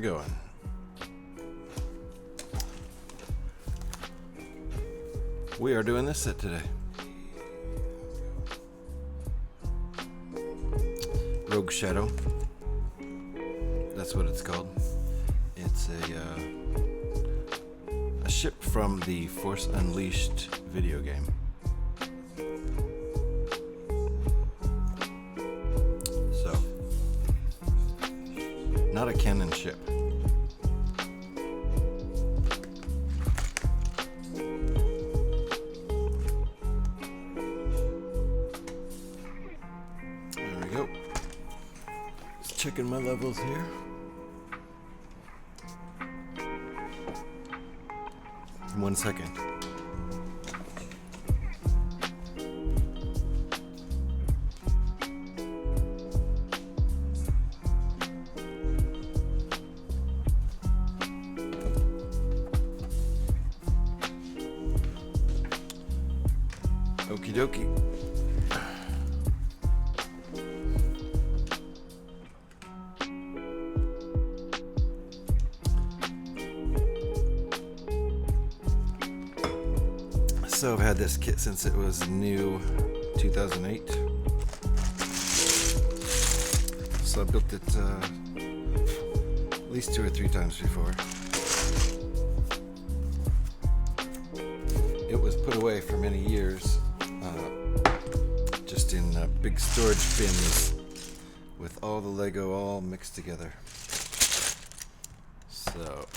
going. We are doing this set today. Rogue Shadow. That's what it's called. It's a ship from the Force Unleashed video game. So, not a canon ship. There we go. Just checking my levels here. In 1 second. Okie dokie. So I've had this kit since it was new, 2008. So I built it at least 2 or 3 times before. It was put away for many years, just in big storage bins with all the Lego all mixed together. So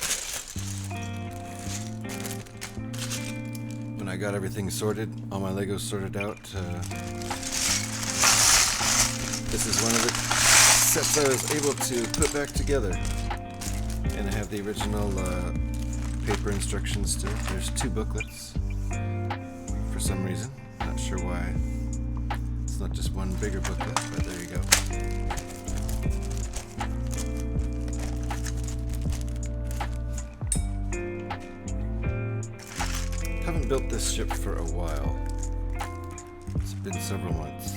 when I got everything sorted, all my Legos sorted out, this is one of the sets I was able to put back together. And I have the original paper instructions to it. There's 2 booklets for some reason. Not sure why. It's not just one bigger booklet, but there you go. Haven't built this ship for a while. It's been several months.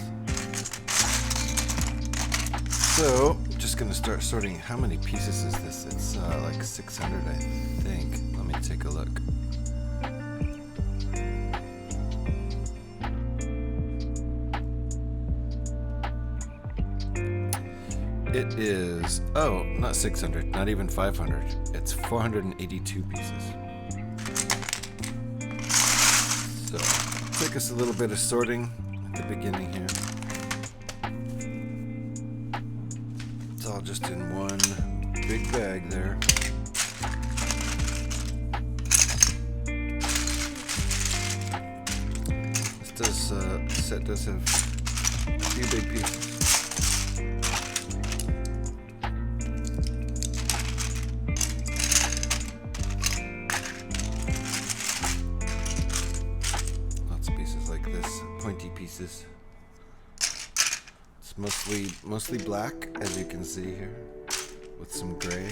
So, just gonna start sorting. How many pieces is this? It's like 600, I think. Let me take a look. It is, oh, not 600, not even 500. It's 482 pieces. So, take us a little bit of sorting at the beginning here. It's all just in one big bag there. This set does have a few big pieces. Pointy pieces. It's mostly black, as you can see here, with some gray.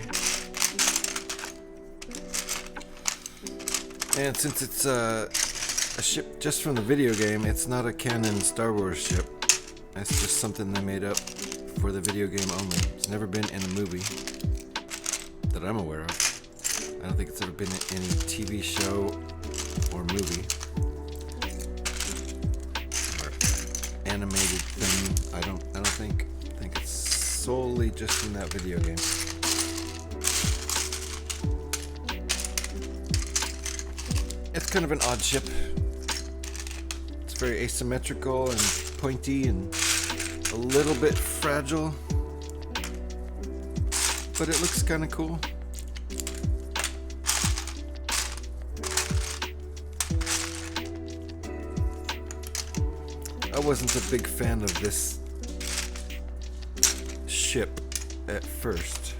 And since it's a ship just from the video game, it's not a canon Star Wars ship. It's just something they made up for the video game only. It's never been in a movie that I'm aware of. I don't think it's ever been in any TV show or movie. Animated thing. I don't think. I think it's solely just in that video game. It's kind of an odd ship. It's very asymmetrical and pointy and a little bit fragile, but it looks kind of cool. I wasn't a big fan of this ship at first,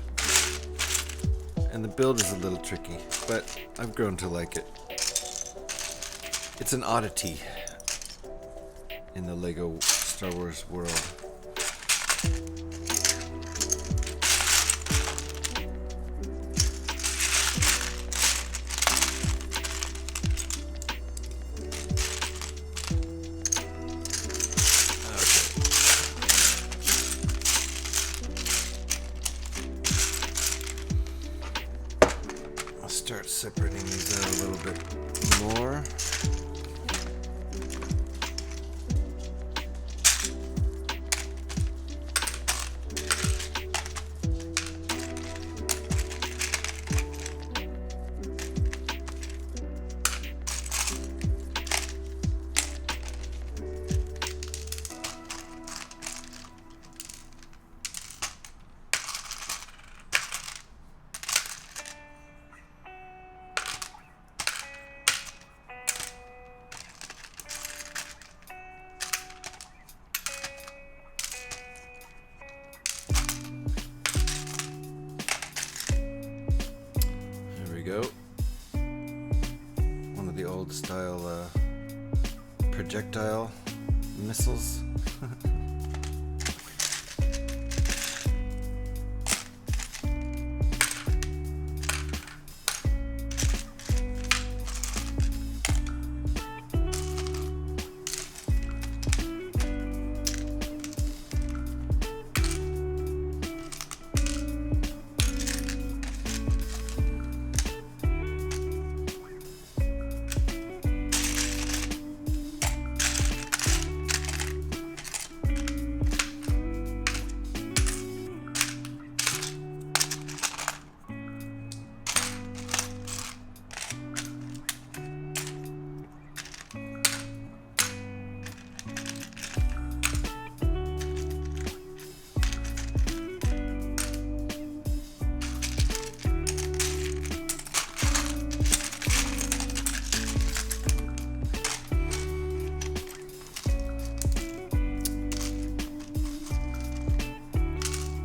and the build is a little tricky, but I've grown to like it. It's an oddity in the Lego Star Wars world. separating these out a little bit more. Go. One of the old style projectile missiles.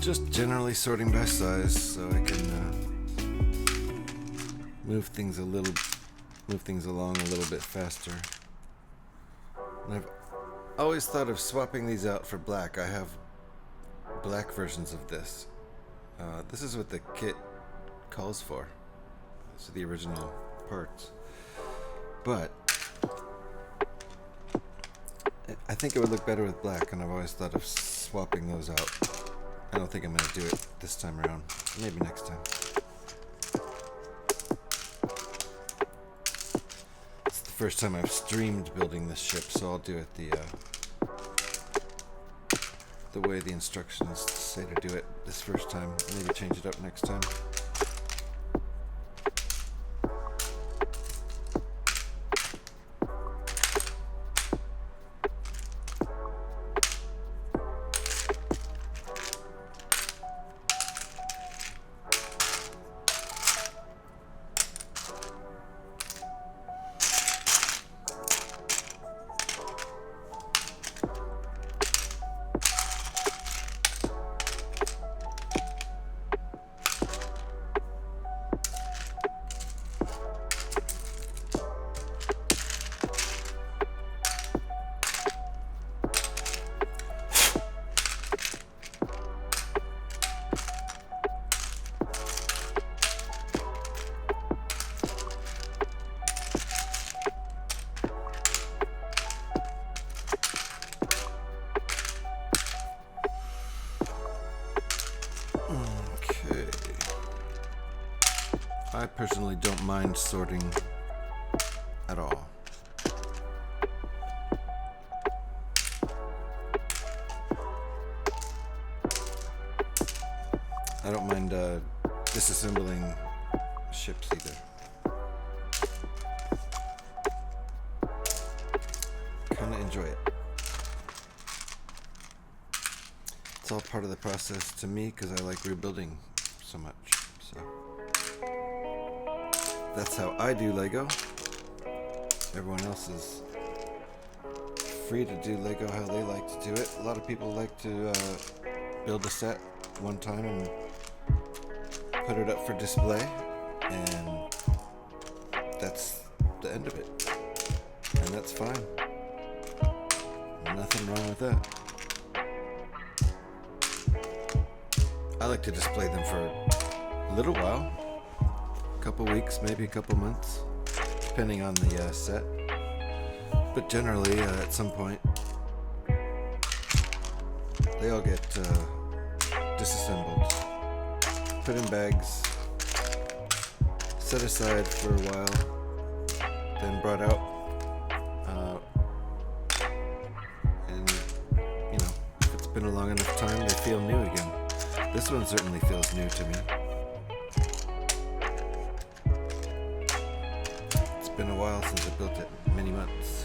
Just generally sorting by size so I can move things along a little bit faster. And I've always thought of swapping these out for black. I have black versions of this. This is what the kit calls for. These are the original parts. But I think it would look better with black, and I've always thought of swapping those out. I don't think I'm going to do it this time around. Maybe next time. It's the first time I've streamed building this ship, so I'll do it the way the instructions say to do it this first time. Maybe change it up next time. I personally don't mind sorting at all. I don't mind disassembling ships either. Kinda enjoy it. It's all part of the process to me because I like rebuilding so much. So that's how I do Lego. Everyone else is free to do Lego how they like to do it. A lot of people like to build a set one time and put it up for display, and that's the end of it. And that's fine. Nothing wrong with that. I like to display them for a little while. Couple weeks, maybe a couple months, depending on the set. But generally, at some point, they all get disassembled, put in bags, set aside for a while, then brought out, and you know, if it's been a long enough time, they feel new again. This one certainly feels new to me. It's been a while since I built it, many months.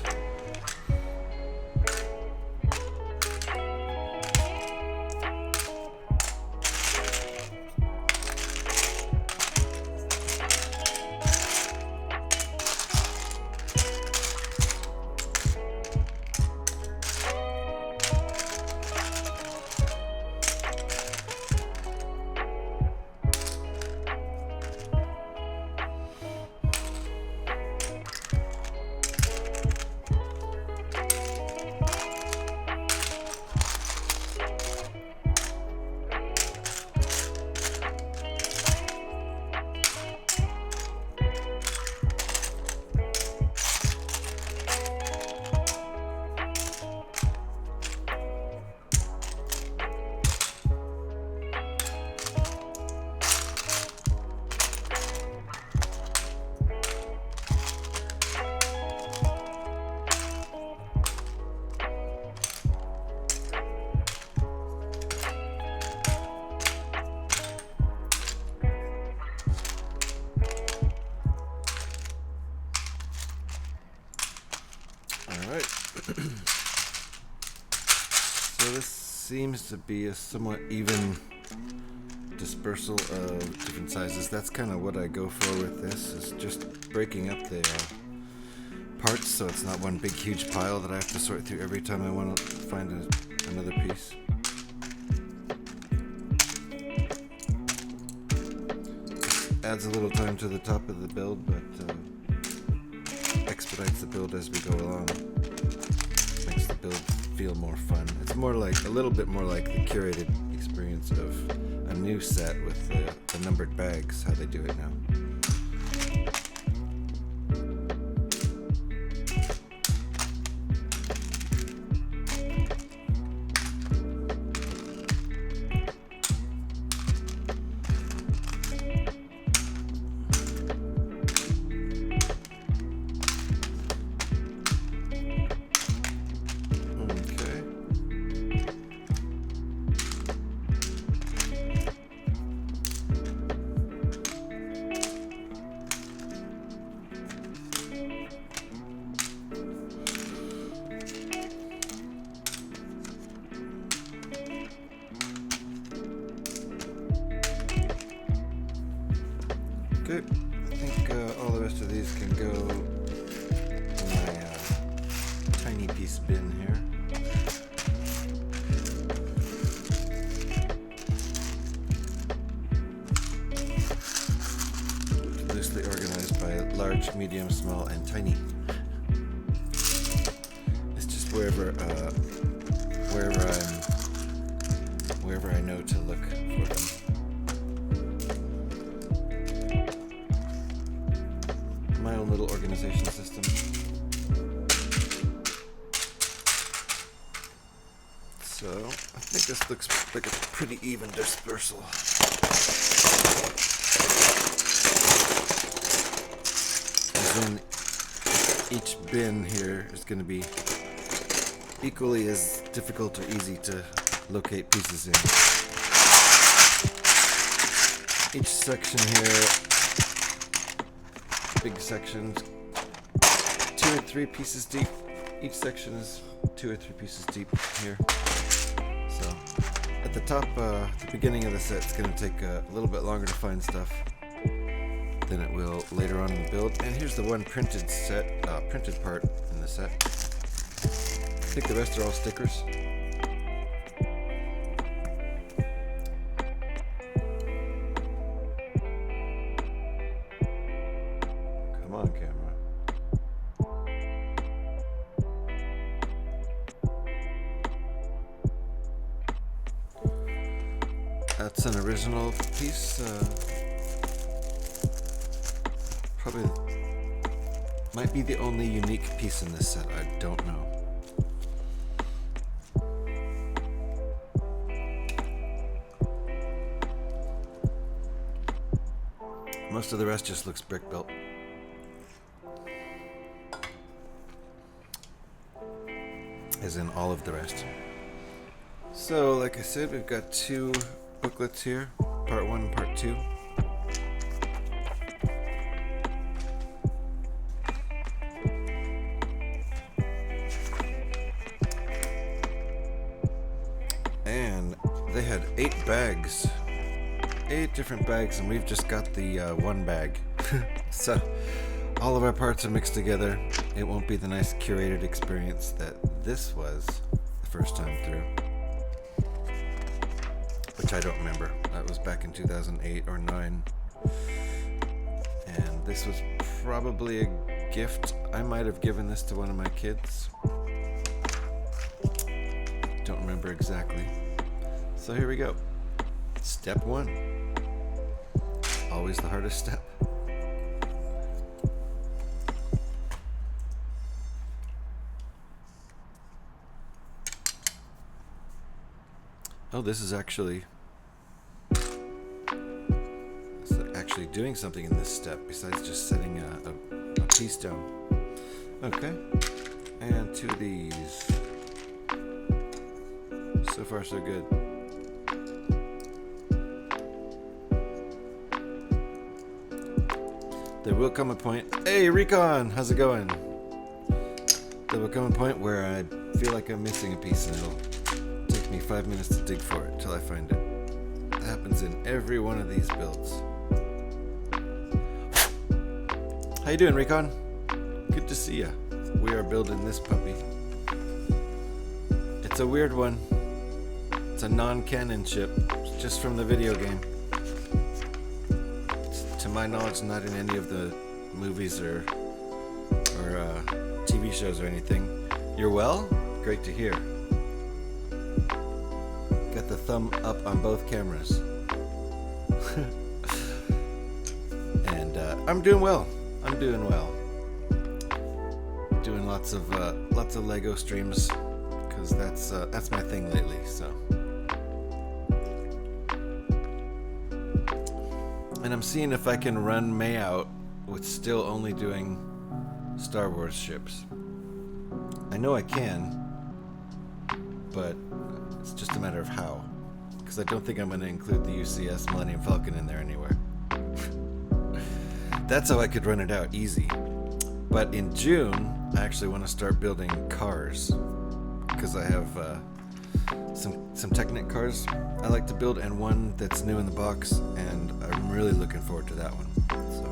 Alright, so this seems to be a somewhat even dispersal of different sizes. That's kind of what I go for with this, is just breaking up the parts so it's not one big huge pile that I have to sort through every time I want to find another piece. Adds a little time to the top of the build, but expedites the build as we go along. Makes the build feel more fun. It's more like, a little bit more like the curated experience of a new set with the numbered bags, how they do it now. Okay, I think all the rest of these can go in my tiny piece bin here. Loosely organized by large, medium, small, and tiny. It's just wherever I know to look for them. My own little organization system. So I think this looks like a pretty even dispersal. And then each bin here is going to be equally as difficult or easy to locate pieces in. Each section here, big sections, 2 or 3 pieces deep. Each section is 2 or 3 pieces deep here. So at the top, the beginning of the set, it's going to take a little bit longer to find stuff than it will later on in the build. And here's the one printed part in the set. I think the rest are all stickers. Come on, camera. That's an original piece. Probably might be the only unique piece in this set. I don't know. Most of the rest just looks brick built. As in all of the rest. So, like I said, we've got 2 booklets here, part 1 and part 2. And they had 8 bags. 8 different bags, and we've just got the 1 bag. So, all of our parts are mixed together. It won't be the nice curated experience that this was the first time through. Which I don't remember. That was back in 2008 or 9. And this was probably a gift. I might have given this to one of my kids. Don't remember exactly. So here we go. Step 1. Always the hardest step. Oh, this is actually doing something in this step besides just setting a piece down. Okay, and 2 of these. So far, so good. There will come a point. Hey, Recon, how's it going? There will come a point where I feel like I'm missing a piece, and it'll take me 5 minutes to dig for it till I find it. That happens in every one of these builds. How you doing, Recon? Good to see ya. We are building this puppy. It's a weird one. It's a non-canon ship, just from the video game. It's, to my knowledge, not in any of the movies or TV shows or anything. You're well? Great to hear. Got the thumb up on both cameras. And I'm doing well. I'm doing well. Doing lots of Lego streams because that's my thing lately. So, and I'm seeing if I can run May out with still only doing Star Wars ships. I know I can, but it's just a matter of how. Because I don't think I'm going to include the UCS Millennium Falcon in there anywhere. That's how I could run it out easy. But in June, I actually want to start building cars because I have some Technic cars I like to build, and one that's new in the box, and I'm really looking forward to that one. So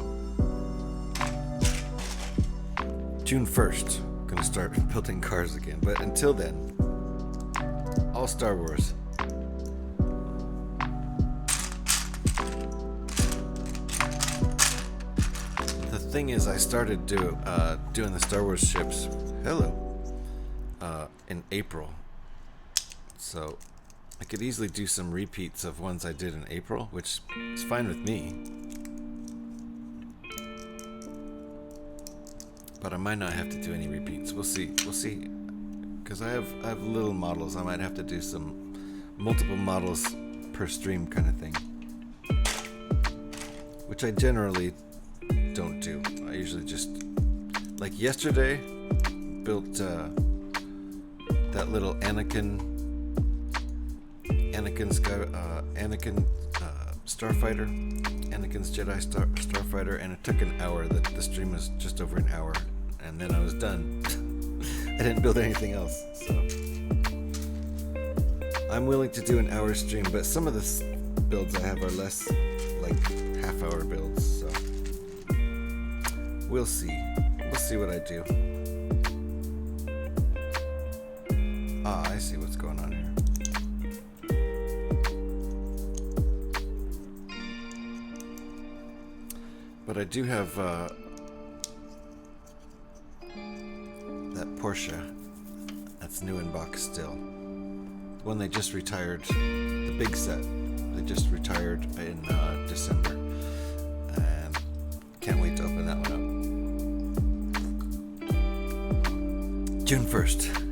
June 1st, I'm gonna start building cars again. But until then, all Star Wars. The thing is, I started doing the Star Wars ships. In April, so I could easily do some repeats of ones I did in April, which is fine with me. But I might not have to do any repeats. We'll see. We'll see. Because I have little models. I might have to do some multiple models per stream kind of thing, which I generally don't do. I usually just, like yesterday, built that little Anakin Starfighter, Anakin's Jedi Starfighter, and it took an hour. The stream was just over an hour, and then I was done. I didn't build anything else, so I'm willing to do an hour stream, but some of the builds I have are less, like half-hour builds, so we'll see. We'll see what I do. Ah, I see what's going on here. But I do have that Porsche that's new in box still. The one they just retired, the big set. They just retired in December, and can't wait to open that one up. June 1st.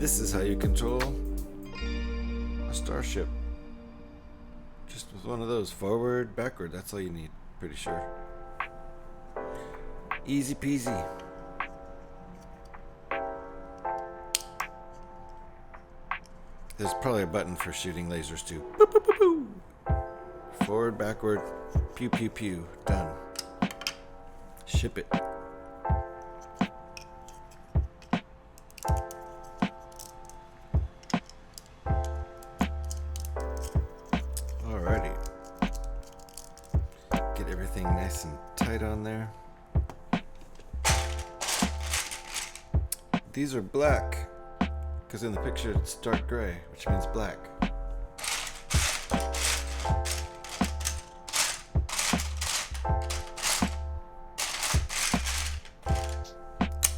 This is how you control a starship. Just with one of those, forward, backward, that's all you need, pretty sure. Easy peasy. There's probably a button for shooting lasers too. Boop, boop, boop, boop. Forward, backward, pew pew pew, done. Ship it. Alrighty. Get everything nice and tight on there. These are black, because in the picture it's dark gray, which means black.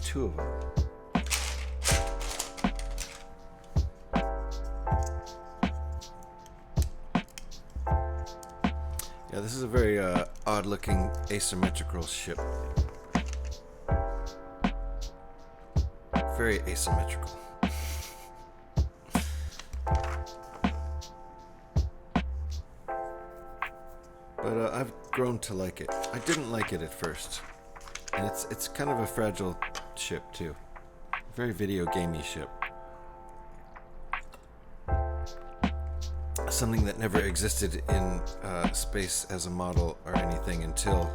Two of them. Yeah, this is a very odd looking asymmetrical ship. Very asymmetrical. But I've grown to like it. I didn't like it at first. And it's kind of a fragile ship too. Very video gamey ship. Something that never existed in space as a model or anything until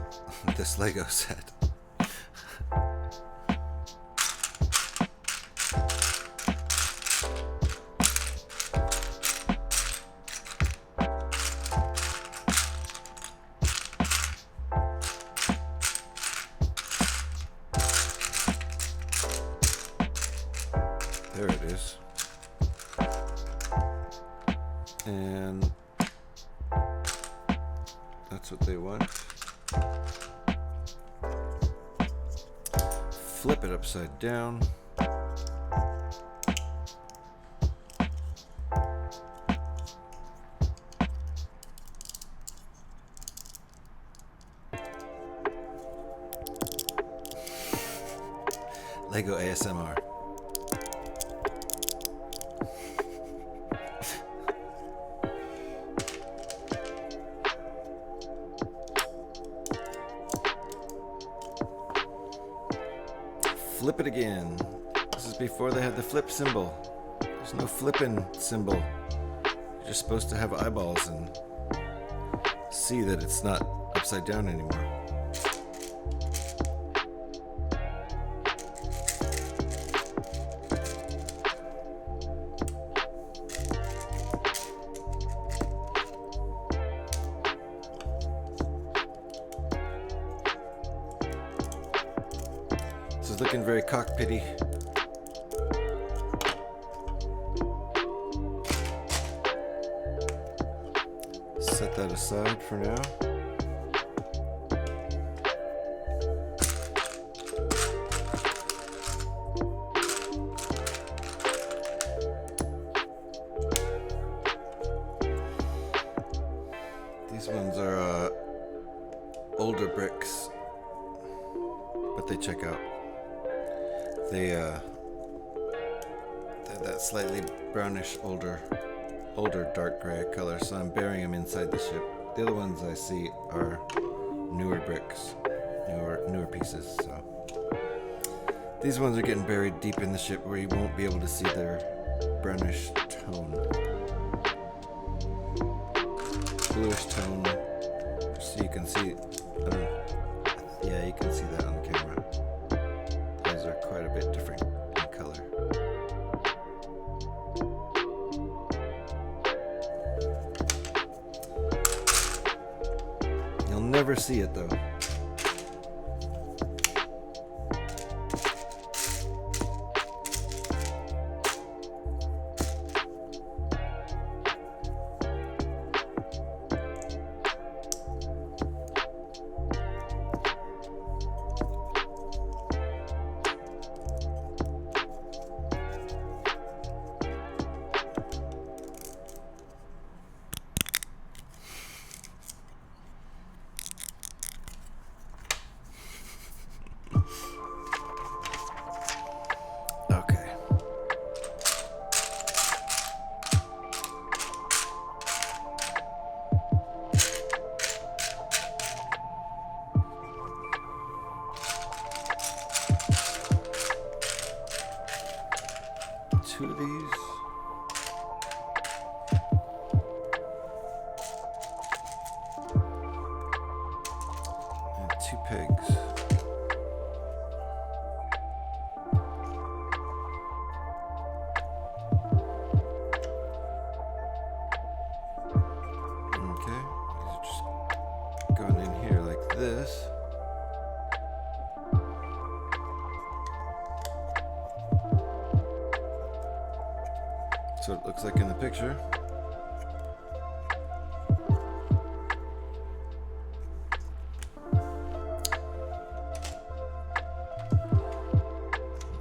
this Lego set. There it is. And that's what they want. Flip it upside down. Lego ASMR. Flip it again. This is before they had the flip symbol. There's no flipping symbol. You're just supposed to have eyeballs and see that it's not upside down anymore. This is looking very cockpity. Set that aside for now. These ones are older bricks, but they check out. They're that slightly brownish older dark gray color, so I'm burying them inside the ship. The other ones I see are newer bricks, newer pieces. So these ones are getting buried deep in the ship where you won't be able to see their brownish tone, bluish tone. So you can see. Yeah, you can see that on the camera. Those are quite a bit different in color. You'll never see it though. 2 of these. And 2 pegs. Okay, these are just going in here like this. So it looks like in the picture.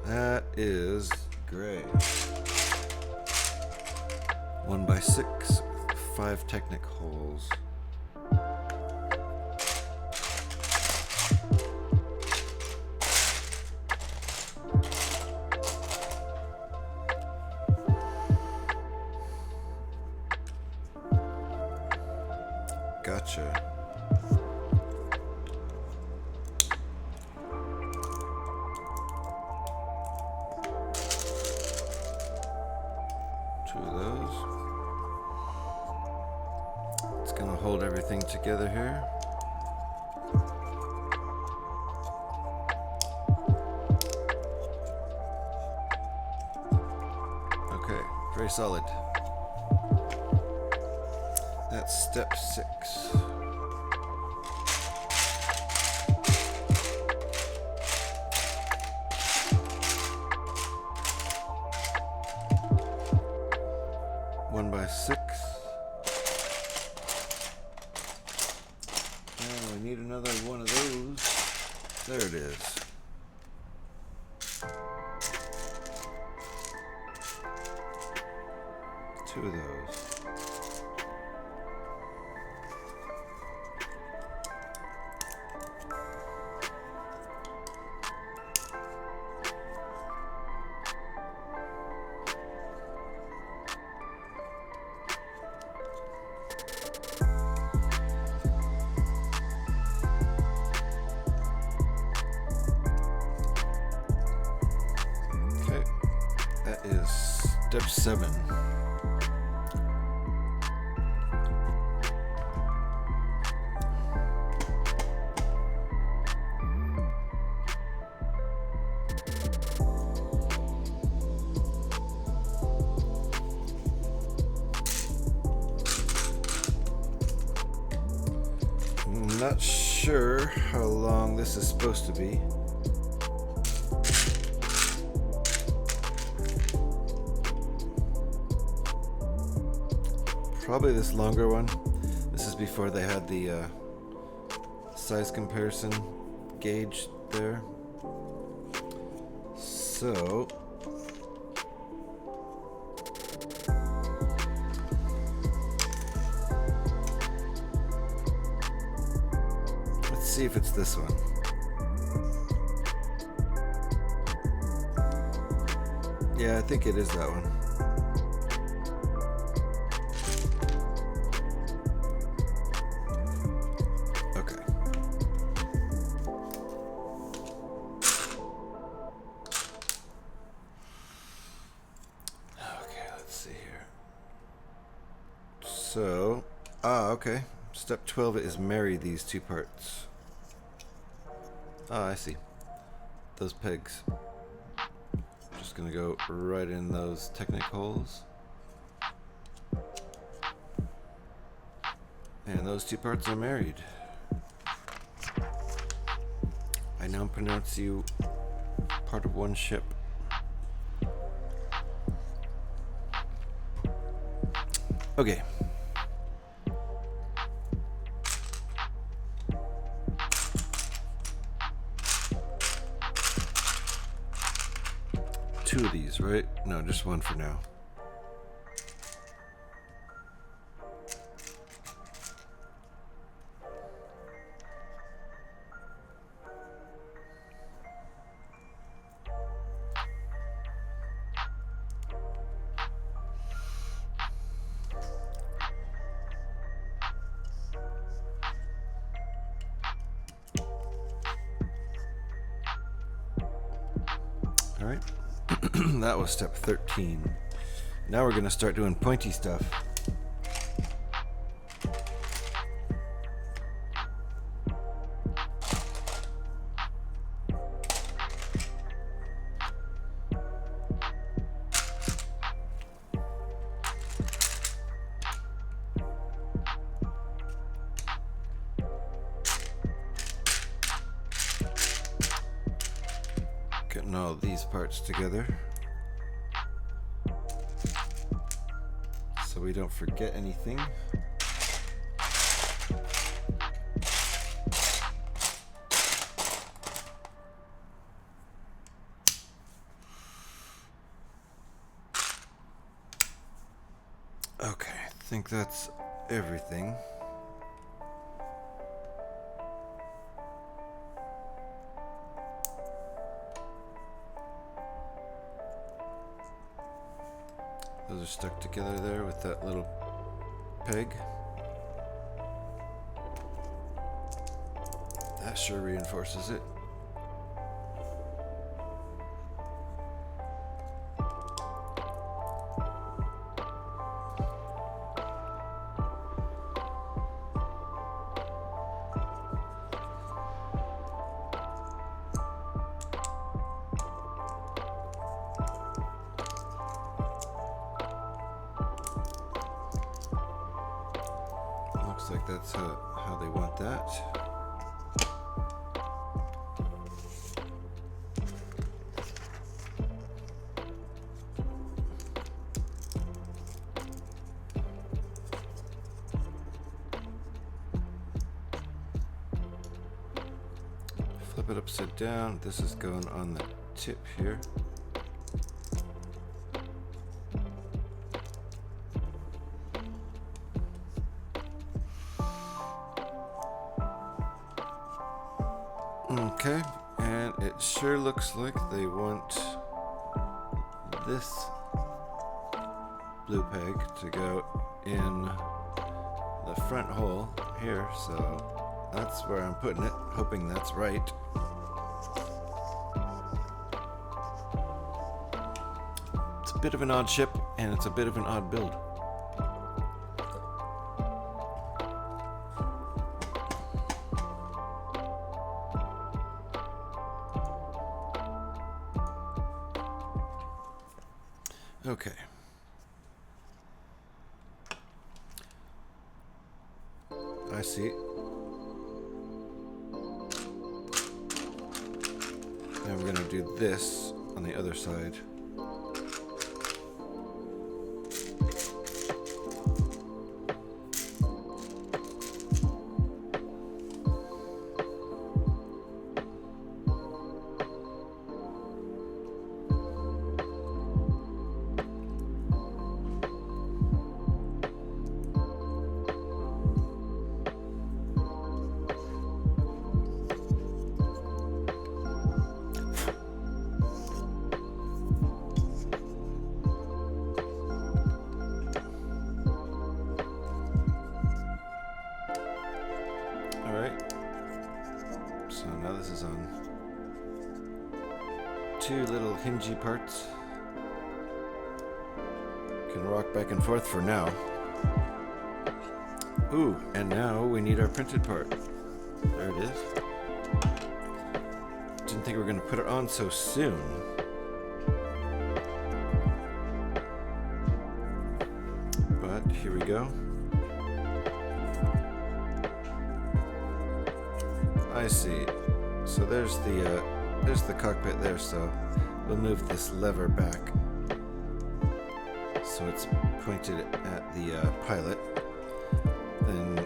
That is gray. 1x6 with 5 Technic holes. Gotcha. Two of those. It's gonna hold everything together here. Okay, very solid. That's step 6. One by 6. And we need another one of those. There it is. Two of those. That is step 7. I'm not sure how long this is supposed to be. Probably this longer one. This is before they had the size comparison gauge there. So let's see if it's this one. Yeah, I think it is that one. So, okay. Step 12 is marry these 2 parts. I see. Those pegs. Just gonna go right in those Technic holes. And those 2 parts are married. I now pronounce you part of one ship. Okay. Two of these, right? No, just one for now. All right. That was step 13. Now we're going to start doing pointy stuff. Getting all these parts together so we don't forget anything. Okay, I think that's everything. Those are stuck together there with that little peg. That sure reinforces it. Looks like that's how they want that. Flip it upside down. This is going on the tip here. Okay, and it sure looks like they want this blue peg to go in the front hole here, so that's where I'm putting it, hoping that's right. It's a bit of an odd ship, and it's a bit of an odd build. Okay. I see. Now we're going to do this on the other side. So now this is on two little hingy parts. Can rock back and forth for now. Ooh, and now we need our printed part. There it is. Didn't think we were going to put it on so soon. But here we go. I see. So there's the cockpit there, so we'll move this lever back so it's pointed at the pilot. Then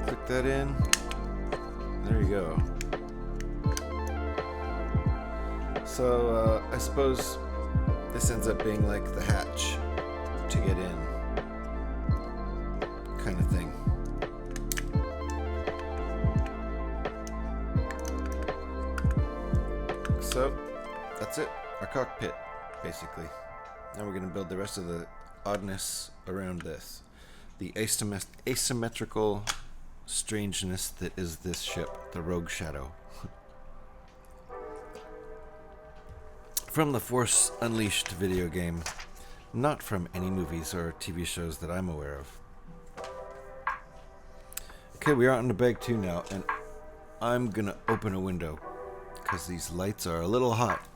click that in. There you go. So I suppose this ends up being like the hatch to get in, kind of thing. So that's it, our cockpit, basically. Now we're going to build the rest of the oddness around this. The asymmetrical strangeness that is this ship, the Rogue Shadow. from the Force Unleashed video game, not from any movies or TV shows that I'm aware of. Okay, we are on to bag 2 now, and I'm gonna open a window because these lights are a little hot.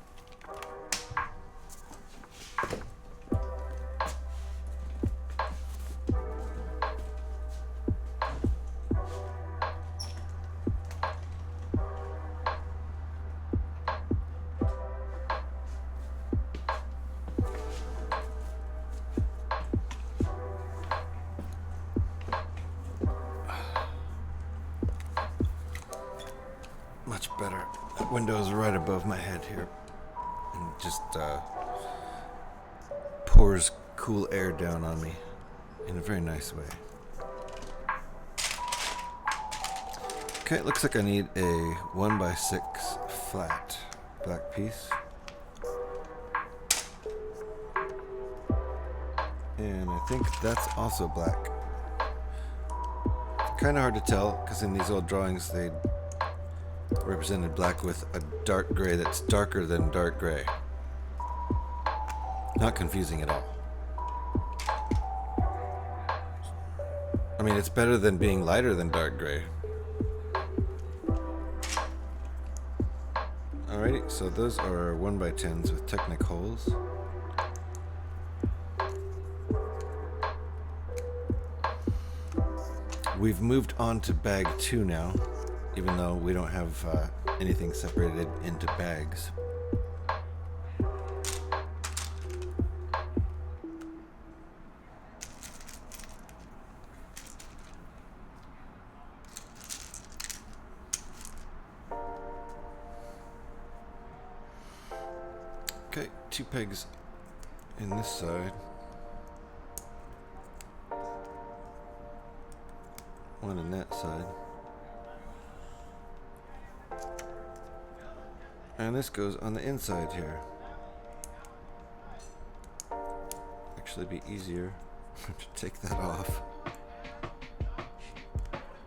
Much better. That window is right above my head here, and just pours cool air down on me in a very nice way. Okay, it looks like I need a 1x6 flat black piece, and I think that's also black. Kind of hard to tell because in these old drawings they represented black with a dark gray that's darker than dark gray. Not confusing at all. I mean, it's better than being lighter than dark gray. Alrighty, so those are 1x10s with Technic holes. We've moved on to bag 2 now, even though we don't have anything separated into bags. Okay, 2 pegs in this side. 1 in that side. And this goes on the inside here. Actually, it'd be easier to take that off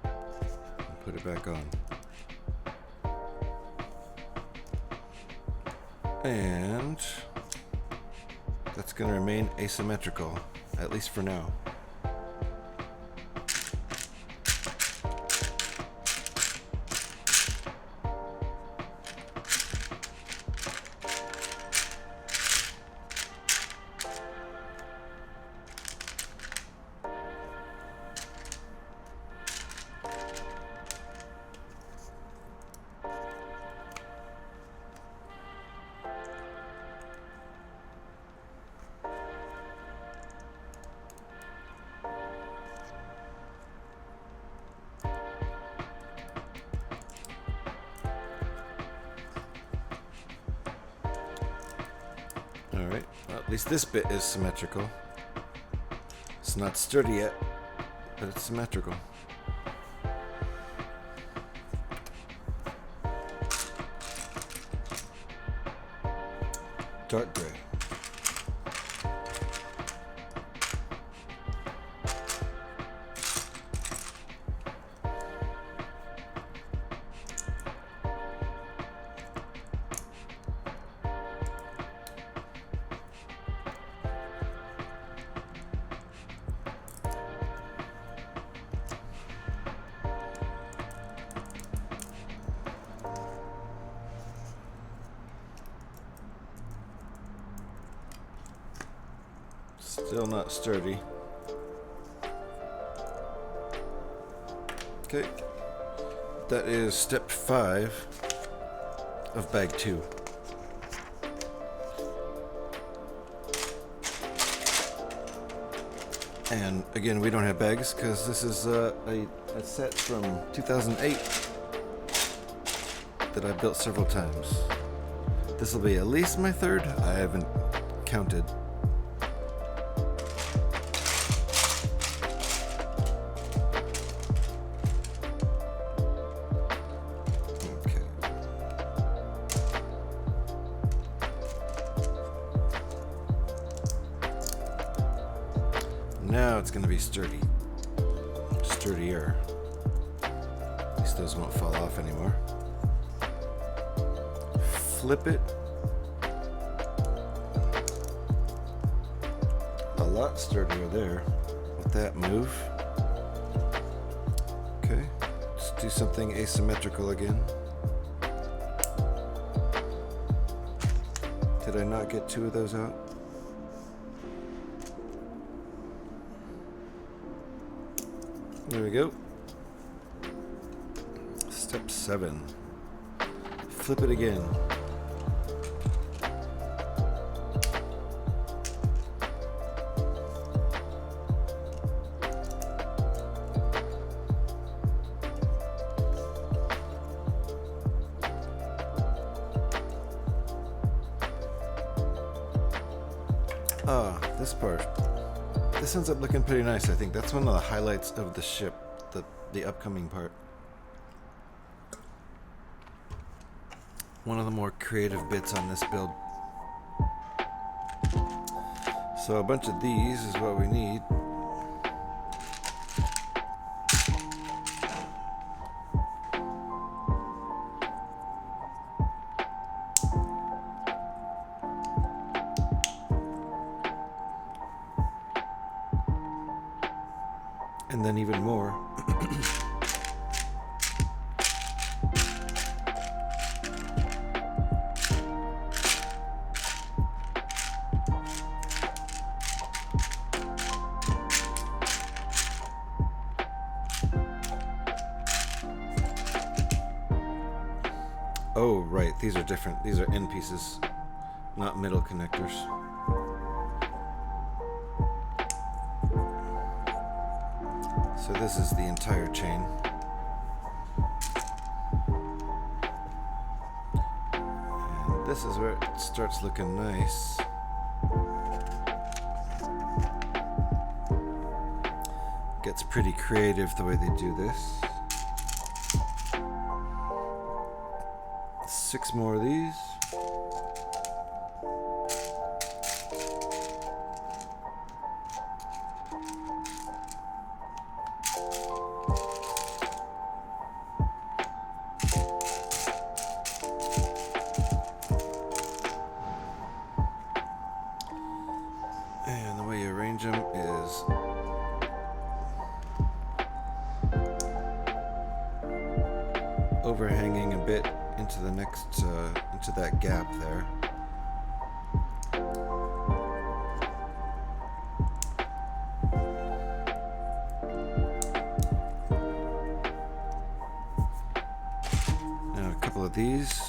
and put it back on. And that's going to remain asymmetrical, at least for now. Alright, well, at least this bit is symmetrical. It's not sturdy yet, but it's symmetrical. Dark gray. Still not sturdy. Okay, that is step 5 of bag 2. And again, we don't have bags because this is a set from 2008 that I've built several times. This will be at least my 3rd. I haven't counted. Now it's going to be sturdier. At least those won't fall off anymore. Flip it lot sturdier there with that move. Okay, let's do something asymmetrical again. Did I not get 2 of those out? There we go. Step 7. Flip it again. Ah, this part. This ends up looking pretty nice, I think. That's one of the highlights of the ship, the upcoming part. One of the more creative bits on this build. So a bunch of these is what we need. And then even more. Oh, right, these are different. These are end pieces, not middle connectors. So this is the entire chain. And this is where it starts looking nice. Gets pretty creative the way they do this. 6 more of these. And the way you arrange them is overhanging a bit into the next, into that gap there. Now a couple of these.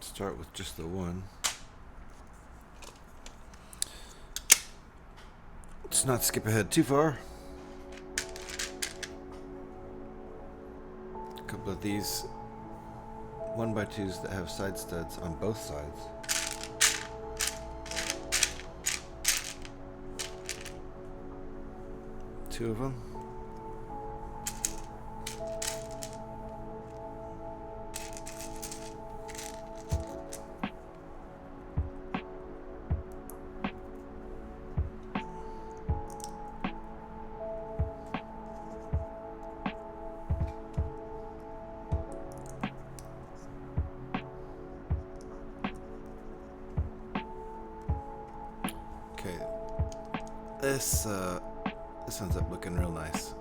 Start with just the one. Let's not skip ahead too far. Couple of these 1x2s that have side studs on both sides. Two of them. This ends up looking real nice.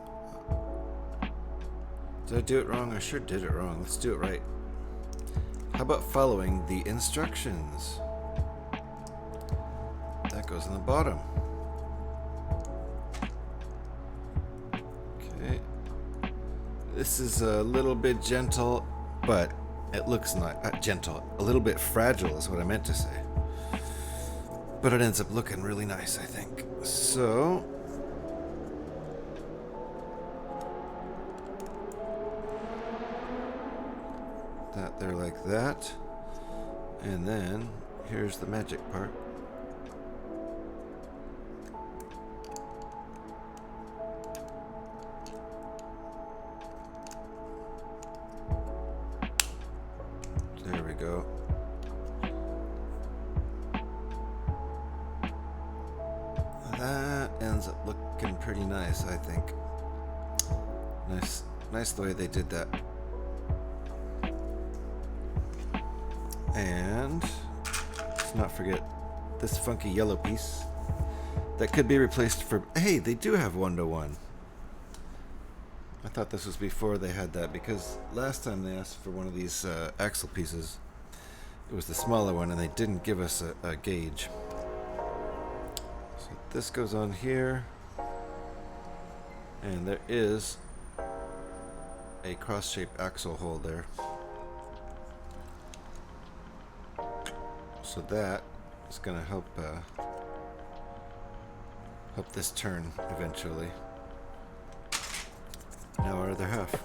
Did I do it wrong? I sure did it wrong. Let's do it right. How about following the instructions? That goes on the bottom. Okay. This is a little bit gentle, but it looks not gentle. A little bit fragile is what I meant to say. But it ends up looking really nice, I think. So that there like that. And then here's the magic part. There we go. That ends up looking pretty nice, I think. Nice the way they did that. Let's not forget this funky yellow piece that could be replaced for... Hey, they do have 1-to-1. I thought this was before they had that, because last time they asked for one of these axle pieces, it was the smaller one, and they didn't give us a gauge. So this goes on here, and there is a cross-shaped axle hole there. So that is going to help this turn eventually. Now our other half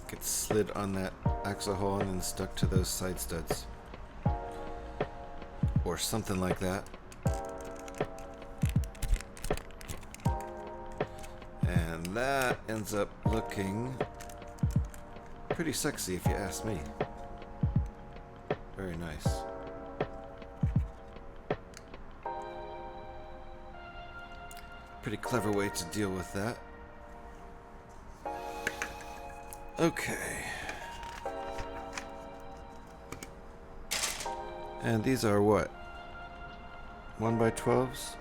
gets slid on that axle hole and then stuck to those side studs, or something like that. And that ends up looking pretty sexy, if you ask me. Very nice. Pretty clever way to deal with that. Okay. And these are what? 1x12s?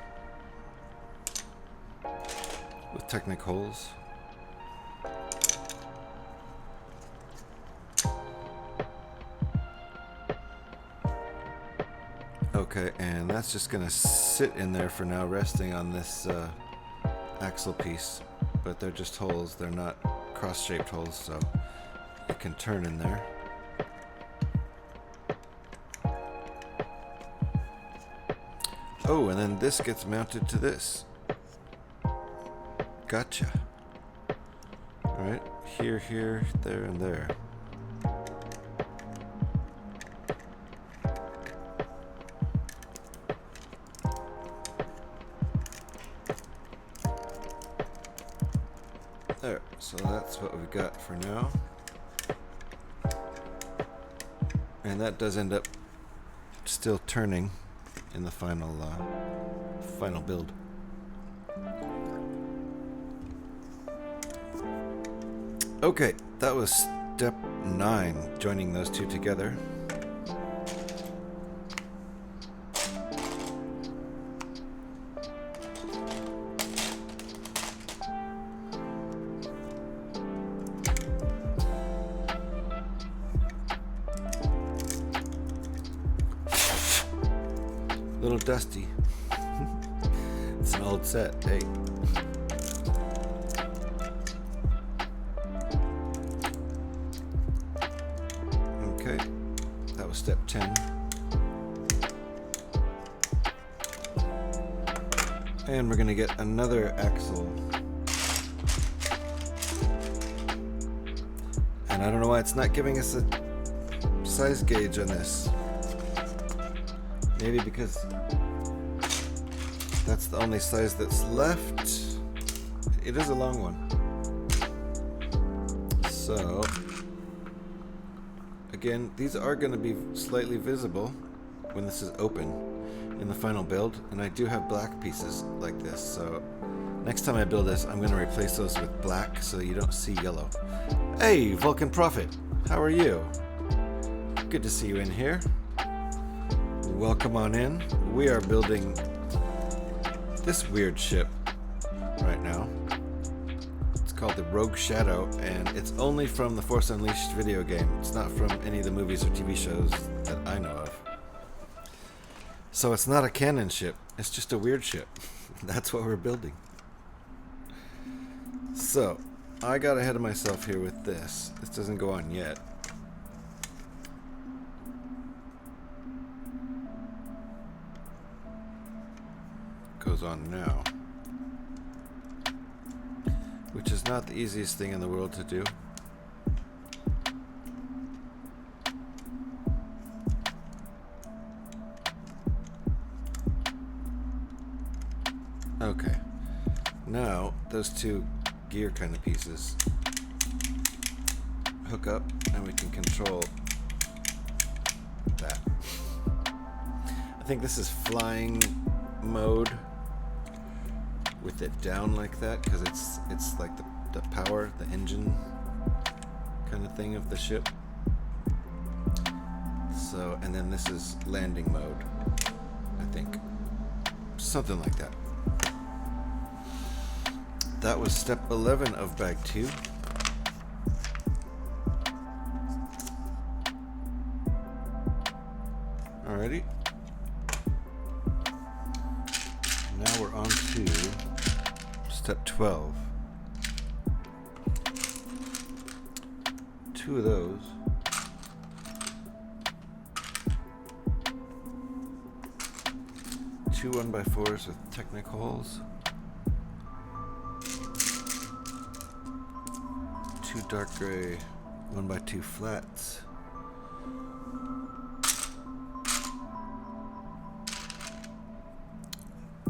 With Technic holes. Okay, and that's just gonna sit in there for now, resting on this axle piece. But they're just holes, they're not cross-shaped holes, so it can turn in there. Oh, and then this gets mounted to this. Gotcha. Alright, here, here, there, and there. There, so that's what we've got for now. And that does end up still turning in the final build. Okay, that was step 9, joining those two together. Little dusty. It's an old set, hey. Okay, that was step 10. And we're gonna get another axle. And I don't know why it's not giving us a size gauge on this. Maybe because that's the only size that's left. It is a long one. So, again, these are going to be slightly visible when this is open in the final build. And I do have black pieces like this. So, next time I build this, I'm going to replace those with black so you don't see yellow. Hey, Vulcan Prophet, how are you? Good to see you in here. Welcome on in. We are building this weird ship right now. It's called the Rogue Shadow, and it's only from the Force Unleashed video game. It's not from any of the movies or TV shows that I know of. So it's not a canon ship. It's just a weird ship. That's what we're building. So, I got ahead of myself here with this. This doesn't go on yet. Goes on now, which is not the easiest thing in the world to do. Okay, now those two gear kind of pieces hook up and we can control that. I think this is flying mode with it down like that, because it's like the power, the engine kind of thing of the ship. So, and then this is landing mode, I think. Something like that. That was step 11 of bag 2. Alrighty. Now we're on to step 12. 2 of those. Two 1x4s with Technic holes. 2 dark gray 1x2 flats.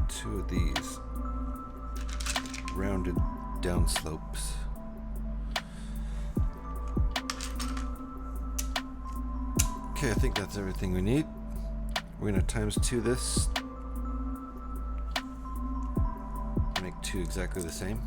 2 of these rounded down slopes. Okay, I think that's everything we need. We're gonna times 2 this. Make 2 exactly the same.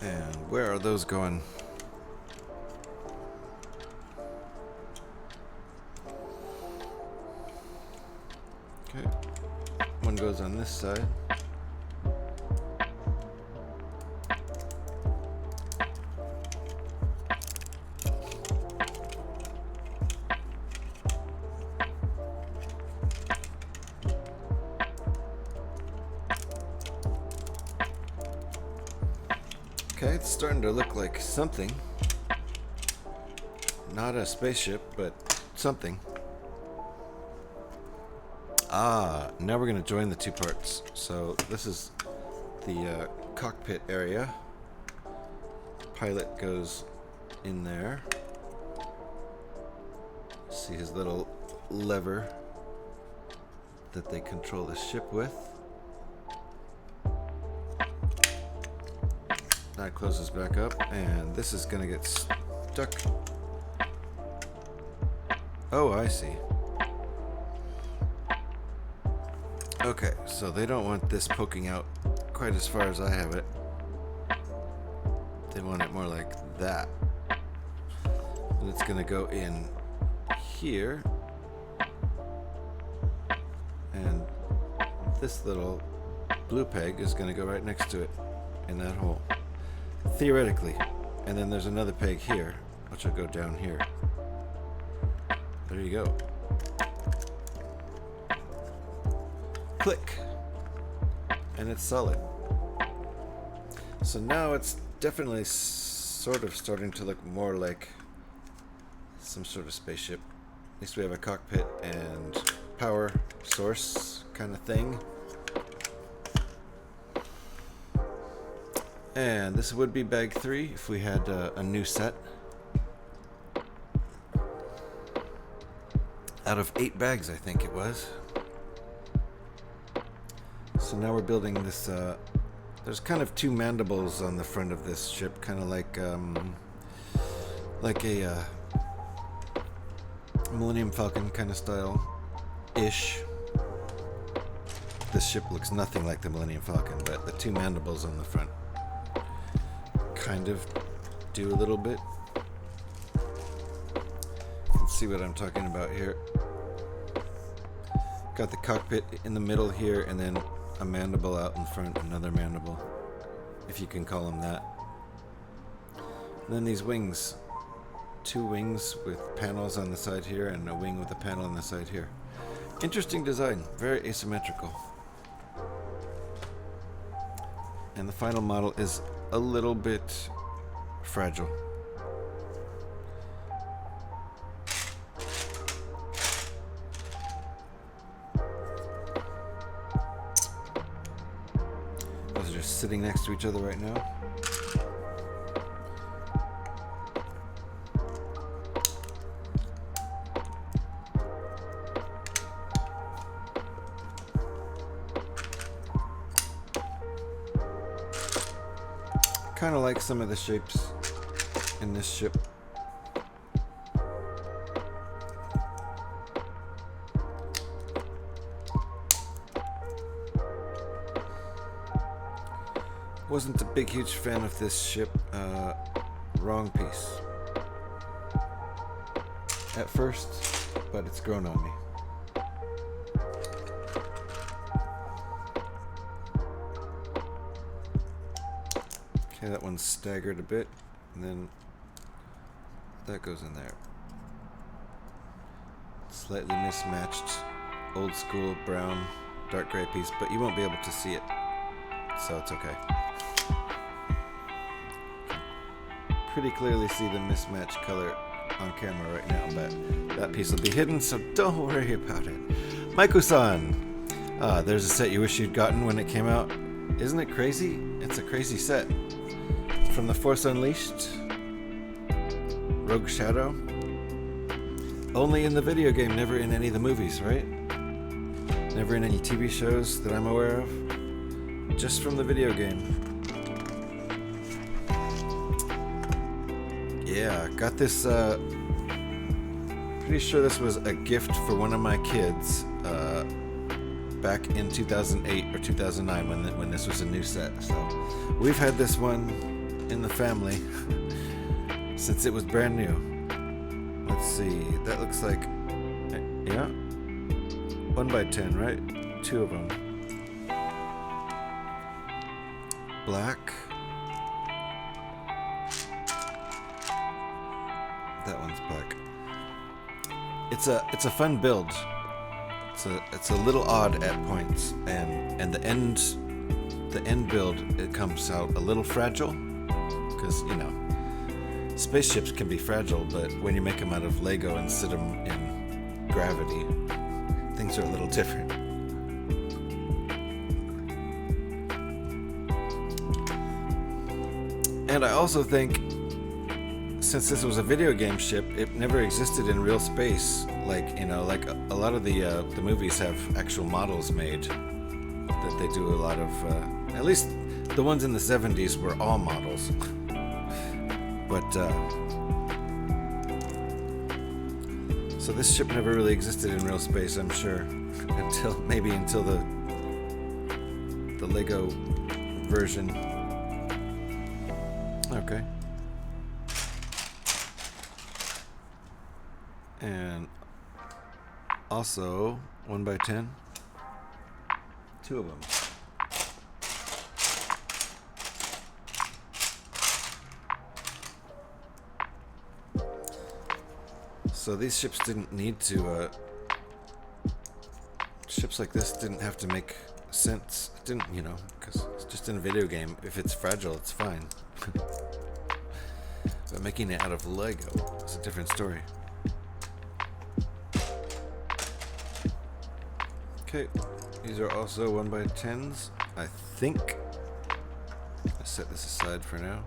And where are those going? Okay. One goes on this side. Okay, it's starting to look like something. Not a spaceship, but something. Ah, now we're going to join the 2 parts. So this is the cockpit area. Pilot goes in there. See his little lever that they control the ship with. That closes back up, and this is gonna get stuck. Oh, I see. Okay, so they don't want this poking out quite as far as I have it. They want it more like that. And it's gonna go in here. And this little blue peg is gonna go right next to it in that hole. Theoretically. And then there's another peg here, which will go down here. There you go. Click. And it's solid. So now it's definitely sort of starting to look more like some sort of spaceship. At least we have a cockpit and power source kind of thing. And this would be bag 3 if we had a new set. Out of 8 bags, I think it was. So now we're building this. There's kind of 2 mandibles on the front of this ship, kind of like a Millennium Falcon kind of style-ish. This ship looks nothing like the Millennium Falcon, but the 2 mandibles on the front kind of do a little bit. Let's see what I'm talking about here. Got the cockpit in the middle here, and then a mandible out in front, another mandible, if you can call them that. And then these wings, 2 wings with panels on the side here, and a wing with a panel on the side here. Interesting design, very asymmetrical. And the final model is a little bit fragile. Those are just sitting next to each other right now. kind of like some of the shapes in this ship. Wasn't a big huge fan of this ship. Wrong piece at first, but it's grown on me. Okay, that one's staggered a bit, and then that goes in there. Slightly mismatched, old school brown, dark gray piece, but you won't be able to see it, so it's okay. Pretty clearly see the mismatched color on camera right now, but that piece will be hidden, so don't worry about it. Maiko-san! There's a set you wish you'd gotten when it came out. Isn't it crazy? It's a crazy set. From The Force Unleashed, Rogue Shadow. Only in the video game, never in any of the movies, right? Never in any TV shows that I'm aware of. Just from the video game. Yeah, got this, pretty sure this was a gift for one of my kids, back in 2008 or 2009 when this was a new set. So we've had this one in the family since it was brand new. Let's see, that looks like, yeah, 1x10, right? 2 of them. Black. That one's black. It's a fun build. It's a little odd at points, and the end build, it comes out a little fragile, because you know spaceships can be fragile, but when you make them out of Lego and sit them in gravity, things are a little different. And I also think, since this was a video game ship, it never existed in real space. Like, you know, like a lot of the movies have actual models made that they do a lot of. At least the ones in the 70s were all models. But so this ship never really existed in real space, I'm sure, until the Lego version. Okay. And also 1x10, 2 of them. So these ships didn't need to, ships like this didn't have to make sense. It didn't, you know, because it's just in a video game. If it's fragile, it's fine. But making it out of Lego is a different story. Okay, these are also 1x10s, I think. I'll set this aside for now.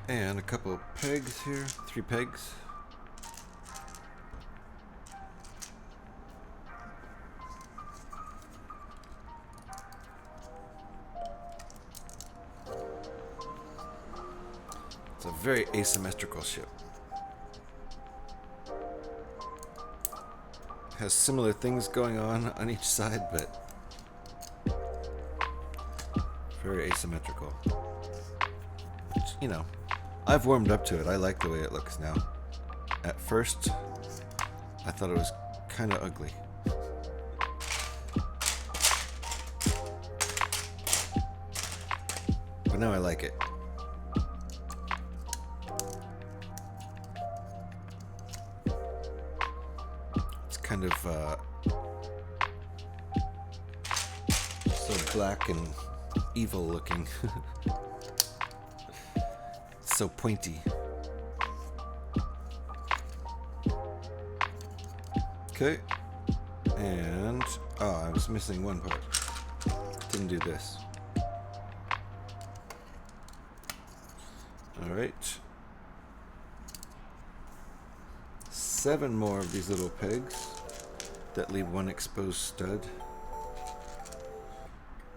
And a couple of pegs here, 3 pegs. It's a very asymmetrical ship. Has similar things going on each side, but very asymmetrical. Which, you know, I've warmed up to it. I like the way it looks now. At first, I thought it was kind of ugly. But now I like it. It's kind of so black and evil looking. So pointy. Okay. And I was missing one part. Didn't do this. Alright. 7 more of these little pegs. that leave one exposed stud.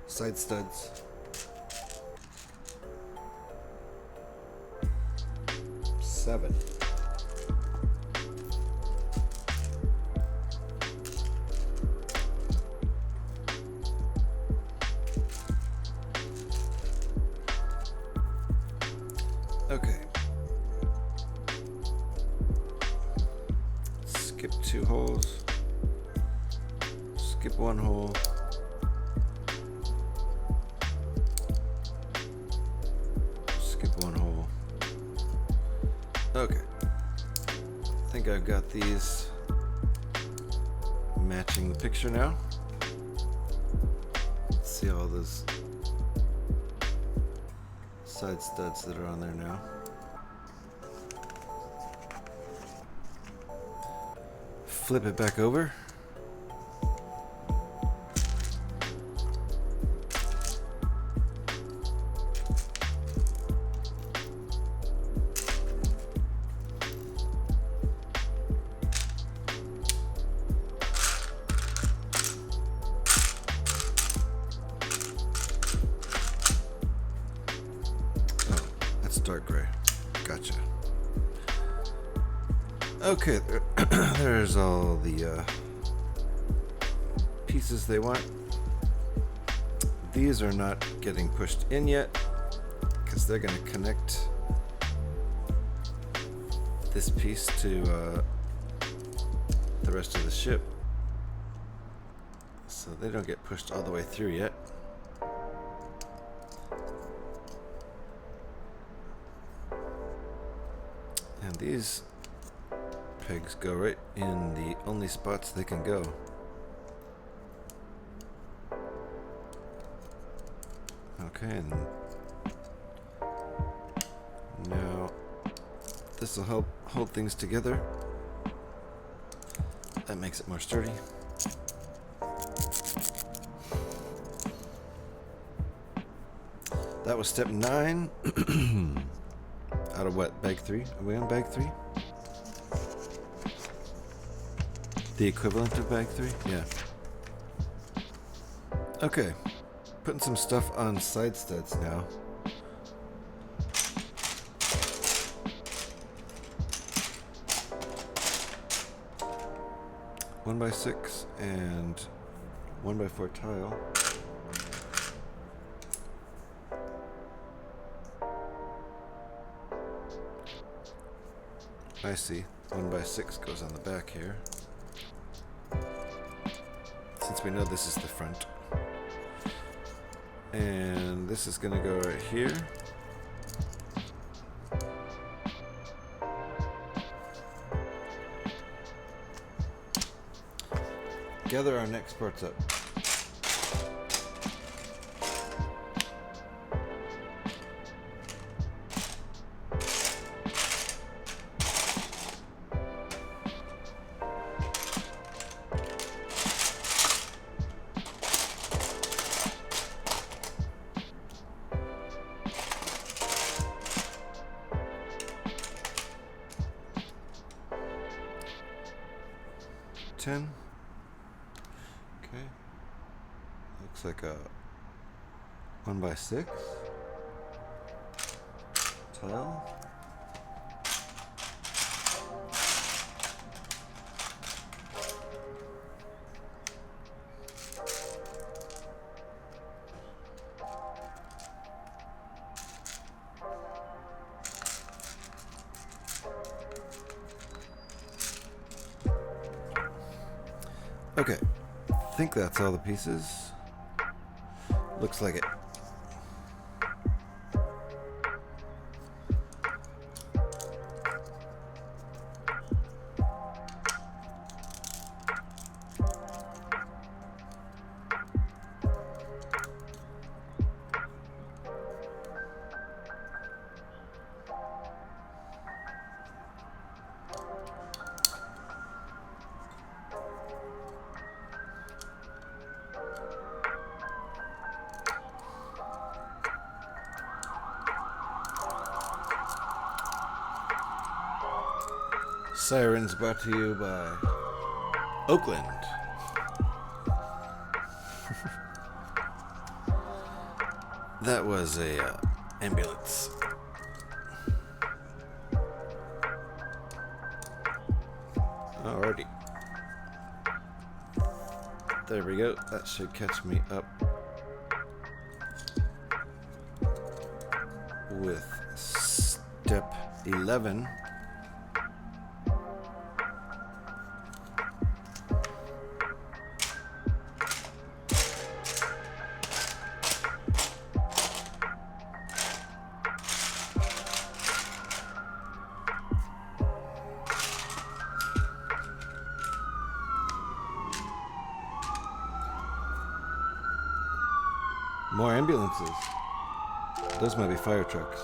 Side studs. Seven. Okay. Skip 2 holes. Skip 1 hole. Skip 1 hole. Okay. I think I've got these matching the picture now. Let's see all those side studs that are on there now. Flip it back over. Dark gray. Gotcha. Okay, there's all the pieces they want. These are not getting pushed in yet because they're going to connect this piece to the rest of the ship. So they don't get pushed all the way through yet. And these pegs go right in the only spots they can go. Okay, and now this will help hold things together. That makes it more sturdy. That was step 9. Out of what? Bag 3? Are we on bag 3? The equivalent of bag 3? Yeah. Okay. Putting some stuff on side studs now. One by 6 and 1x4 tile. I see. 1x6 goes on the back here. Since we know this is the front. And this is going to go right here. Gather our next parts up. Okay, looks like a 1x6 tile. Okay, I think that's all the pieces. Looks like it. Sirens brought to you by Oakland. That was a ambulance. Alrighty. There we go. That should catch me up with step 11. More ambulances. Those might be fire trucks.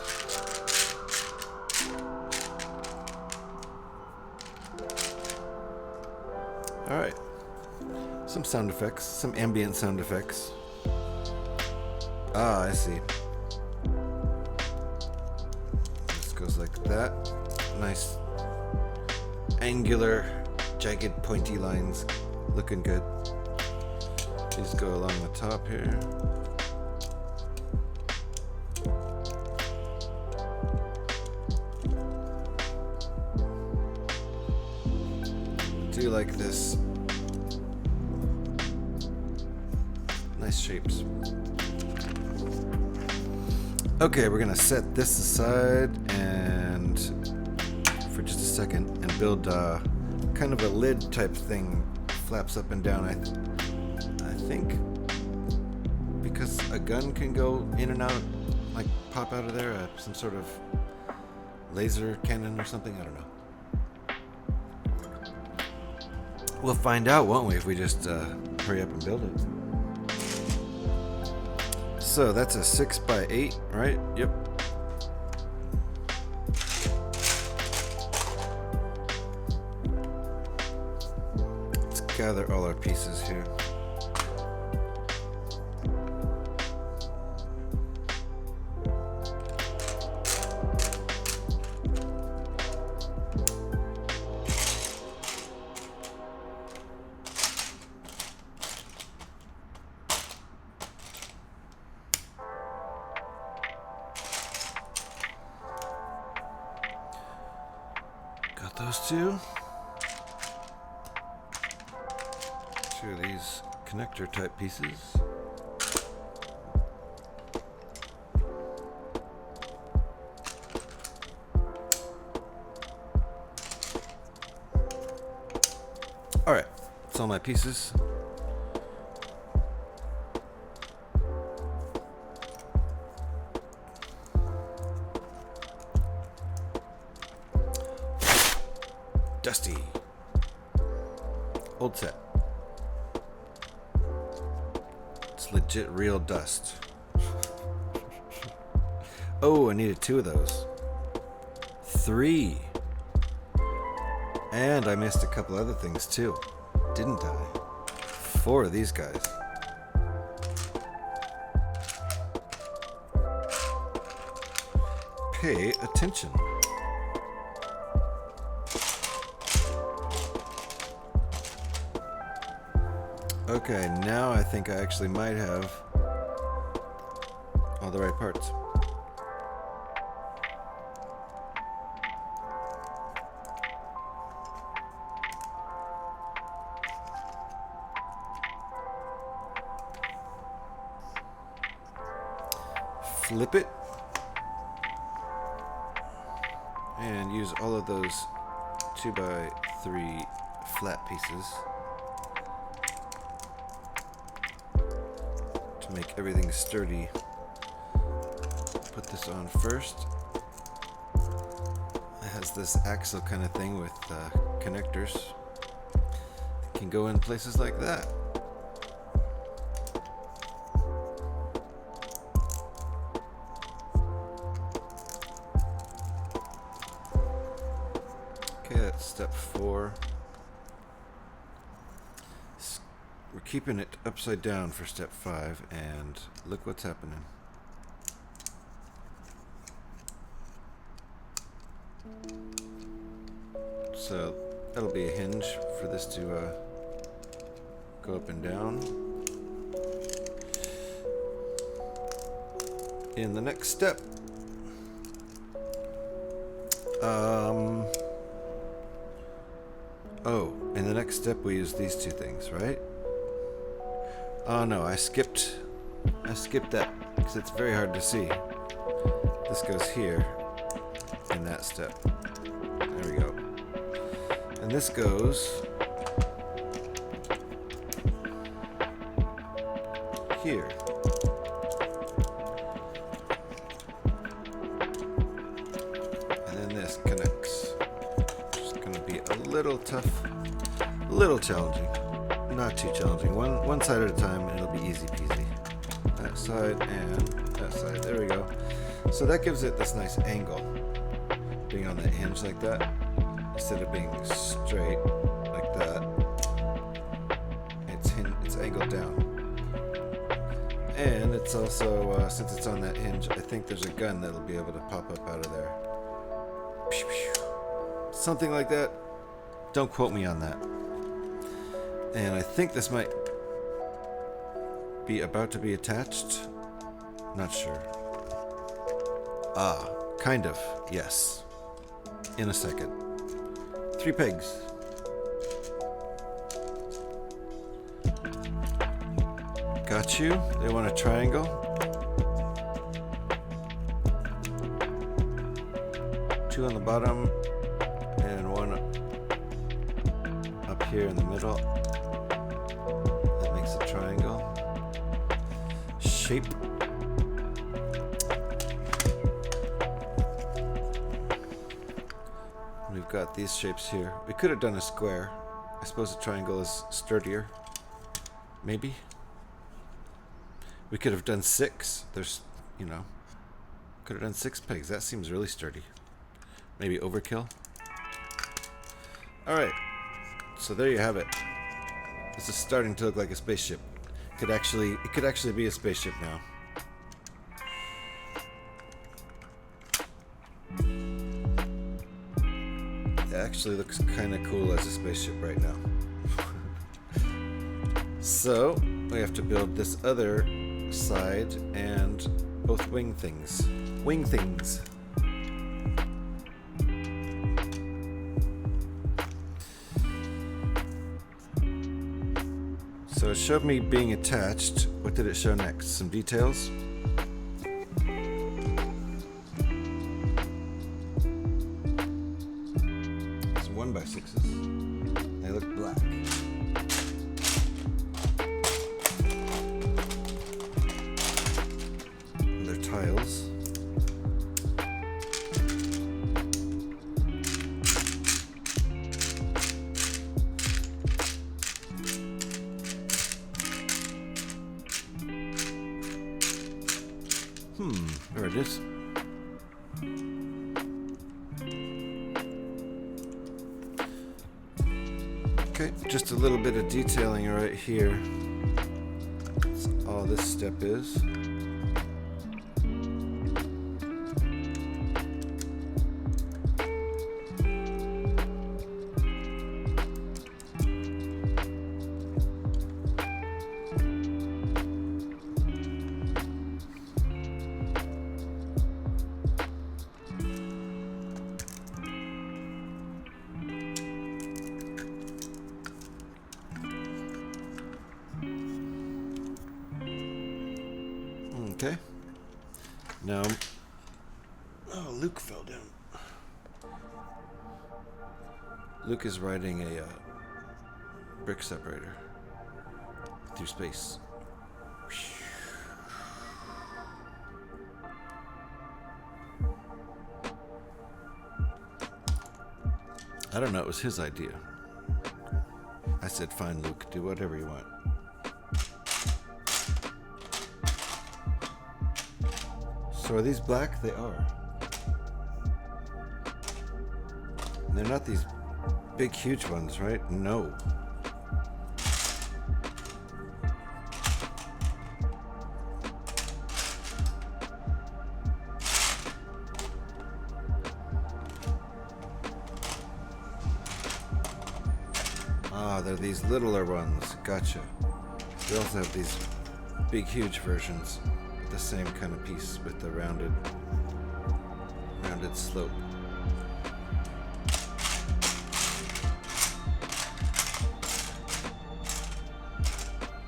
Alright. Some sound effects. Some ambient sound effects. Ah, I see. This goes like that. Nice angular, jagged, pointy lines. Looking good. These go along the top here. Do like this. Nice shapes. Okay, we're gonna set this aside and for just a second and build kind of a lid type thing. Flaps up and down. I think because a gun can go in and out, like pop out of there, some sort of laser cannon or something. I don't know. We'll find out, won't we, if we just hurry up and build it. So that's a 6x8, right? Yep. Let's gather all our pieces here. Those two of these connector type pieces. All right, that's all my pieces. Dusty. Old set. It's legit real dust. Oh, I needed 2 of those. 3. And I missed a couple other things too. Didn't I? 4 of these guys. Pay attention. Okay, now I think I actually might have all the right parts. Flip it and use all of those 2x3 flat pieces to make everything sturdy. Put this on first. It has this axle kind of thing with connectors. It can go in places like that. Okay, that's step 4. We're keeping it upside down for step 5, and look what's happening. So that'll be a hinge for this to go up and down. in the next step. Oh, in the next step we use these two things, right? Oh no, I skipped that because it's very hard to see. This goes here in that step. There we go. And this goes here. And then this connects. It's going to be a little tough, a little challenging. Not too challenging. One side at a time, and it'll be easy peasy. That side and that side. There we go. So that gives it this nice angle, being on that hinge like that, instead of being straight like that. It's angled down. And it's also, since it's on that hinge, I think there's a gun that'll be able to pop up out of there. Something like that. Don't quote me on that. And I think this might be about to be attached. Not sure. Ah, kind of, yes. In a second. 3 pegs. Got you. They want a triangle. 2 on the bottom and 1 up here in the middle. That makes a triangle. Shape. We've got these shapes here. We could have done a square. I suppose a triangle is sturdier. Maybe. We could have done 6. There's, you know, could have done 6 pegs. That seems really sturdy. Maybe overkill. Alright. So there you have it. This is starting to look like a spaceship. It could actually be a spaceship now. It actually looks kind of cool as a spaceship right now. So we have to build this other side and both wing things. Wing things. So it showed me being attached. What did it show next? Some details. It's 1x6s. They look black. And they're tiles. There it is. Okay, just a little bit of detailing right here. That's all this step is. Okay. Now, oh, Luke fell down. Luke is riding a brick separator through space. I don't know, it was his idea. I said, fine, Luke, do whatever you want. So are these black? They are. And they're not these big, huge ones, right? No. Ah, they're these littler ones. Gotcha. They also have these big, huge versions. the same kind of piece with the rounded slope.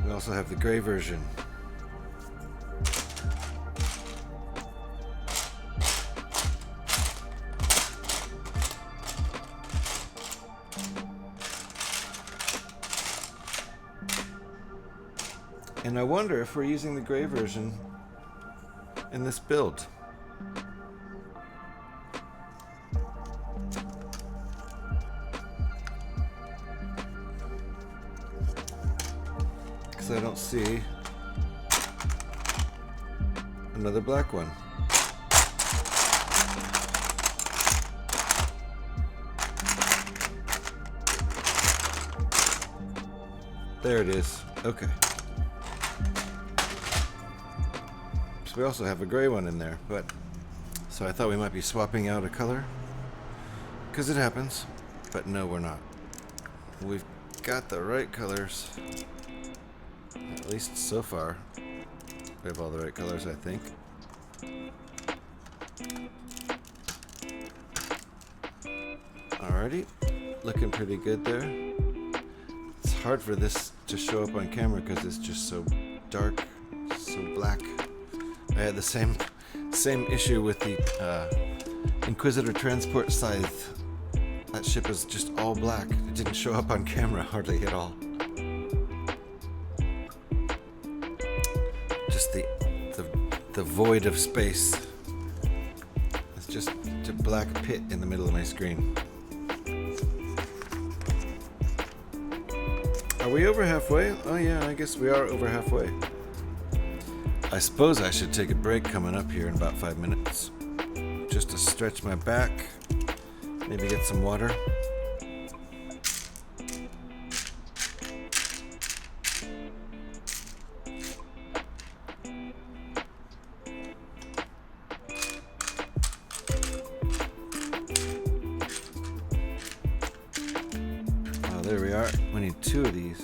We also have the gray version. And I wonder if we're using the gray version in this build. Because I don't see another black one. There it is. Okay. We also have a gray one in there, but so I thought we might be swapping out a color, because it happens, but no, we're not. We've got the right colors, at least so far. We have all the right colors, I think. Alrighty, looking pretty good there. It's hard for this to show up on camera because it's just so dark, so black. I had the same issue with the Inquisitor transport scythe. That ship is just all black. It didn't show up on camera hardly at all. Just the void of space. It's just a black pit in the middle of my screen. Are we over halfway? Oh yeah, I guess we are over halfway. I suppose I should take a break coming up here in about 5 minutes, just to stretch my back, maybe get some water. Oh, there we are. We need 2 of these.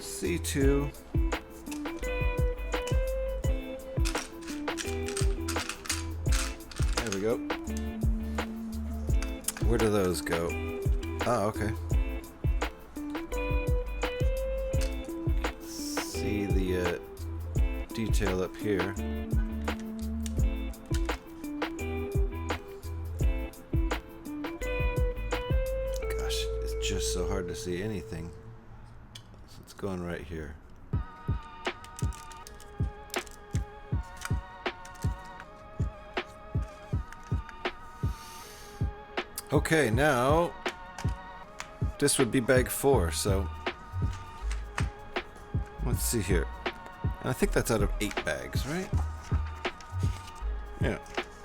C2. There we go. Where do those go? Oh, okay. See the detail up here. Gosh, it's just so hard to see anything. Going right here. Okay, now this would be bag 4, so let's see here. I think that's out of 8 bags, right? Yeah,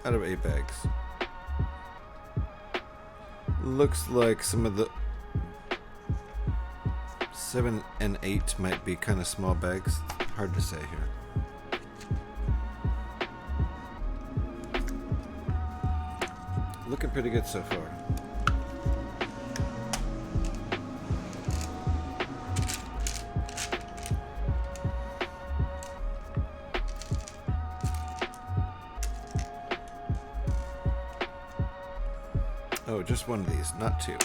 out of 8 bags. Looks like some of the 7 and 8 might be kind of small bags. Hard to say here. Looking pretty good so far. Oh, just one of these, not 2.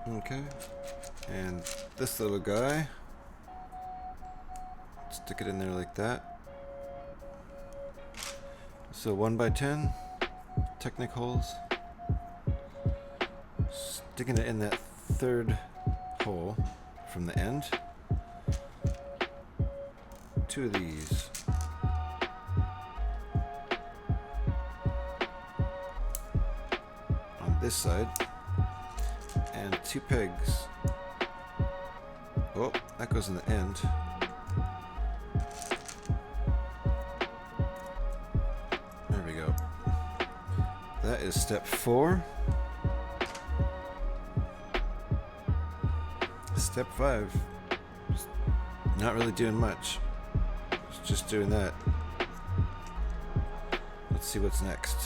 Okay, and this little guy, stick it in there like that. So 1x10 Technic holes, sticking it in that 3rd hole from the end. 2 of these. On this side. And 2 pegs. Oh, that goes in the end. There we go. That is step 4. Step 5. Just Not really doing much. Just doing that. Let's see what's next.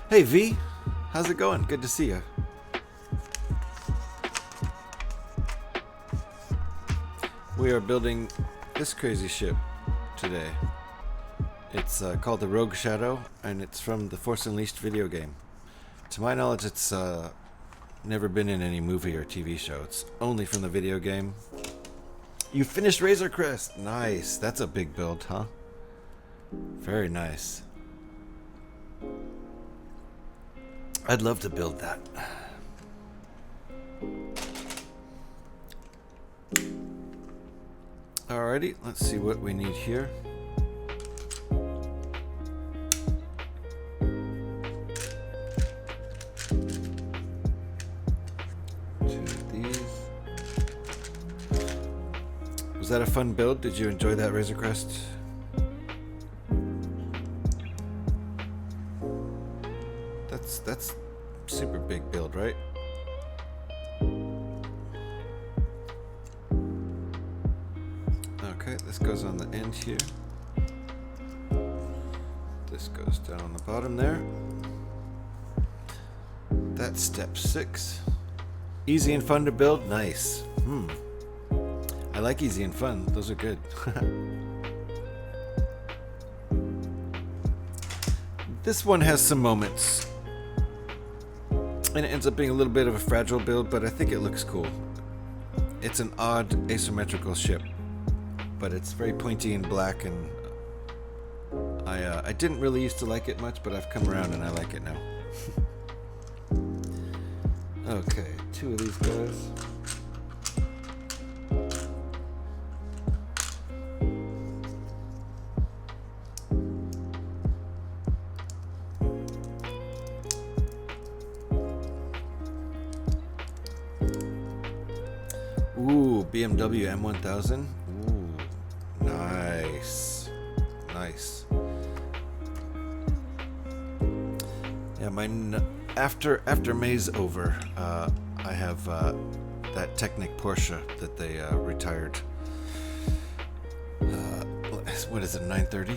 Hey V, how's it going? Good to see you. We are building this crazy ship today. It's called the Rogue Shadow, and it's from the Force Unleashed video game. To my knowledge, it's never been in any movie or TV show. It's only from the video game. You finished Razor Crest. Nice. That's a big build, huh? Very nice. I'd love to build that. Alrighty, let's see what we need here. Was that a fun build? Did you enjoy that, Razor Crest? That's super big build, right? Okay, this goes on the end here. This goes down on the bottom there. That's step 6. Easy and fun to build? Nice. I like easy and fun. Those are good. This one has some moments. And it ends up being a little bit of a fragile build, but I think it looks cool. It's an odd asymmetrical ship, but it's very pointy and black, and I didn't really used to like it much, but I've come around and I like it now. Okay, 2 of these guys. Ooh, BMW M1000. Ooh, nice. Nice. Yeah, mine after May's over, I have that Technic Porsche that they retired. What is it, 930?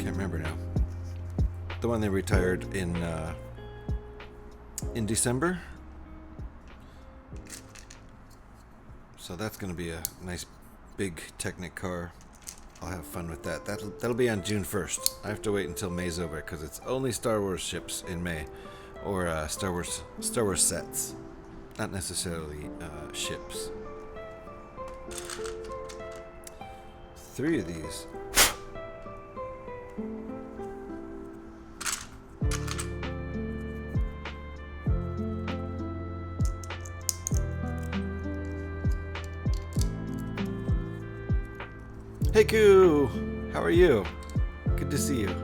Can't remember now. The one they retired in December. So that's going to be a nice big Technic car. I'll have fun with that. That'll be on June 1st. I have to wait until May's over because it's only Star Wars ships in May, or Star Wars sets, not necessarily ships. 3 of these. Hey Koo! How are you? Good to see you.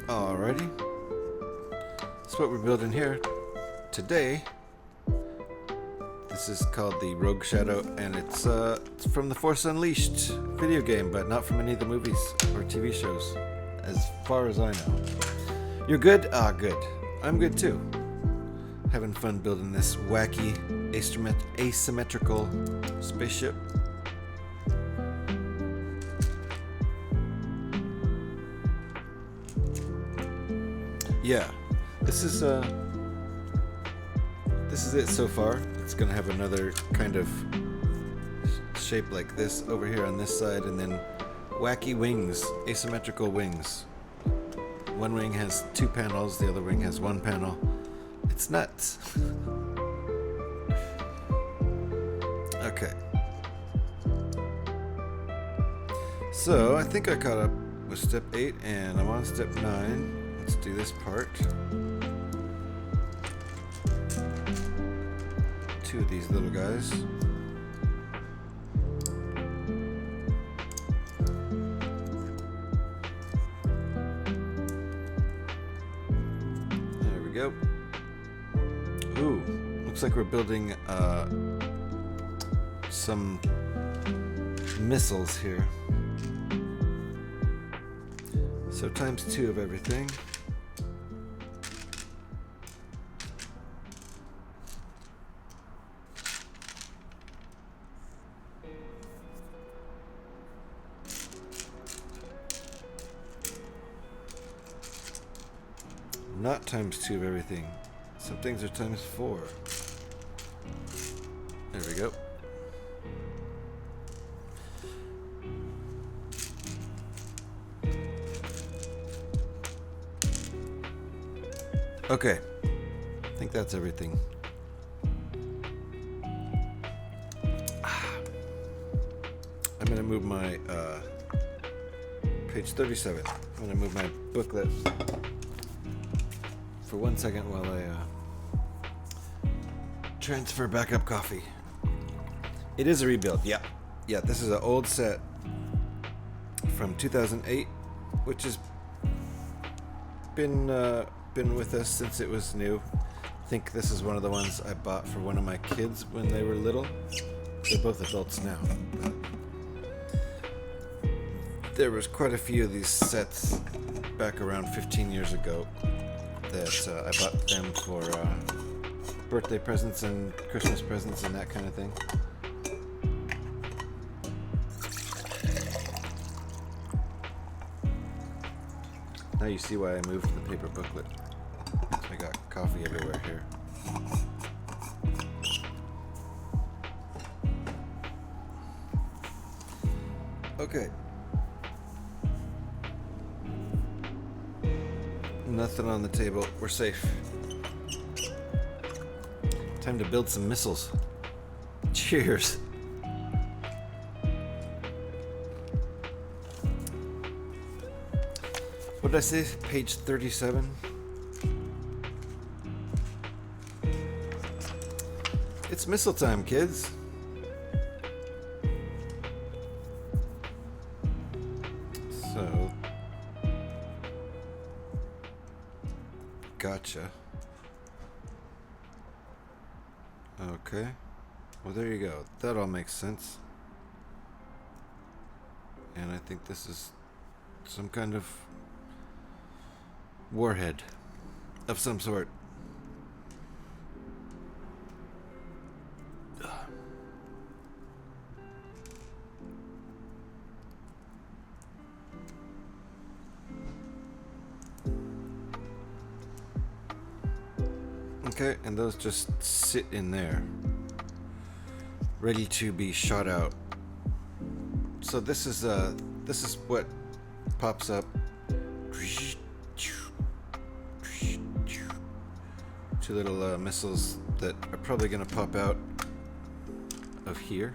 Alrighty. That's what we're building here today. This is called the Rogue Shadow, and it's from the Force Unleashed video game, but not from any of the movies or TV shows, as far as I know. You're good? Ah, good. I'm good too. Having fun building this wacky asymmetrical spaceship. Yeah, this is it so far. It's gonna have another kind of shape like this over here on this side, and then wacky wings, asymmetrical wings. One wing has 2 panels, the other wing has 1 panel. It's nuts. Okay. So I think I caught up with step 8 and I'm on step 9. Let's do this part. 2 of these little guys. There we go. Ooh, looks like we're building some missiles here. So times 2 of everything. not times 2 of everything. Some things are times 4. There we go. Okay, I think that's everything. I'm gonna move my page 37. I'm gonna move my booklet for 1 second while I transfer back up coffee. It is a rebuild. Yeah, this is an old set from 2008, which has been with us since it was new. I think this is one of the ones I bought for one of my kids when they were little. They're both adults now. But there was quite a few of these sets back around 15 years ago that I bought them for birthday presents and Christmas presents and that kind of thing. Now you see why I moved the paper booklet. I got coffee everywhere here. Okay. Nothing on the table. We're safe. Time to build some missiles. Cheers. What did I say? Page 37? It's missile time, kids. So, gotcha. Okay. Well, there you go. That all makes sense. And I think this is some kind of warhead of some sort. Okay, and those just sit in there, ready to be shot out. So this is what pops up. Two little missiles that are probably going to pop out of here.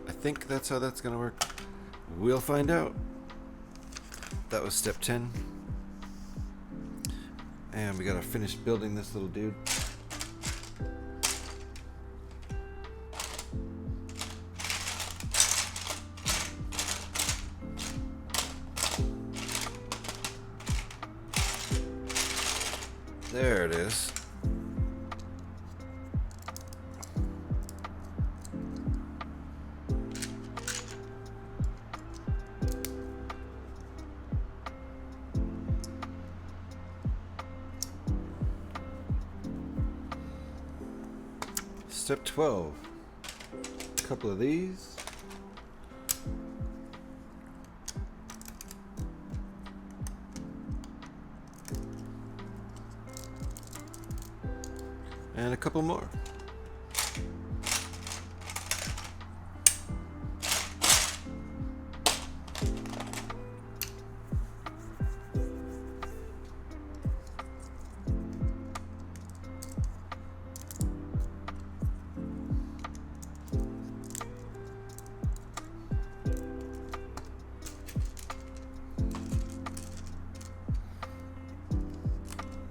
I think that's how that's going to work. We'll find out. That was step 10. And we gotta finish building this little dude. There it is. Step 12. A couple of these. And a couple more.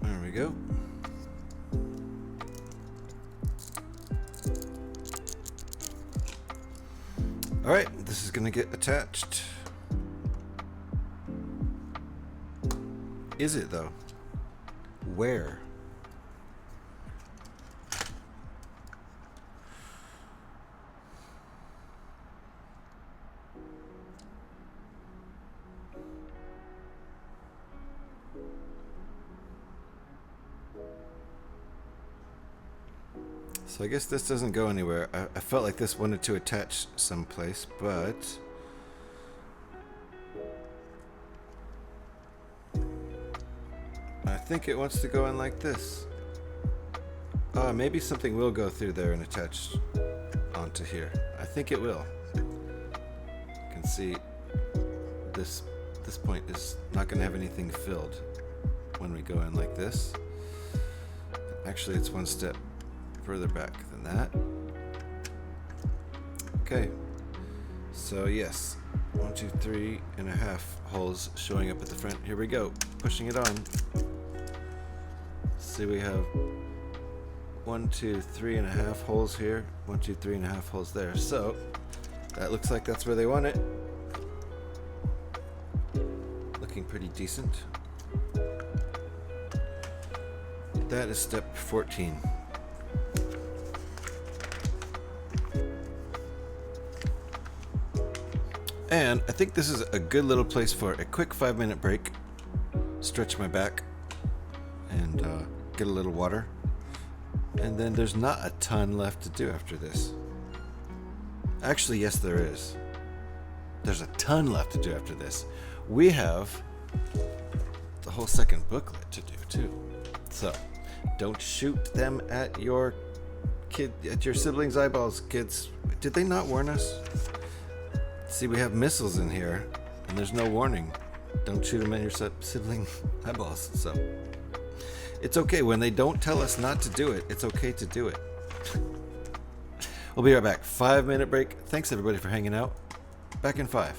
There we go. All right, this is gonna get attached. Is it though? Where? So I guess this doesn't go anywhere. I felt like this wanted to attach someplace, but I think it wants to go in like this. Maybe something will go through there and attach onto here. I think it will. You can see this point is not going to have anything filled when we go in like this. Actually, it's one step further back than that. Okay, so yes, 1, 2, 3.5 holes showing up at the front. Here we go, pushing it on. See, we have 1, 2, 3.5 holes here, 1, 2, 3.5 holes there. So that looks like that's where they want it. Looking pretty decent. That is step 14. And I think this is a good little place for a quick 5-minute break. Stretch my back and get a little water. And then there's not a ton left to do after this. Actually, yes, there is. There's a ton left to do after this. We have the whole second booklet to do too. So don't shoot them at your siblings' eyeballs, kids. Did they not warn us? See, we have missiles in here, and there's no warning. Don't shoot them at your sibling eyeballs. So it's okay when they don't tell us not to do it. It's okay to do it. We'll be right back. 5-minute break. Thanks everybody for hanging out. Back in 5.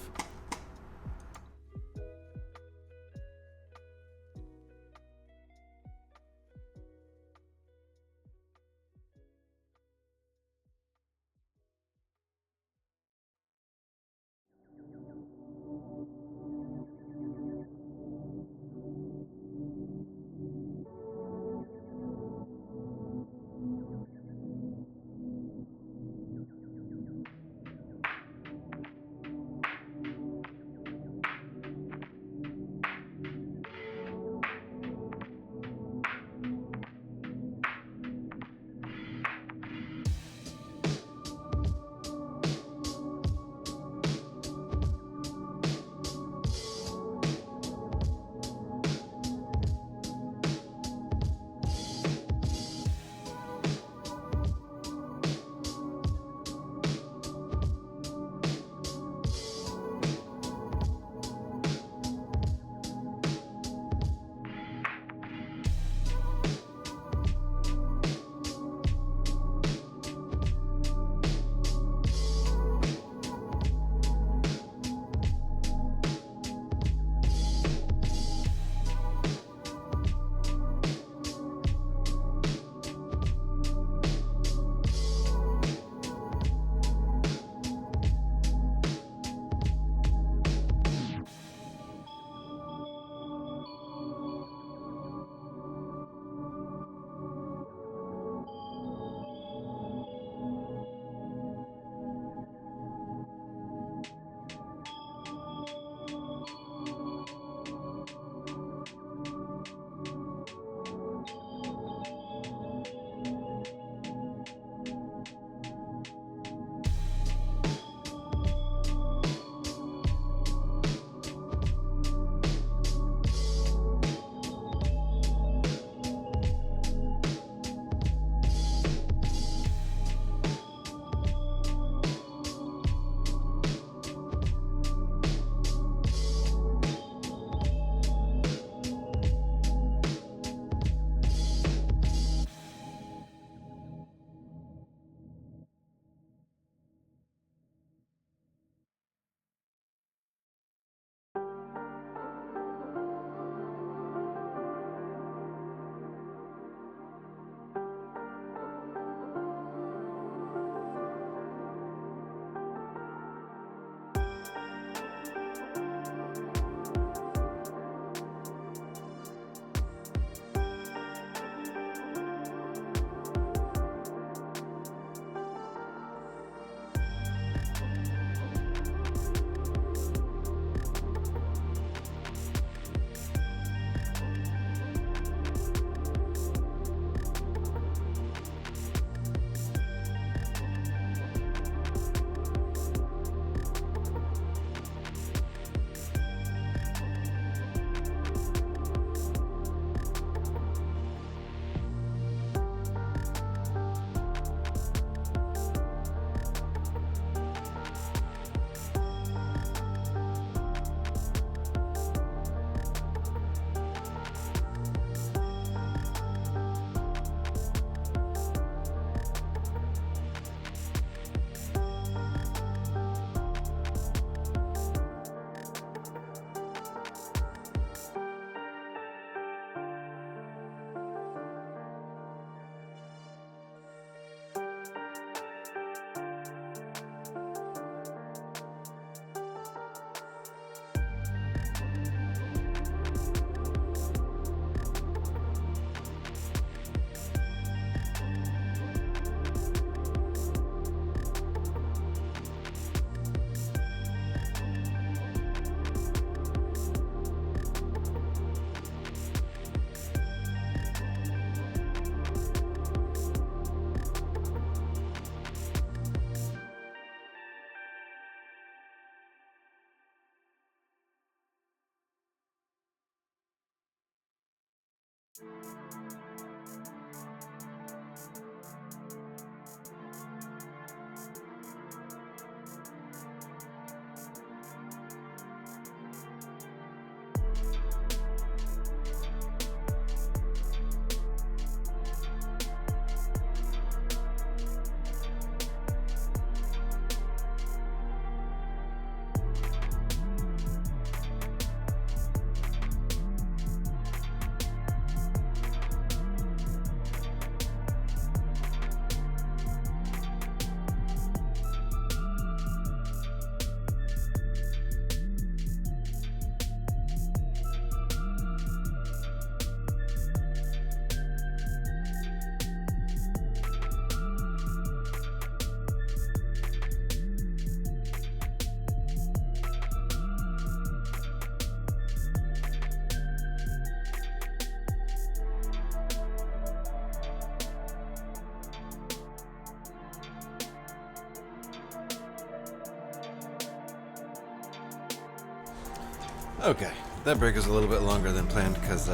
Okay, that break is a little bit longer than planned because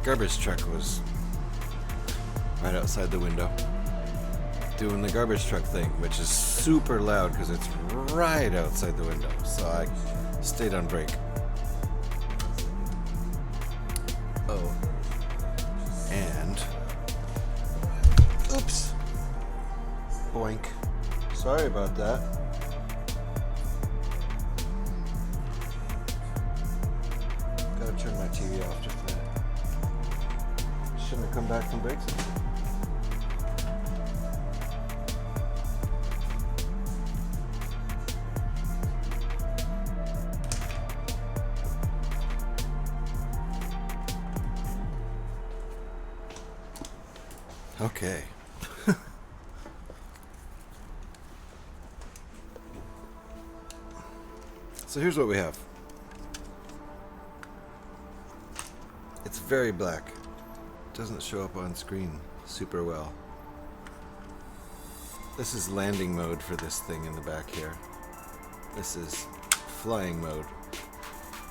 garbage truck was right outside the window doing the garbage truck thing, which is super loud because it's right outside the window. So I stayed on break. Oh, and oops, boink. Sorry about that. Turn my TV off just a minute. Shouldn't have come back from breaks. Okay. So here's what we have. It's very black. Doesn't show up on screen super well. This is landing mode for this thing in the back here. This is flying mode,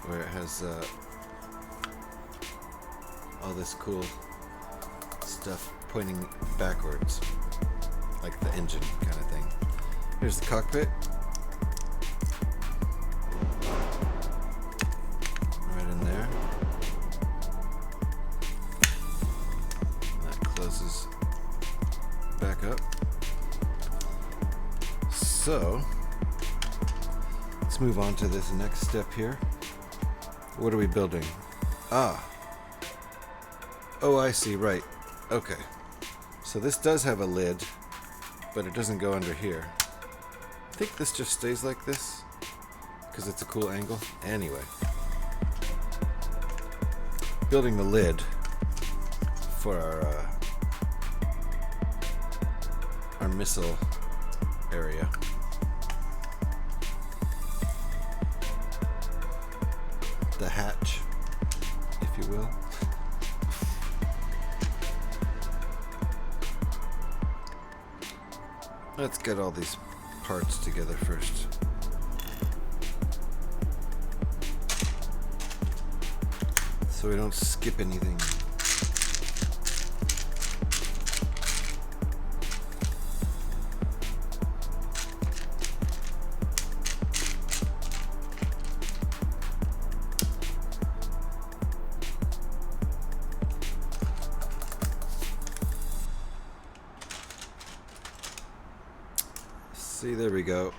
where it has all this cool stuff pointing backwards, like the engine kind of thing. Here's the cockpit. Right in there. Closes back up. So let's move on to this next step here. What are we building? Oh, I see, right. Okay, so this does have a lid, but it doesn't go under here. I think this just stays like this because it's a cool angle. Anyway, building the lid for our missile area. The hatch, if you will. Let's get all these parts together first. So we don't skip anything. See, there we go.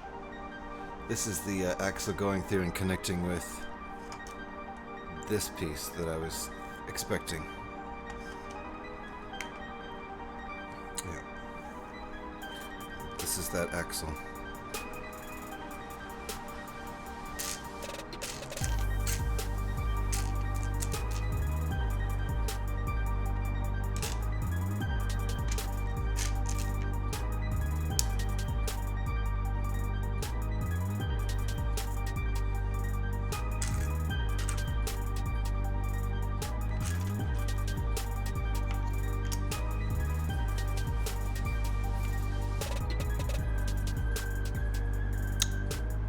This is the axle going through and connecting with this piece that I was expecting. Yeah. This is that axle.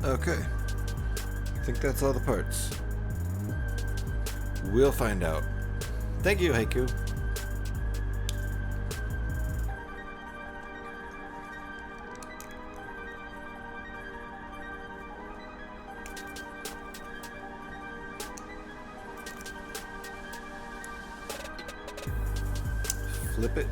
Okay, I think that's all the parts. We'll find out. Thank you, Haiku. Flip it.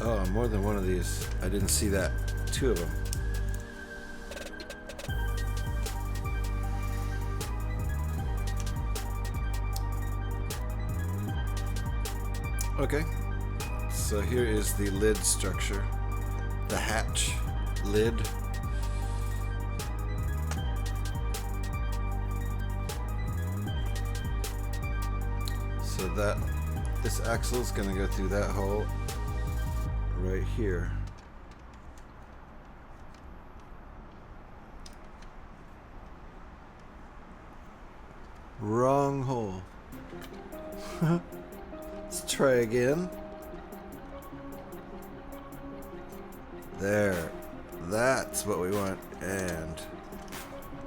Oh, more than one of these. I didn't see that. 2 of them. Okay, so here is the lid structure, the hatch lid. So that this axle is going to go through that hole right here. Wrong hole. Let's try again. There. That's what we want. And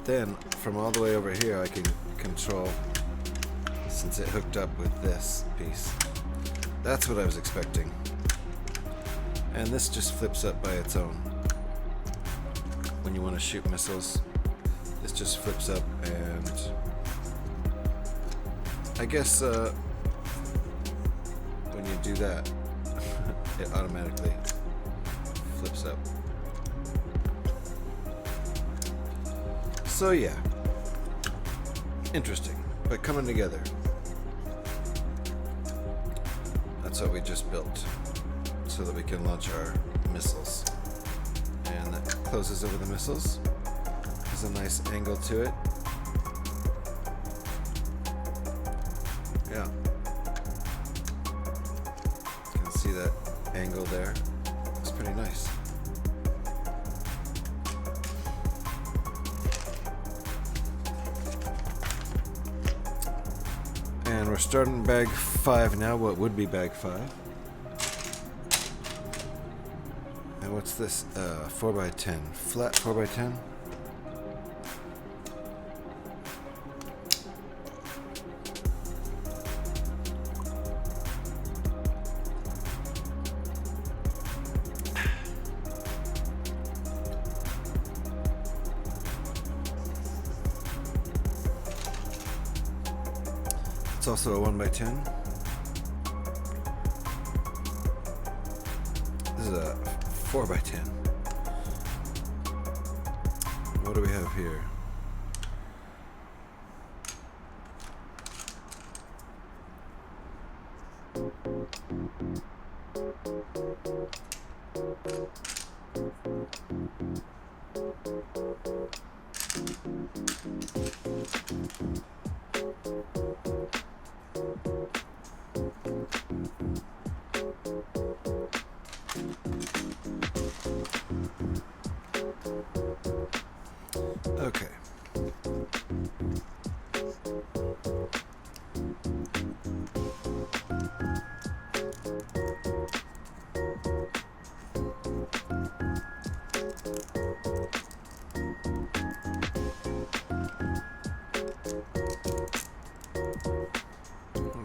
then from all the way over here I can control, since it hooked up with this piece. That's what I was expecting. And this just flips up by its own. When you want to shoot missiles, this just flips up, and I guess when you do that, it automatically flips up. So yeah, interesting, but coming together. That's what we just built, so that we can launch our missiles. And that closes over the missiles. There's a nice angle to it. Yeah. You can see that angle there. It's pretty nice. And we're starting bag 5 now, what would be bag 5. And what's this? 4x10. Flat 4x10? It's also a 1x10. This is a 4x10. What do we have here? Okay.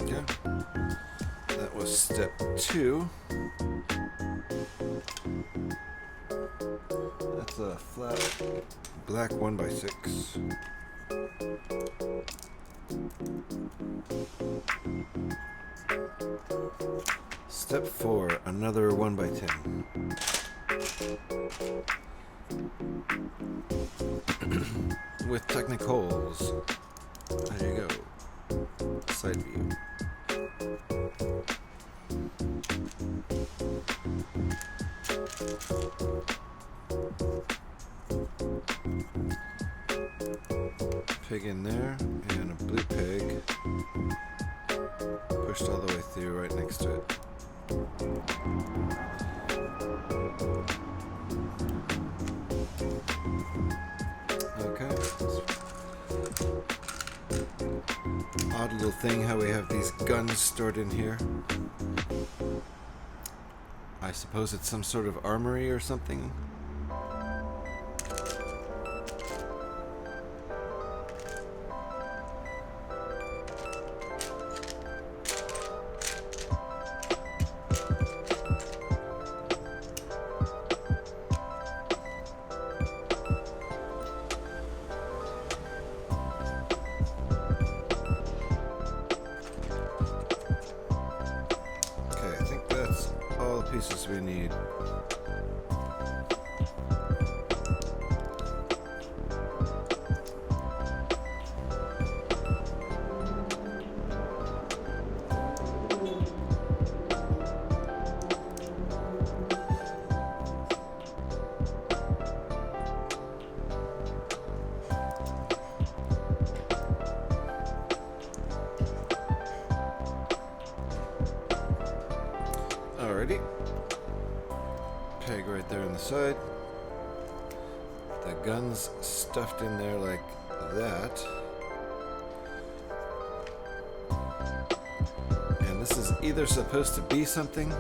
Okay. That was step 2. That's a flat black 1x6. Step 4, another 1x10. With Technic holes. There you go. Side view. Pig in there, and a blue pig pushed all the way through right next to it. Okay. Odd little thing how we have these guns stored in here. I suppose it's some sort of armory or something. Pieces we need. Alrighty. Peg right there on the side. The gun's stuffed in there like that. And this is either supposed to be something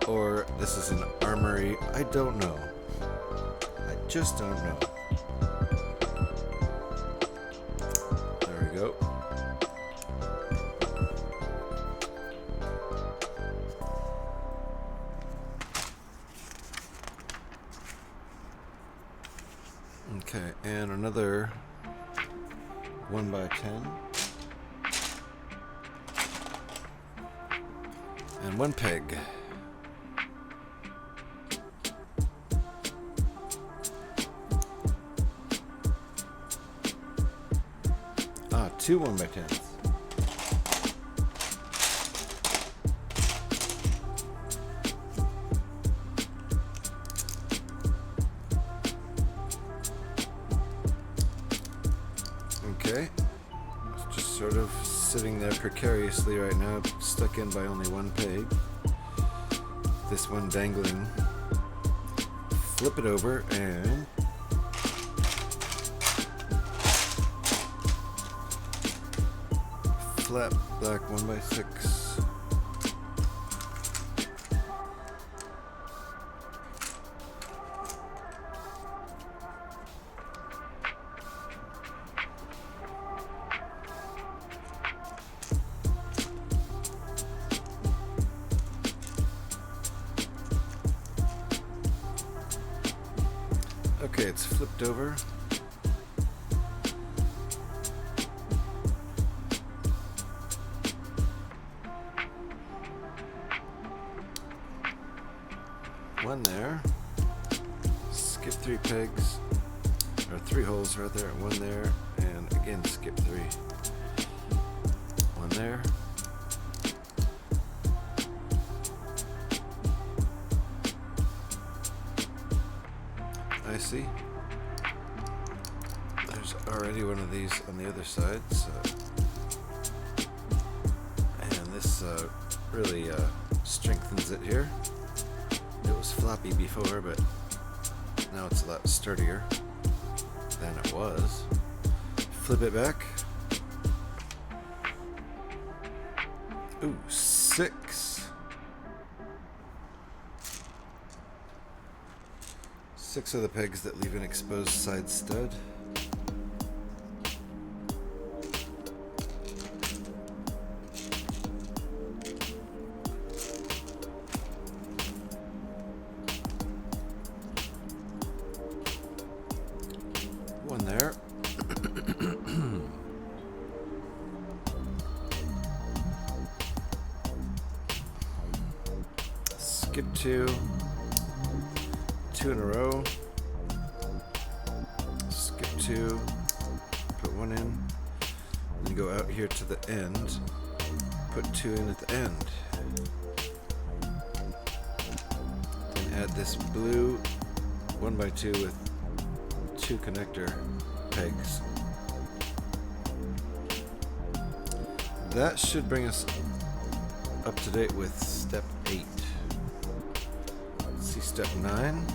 or this is an armory. I don't know. I just don't know. There we go. Okay, and another 1x10. And one peg. Ah, two 1x10s. Okay, it's just sort of sitting there precariously right now, stuck in by only one peg. This one dangling. Flip it over and flat black 1x6. Okay, it's flipped over. One there. Skip three pegs, or three holes rather. One there, and again skip three. One there. I see. There's already one of these on the other side, so. And this really strengthens it here. It was floppy before, but now it's a lot sturdier than it was. Flip it back. Ooh, 6. 6 of the pegs that leave an exposed side stud. One there. Skip 2. 2 in a row. Skip 2. Put 1 in. Then go out here to the end. Put 2 in at the end. Then add this blue 1x2 with 2 connector pegs. That should bring us up to date with step 8. Let's see step 9.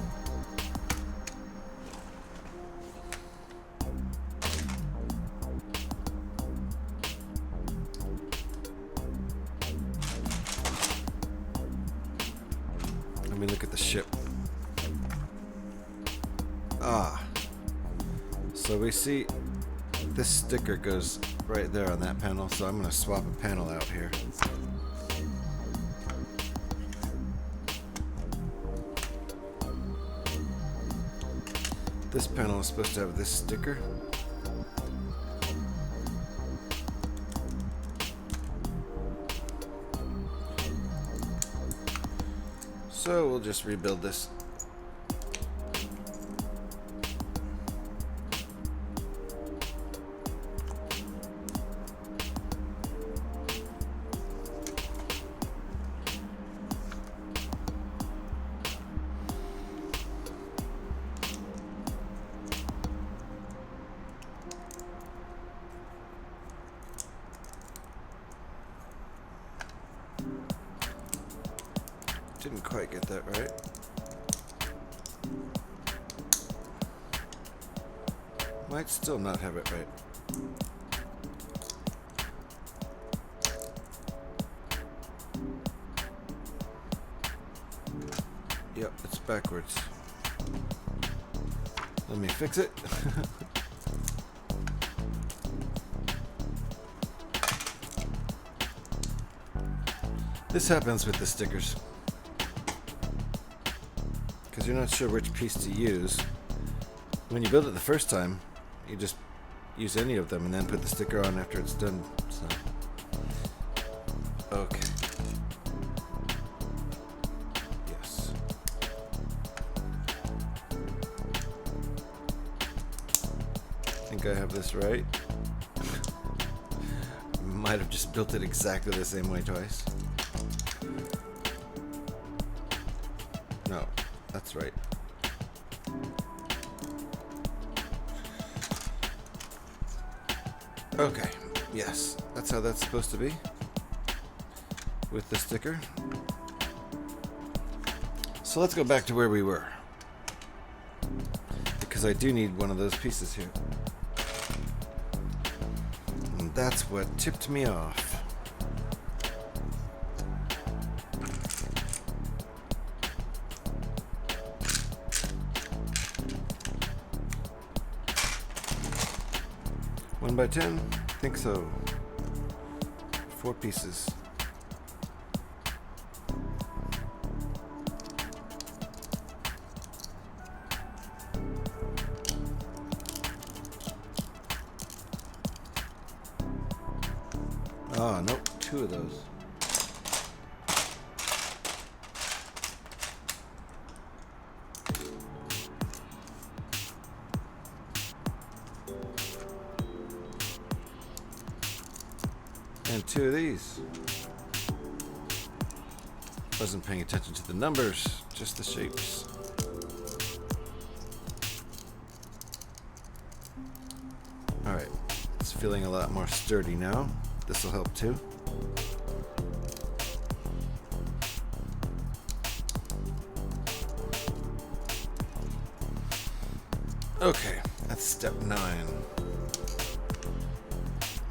me look at the ship. Ah. So we see this sticker goes right there on that panel, so I'm going to swap a panel out here. This panel is supposed to have this sticker. So we'll just rebuild this. Didn't quite get that right. Might still not have it right. Yep, it's backwards. Let me fix it. This happens with the stickers. Because you're not sure which piece to use. When you build it the first time, you just use any of them and then put the sticker on after it's done. So, okay. Yes. I think I have this right. Might have just built it exactly the same way twice. No. That's right. Okay, yes, that's how that's supposed to be with the sticker. So let's go back to where we were, because I do need one of those pieces here. And that's what tipped me off. One by 10? I think so. 4 pieces. Ah, nope, 2 of those. And 2 of these. Wasn't paying attention to the numbers, just the shapes. Alright, it's feeling a lot more sturdy now. This will help too. Okay, that's step 9.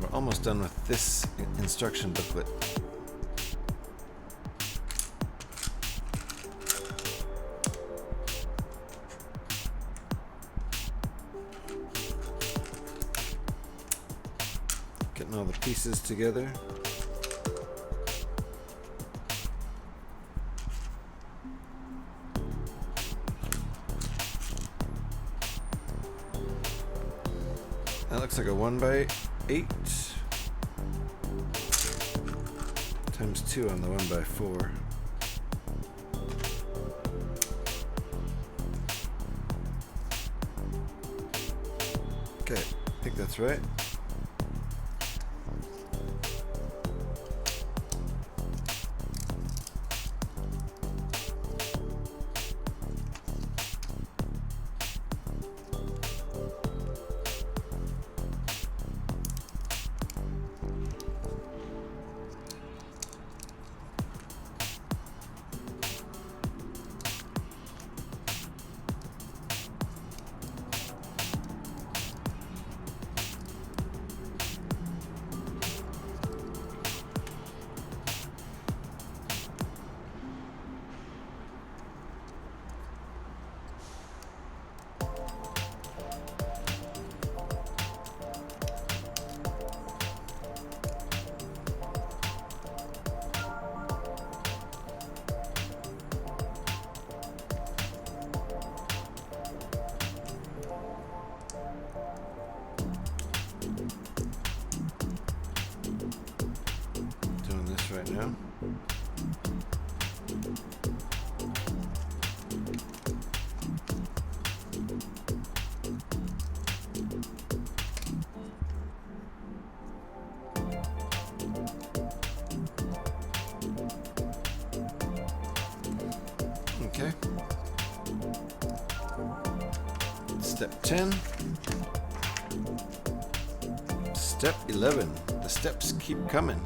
We're almost done with this instruction booklet. Getting all the pieces together. That looks like a 1 by 8 times 2 on the 1 by 4. Okay, I think that's right. right now. Okay. Step 10. Step 11. The steps keep coming.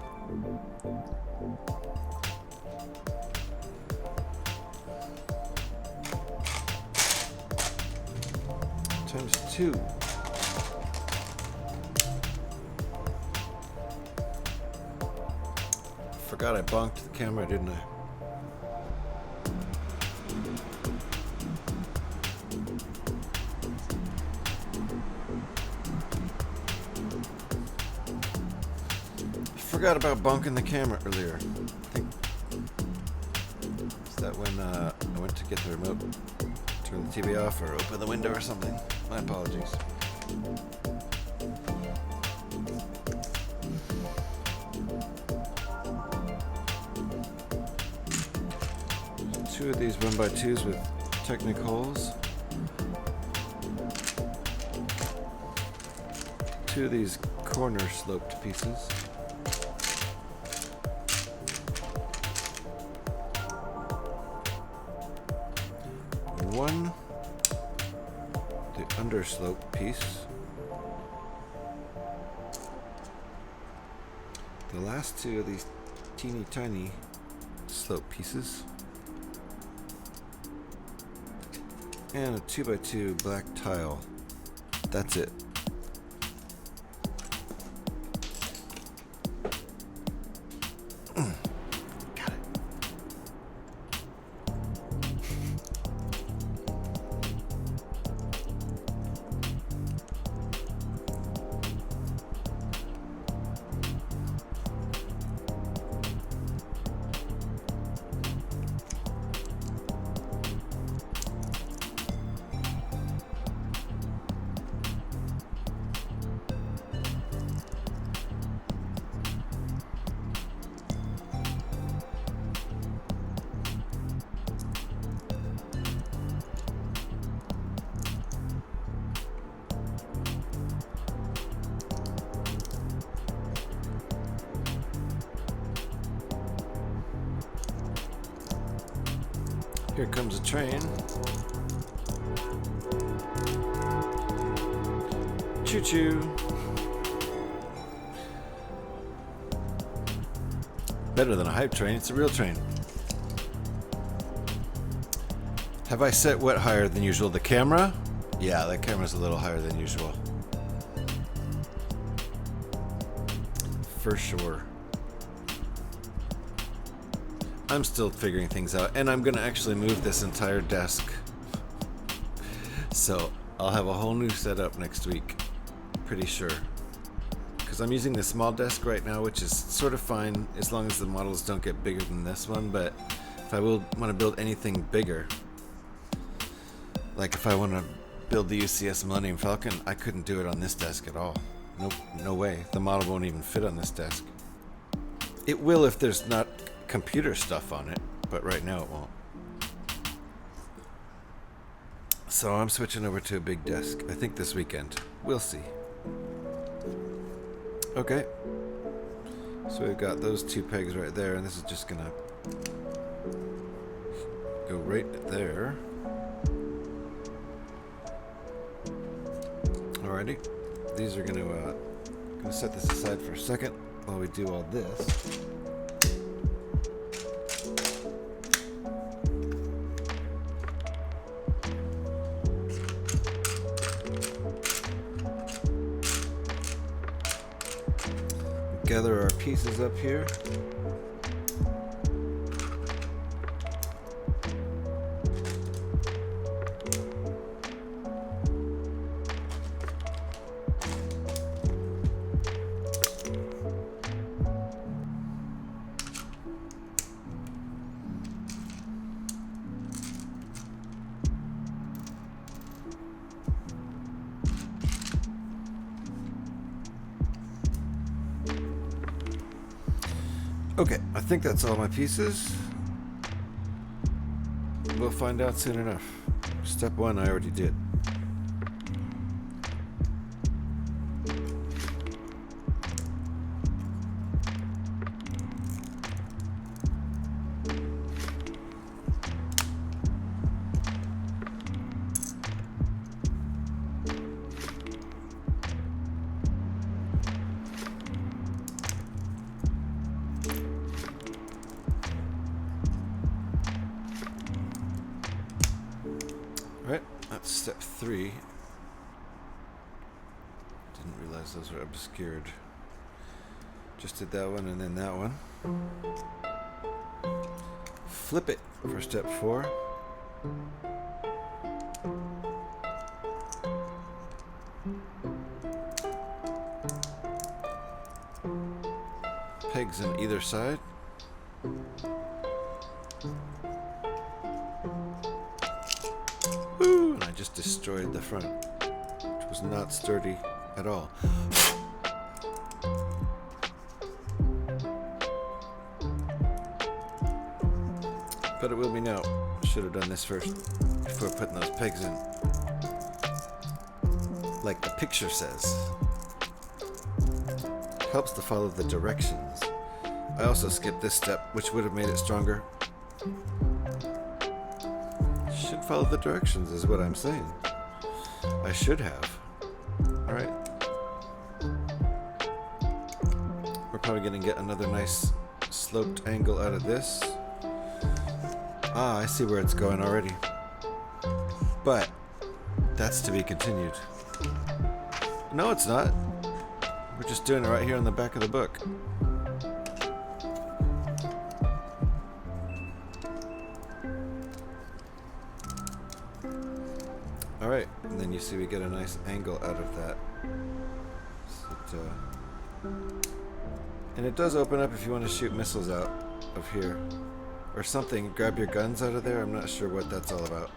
Times 2. Forgot I bonked the camera, didn't I? Forgot about bonking the camera earlier. I think is that when I went to get the remote, turn the TV off, or open the window or something. My apologies. Two of these 1x2s with Technic holes. Two of these corner sloped pieces. One, the underslope piece. The last two of these teeny tiny slope pieces. And a 2x2 black tile. That's it. Got it. Here comes a train. Choo-choo. Better than a hype train, it's a real train. Have I set what higher than usual? The camera? Yeah, that camera's a little higher than usual. For sure. I'm still figuring things out, and I'm gonna actually move this entire desk. So I'll have a whole new setup next week, pretty sure. Because I'm using the small desk right now, which is sort of fine as long as the models don't get bigger than this one, but if I will want to build anything bigger, like if I want to build the UCS Millennium Falcon, I couldn't do it on this desk at all. Nope, no way. The model won't even fit on this desk. It will if there's not computer stuff on it, but right now it won't. So I'm switching over to a big desk, I think this weekend. We'll see. Okay. So we've got those two pegs right there, and this is just gonna go right there. Alrighty. These are gonna set this aside for a second while we do all this. Gather our pieces up here. Okay, I think that's all my pieces. We'll find out soon enough. Step 1 I already did. Right, that's step 3. Didn't realize those were obscured. Just did that one and then that one. Flip it for step 4. Pegs on either side. Woo! And I just destroyed the front, which was not sturdy at all. But it will be now. Should have done this first before putting those pegs in. Like the picture says. Helps to follow the directions. I also skipped this step, which would have made it stronger. Should follow the directions is what I'm saying. I should have. Alright. We're probably going to get another nice sloped angle out of this. Ah, I see where it's going already. But that's to be continued. No, it's not. We're just doing it right here on the back of the book. Alright, and then you see we get a nice angle out of that. And it does open up if you want to shoot missiles out of here. Or something, grab your guns out of there. I'm not sure what that's all about.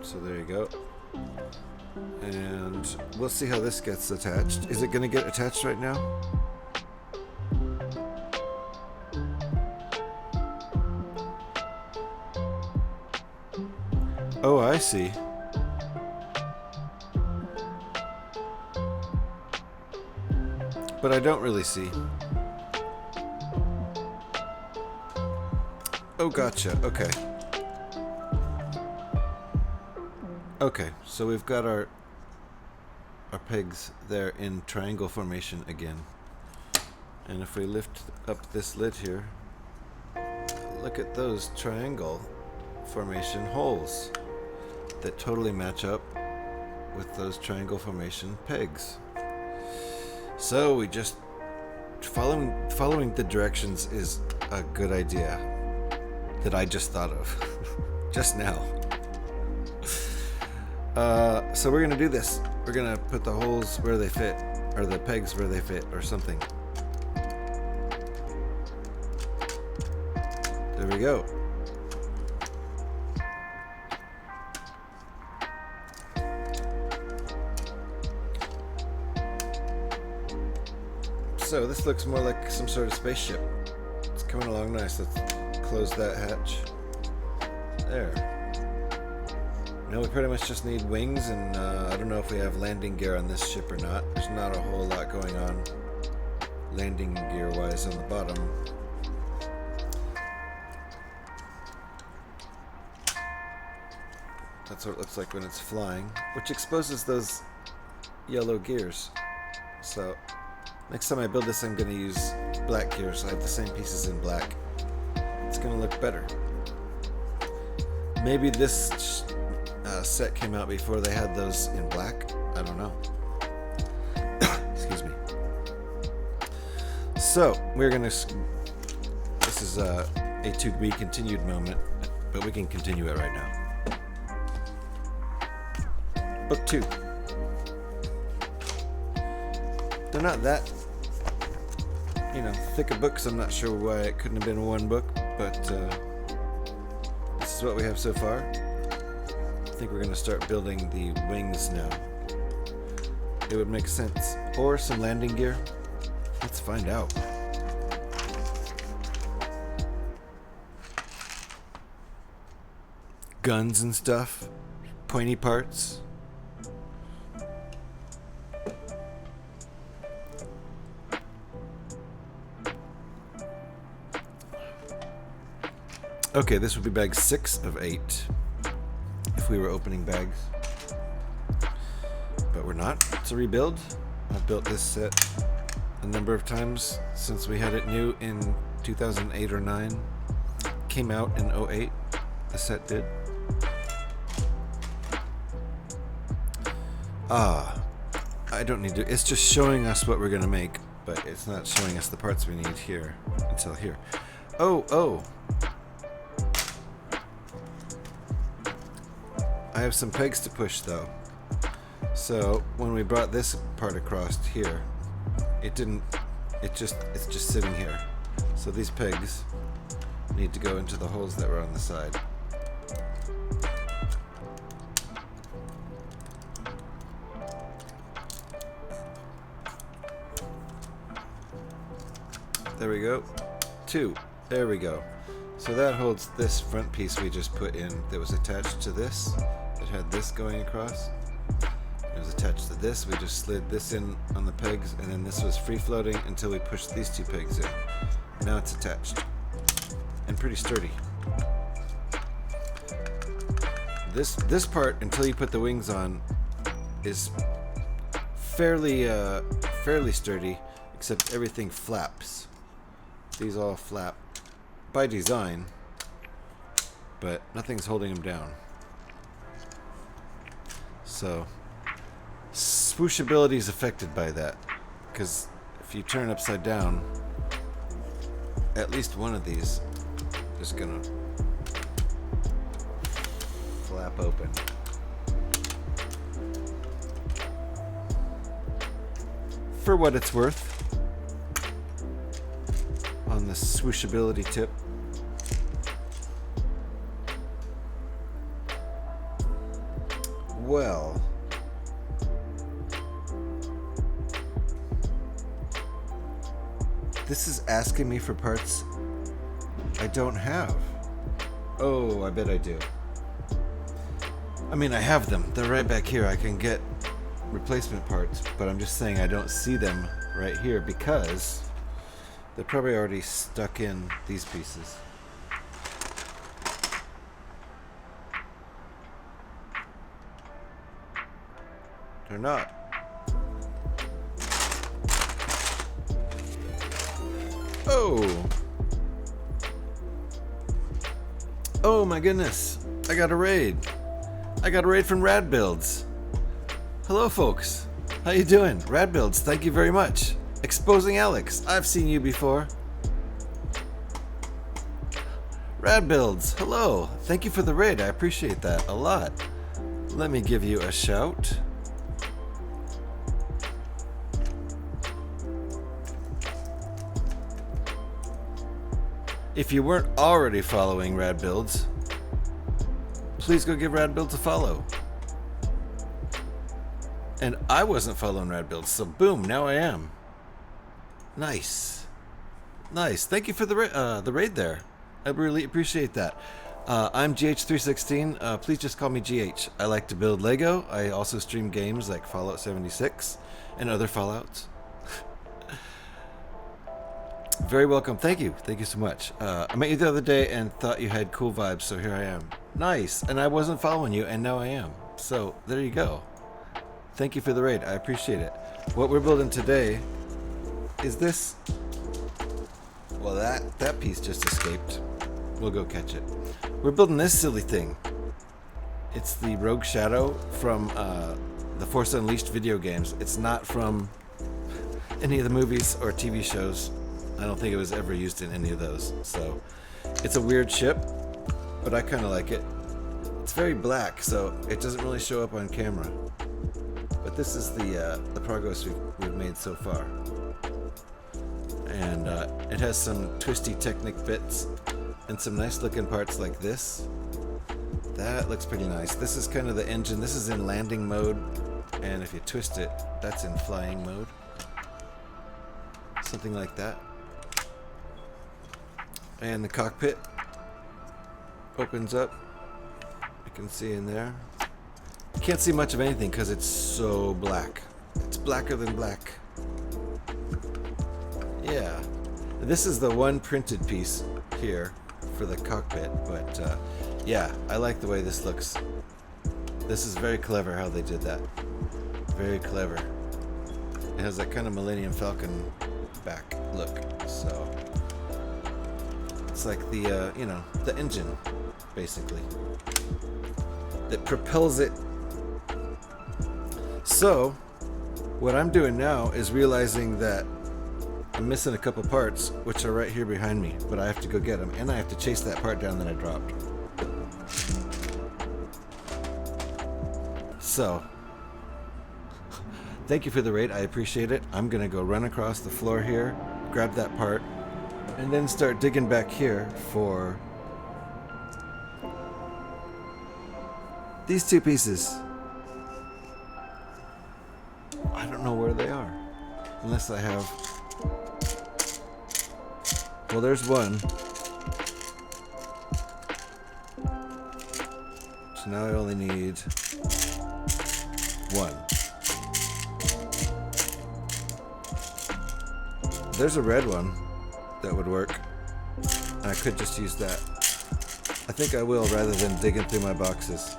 So there you go. And we'll see how this gets attached. Is it going to get attached right now? Oh, I see. But I don't really see. Oh, gotcha. Okay. Okay, so we've got our pegs there in triangle formation again. And if we lift up this lid here, look at those triangle formation holes that totally match up with those triangle formation pegs. So we just following the directions is a good idea that I just thought of just now. So we're gonna do this. We're gonna put the holes where they fit, or the pegs where they fit, or something. There we go. So this looks more like some sort of spaceship. It's coming along nice. Let's close that hatch. There. Now we pretty much just need wings, and I don't know if we have landing gear on this ship or not. There's not a whole lot going on landing gear wise on the bottom. That's what it looks like when it's flying, which exposes those yellow gears. So next time I build this, I'm going to use black gears. I have the same pieces in black. It's going to look better. Maybe this set came out before they had those in black. I don't know. Excuse me. So we're going to... This is a to be continued moment, but we can continue it right now. Book 2. They're not that, thick of books. I'm not sure why it couldn't have been one book, but this is what we have so far. I think we're going to start building the wings now. It would make sense. Or some landing gear. Let's find out. Guns and stuff. Pointy parts. Okay, this would be bag 6 of 8 if we were opening bags. But we're not. It's a rebuild. I've built this set a number of times since we had it new in 2008 or 9. Came out in 08. The set did. I don't need to. It's just showing us what we're going to make, but it's not showing us the parts we need here until here. Oh. I have some pegs to push though. So when we brought this part across here, it's just sitting here. So these pegs need to go into the holes that were on the side. There we go. 2. There we go. So that holds this front piece we just put in that was attached to this. It had this going across. It was attached to this. We just slid this in on the pegs, and then this was free floating until we pushed these 2 pegs in. Now it's attached and pretty sturdy. This part, until you put the wings on, is fairly sturdy, except everything flaps. These all flap by design, but nothing's holding them down. So swooshability is affected by that, because if you turn upside down, at least one of these is gonna flap open. For what it's worth, on the swooshability tip. Well, this is asking me for parts I don't have. Oh, I bet I do. I mean, I have them. They're right back here. I can get replacement parts, but I'm just saying I don't see them right here because they're probably already stuck in these pieces. They're not. Oh! Oh my goodness! I got a raid! I got a raid from Rad Builds! Hello folks! How you doing? Rad Builds, thank you very much! Exposing Alex, I've seen you before. Rad Builds, hello! Thank you for the raid, I appreciate that a lot. Let me give you a shout. If you weren't already following Rad Builds, please go give Rad Builds a follow. And I wasn't following Rad Builds, so boom, now I am. Nice. Nice. Thank you for the raid there. I really appreciate that. I'm GH316. Please just call me GH. I like to build Lego. I also stream games like Fallout 76 and other Fallouts. Very welcome. Thank you. Thank you so much. I met you the other day and thought you had cool vibes, so here I am. Nice. And I wasn't following you, and now I am. So there you go. Thank you for the raid. I appreciate it. What we're building today is this. Well, that piece just escaped. We'll go catch it. We're building this silly thing. It's the Rogue Shadow from the Force Unleashed video games. It's not from any of the movies or TV shows. I don't think it was ever used in any of those. So it's a weird ship, but I kind of like it. It's very black, so it doesn't really show up on camera. But this is the progress we've made so far. And it has some twisty Technic bits and some nice looking parts like this. That looks pretty nice. This is kind of the engine. This is in landing mode, and if you twist it, that's in flying mode. Something like that. And the cockpit opens up. You can see in there. You can't see much of anything because it's so black. It's blacker than black. Yeah. This is the one printed piece here for the cockpit, but yeah, I like the way this looks. This is very clever how they did that. Very clever. It has that kind of Millennium Falcon back look, so it's like the you know, the engine basically that propels it. So what I'm doing now is realizing that I'm missing a couple parts, which are right here behind me, but I have to go get them, and I have to chase that part down that I dropped. So thank you for the raid, I appreciate it. I'm gonna go run across the floor here, grab that part, and then start digging back here for these two pieces. I don't know where they are, unless I have... Well, there's one. So now I only need one. There's a red one that would work. And I could just use that. I think I will, rather than digging through my boxes.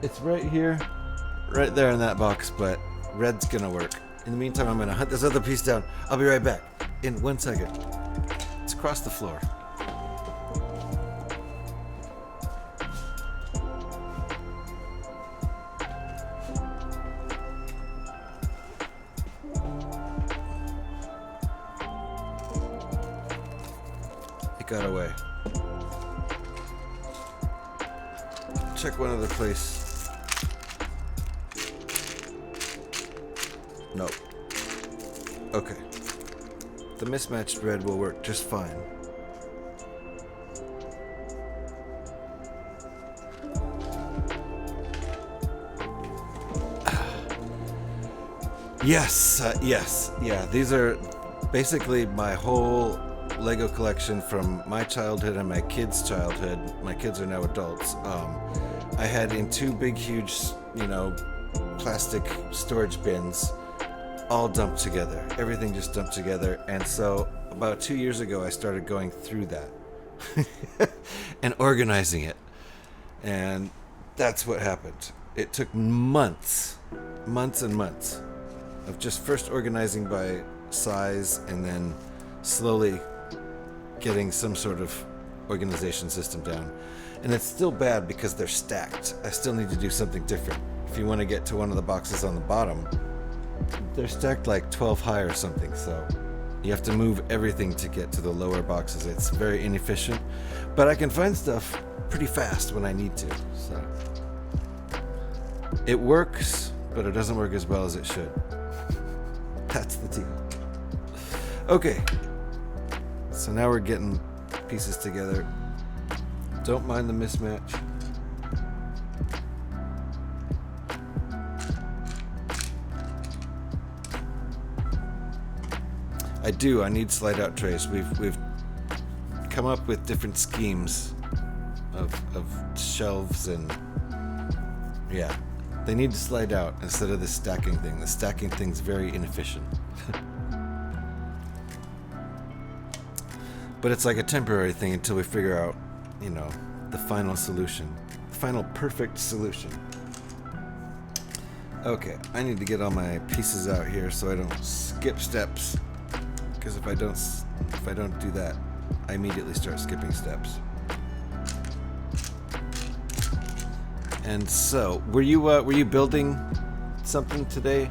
It's right here, right there in that box, but red's gonna work. In the meantime, I'm gonna hunt this other piece down. I'll be right back in 1 second. It's across the floor. It got away. Check one other place. Nope. Okay. The mismatched red will work just fine. Yes, yes, yeah. These are basically my whole Lego collection from my childhood and my kids' childhood. My kids are now adults. I had in two big, huge, you know, plastic storage bins, all dumped together. Everything just dumped together. And so about 2 years ago, I started going through that and organizing it. And that's what happened. It took months and months of just first organizing by size and then slowly getting some sort of organization system down. And it's still bad because they're stacked. I still need to do something different. If you want to get to one of the boxes on the bottom, they're stacked like 12 high or something, so you have to move everything to get to the lower boxes. It's very inefficient, but I can find stuff pretty fast when I need to, so it works, but it doesn't work as well as it should. That's the deal. Okay, so now we're getting pieces together. Don't mind the mismatch. I do. I need slide out trays. We've come up with different schemes of shelves, and yeah, they need to slide out instead of the stacking thing. The stacking thing's very inefficient. But it's like a temporary thing until we figure out, you know, the final solution, the final perfect solution. Okay, I need to get all my pieces out here so I don't skip steps. Because if I don't do that, I immediately start skipping steps. And so, were you building something today,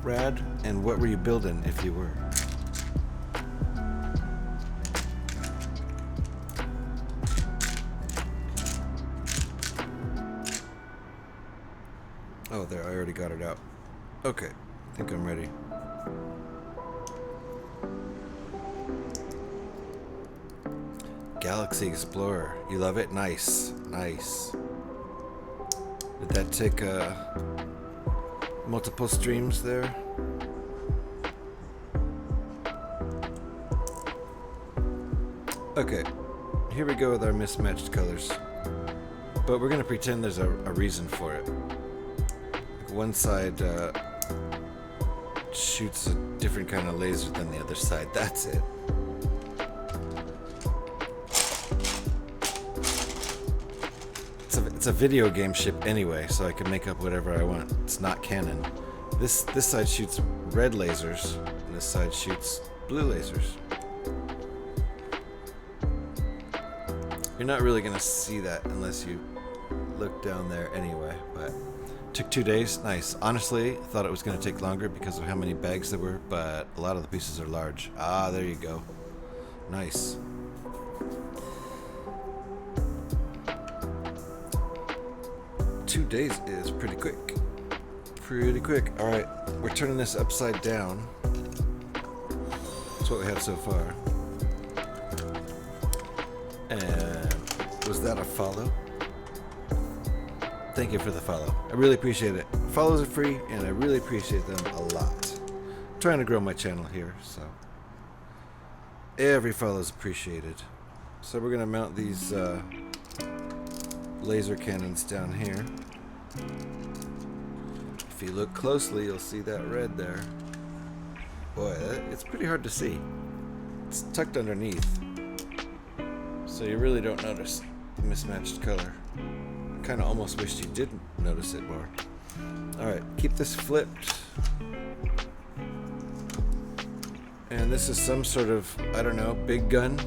Rad? And what were you building if you were? Oh, there, I already got it out. Okay, I think I'm ready. Galaxy Explorer. You love it? Nice. Nice. Did that take multiple streams there? Okay, here we go with our mismatched colors. But we're gonna pretend there's a reason for it. One side shoots a different kind of laser than the other side. That's it. It's a video game ship anyway, so I can make up whatever I want. It's not canon. This side shoots red lasers, and this side shoots blue lasers. You're not really gonna see that unless you look down there anyway, but took 2 days. Nice. Honestly, thought it was gonna take longer because of how many bags there were, but a lot of the pieces are large. Ah, there you go. Nice. Two days is pretty quick. Pretty quick. Alright, we're turning this upside down. That's what we have so far. And was that a follow? Thank you for the follow. I really appreciate it. Follows are free, and I really appreciate them a lot. I'm trying to grow my channel here, so every follow is appreciated. So we're gonna mount these laser cannons down here. If you look closely, you'll see that red there. Boy, it's pretty hard to see. It's tucked underneath, so you really don't notice the mismatched color. I kind of almost wished you didn't notice it more. Alright, keep this flipped. And this is some sort of, I don't know, big gun.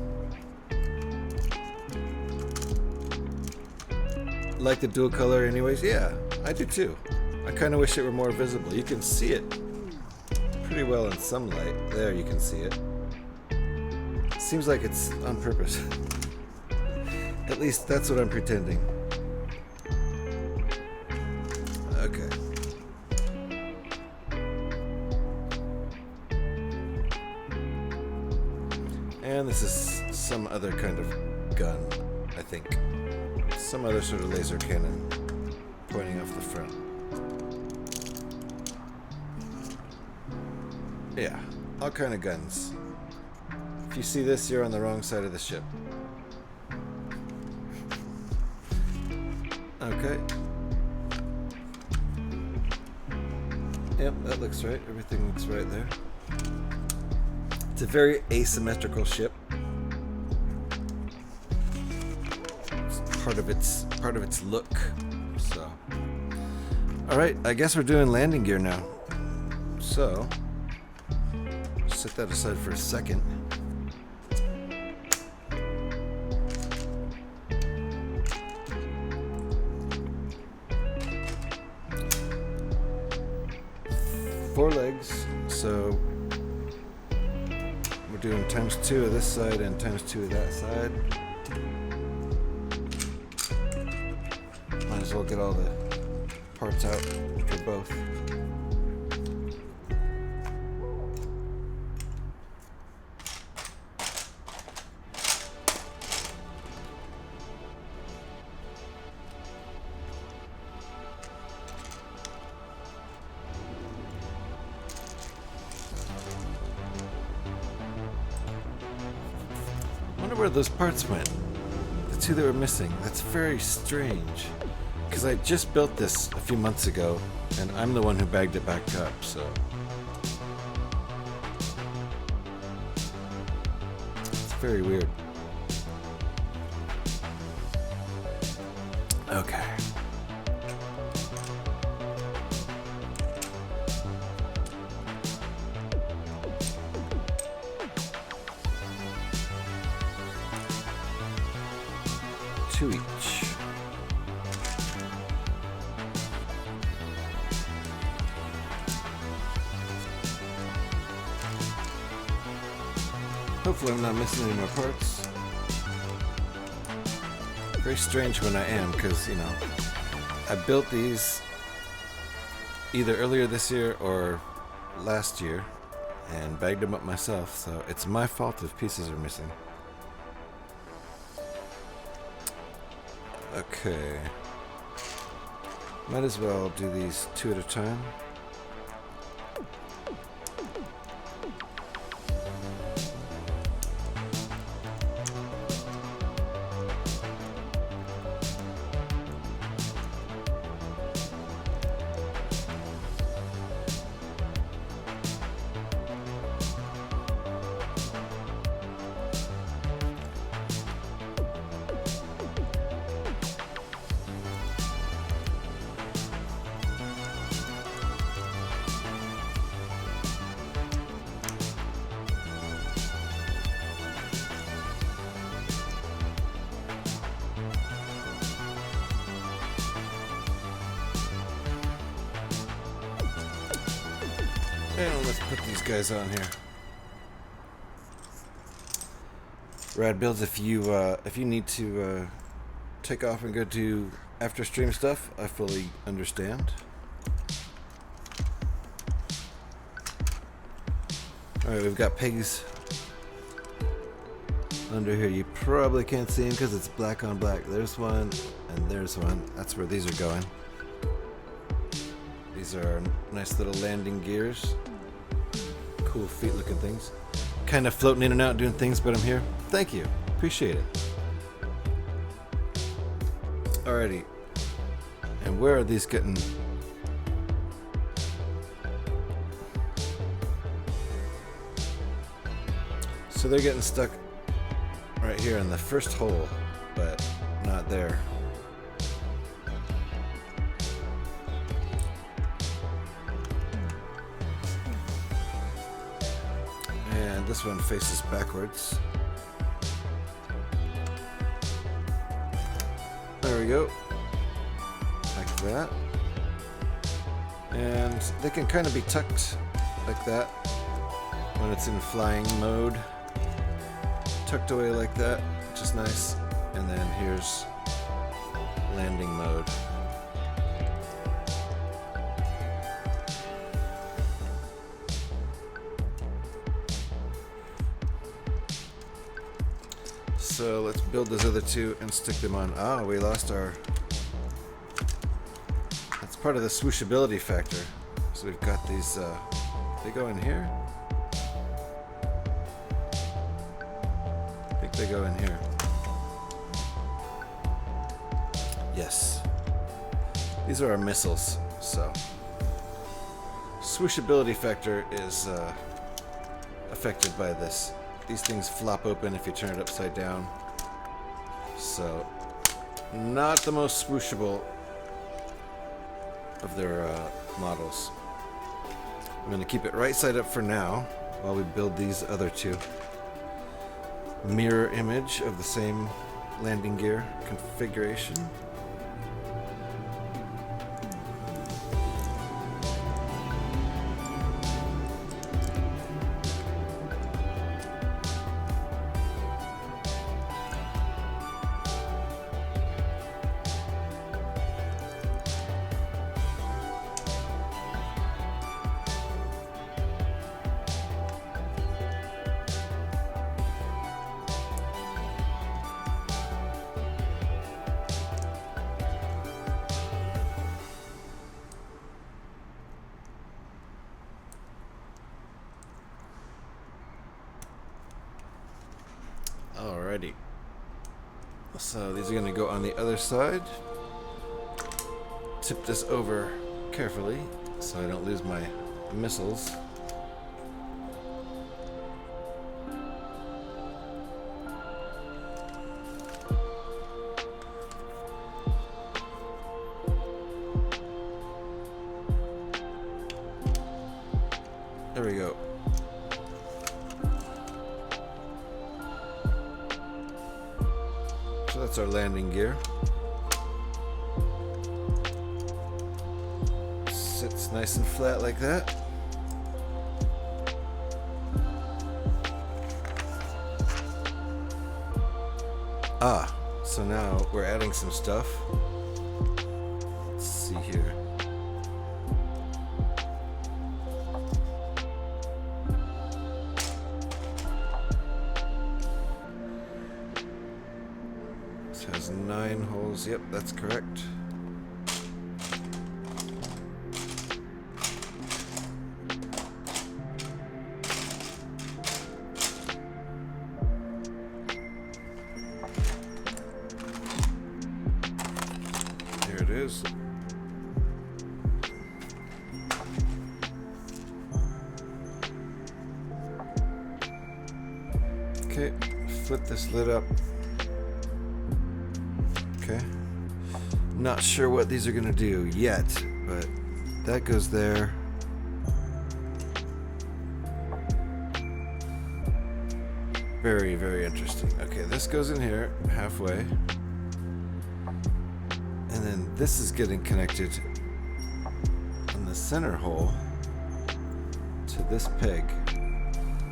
Like the dual color anyways? Yeah, I do too. I kind of wish it were more visible. You can see it pretty well in some light. There, you can see it. Seems like it's on purpose. At least that's what I'm pretending. Okay. And this is some other kind of gun, I think. Some other sort of laser cannon pointing off the front. Yeah, all kind of guns. If you see this, you're on the wrong side of the ship. Okay. Yep, that looks right. Everything looks right there. It's a very asymmetrical ship. It's part of its look. So, all right. I guess we're doing landing gear now. So, set that aside for a second. Four legs, so we're doing ×2 of this side and ×2 of that side. Might as well get all the parts out for both. Where those parts went, the two that were missing. That's very strange, because I just built this a few months ago and I'm the one who bagged it back up, so it's very weird. Okay. Two each. Hopefully I'm not missing any more parts. Very strange when I am, because, you know, I built these either earlier this year or last year and bagged them up myself, so it's my fault if pieces are missing. Okay, might as well do these two at a time. And let's put these guys on here. Rad builds. If you need to take off and go do after stream stuff, I fully understand. All right, we've got pigs under here. You probably can't see them because it's black on black. There's one and there's one. That's where these are going. These are nice little landing gears. Cool feet looking things. Kind of floating in and out doing things, but I'm here. Thank you. Appreciate it. Alrighty. And where are these getting? So they're getting stuck right here in the first hole, but not there. And this one faces backwards. There we go. Like that. And they can kind of be tucked like that when it's in flying mode. Tucked away like that, which is nice. And then here's landing mode. So let's build those other two and stick them on. Ah, we lost our... That's part of the swooshability factor. So we've got these, they go in here? I think they go in here. Yes. These are our missiles, so. Swooshability factor is affected by this. These things flop open if you turn it upside down. So, not the most swooshable of their models. I'm going to keep it right side up for now while we build these other two. Mirror image of the same landing gear configuration. Alrighty. So these are going to go on the other side. Tip this over carefully so I don't lose my missiles. There we go. So that's our landing gear. Sits nice and flat like that. Ah, so now we're adding some stuff. Let's see here. This has 9 holes. Yep, that's correct. There it is. Okay, flip this lid up. Okay. Not sure what these are gonna do yet, but that goes there. Very, very interesting. Okay, this goes in here halfway. And then this is getting connected in the center hole to to this peg.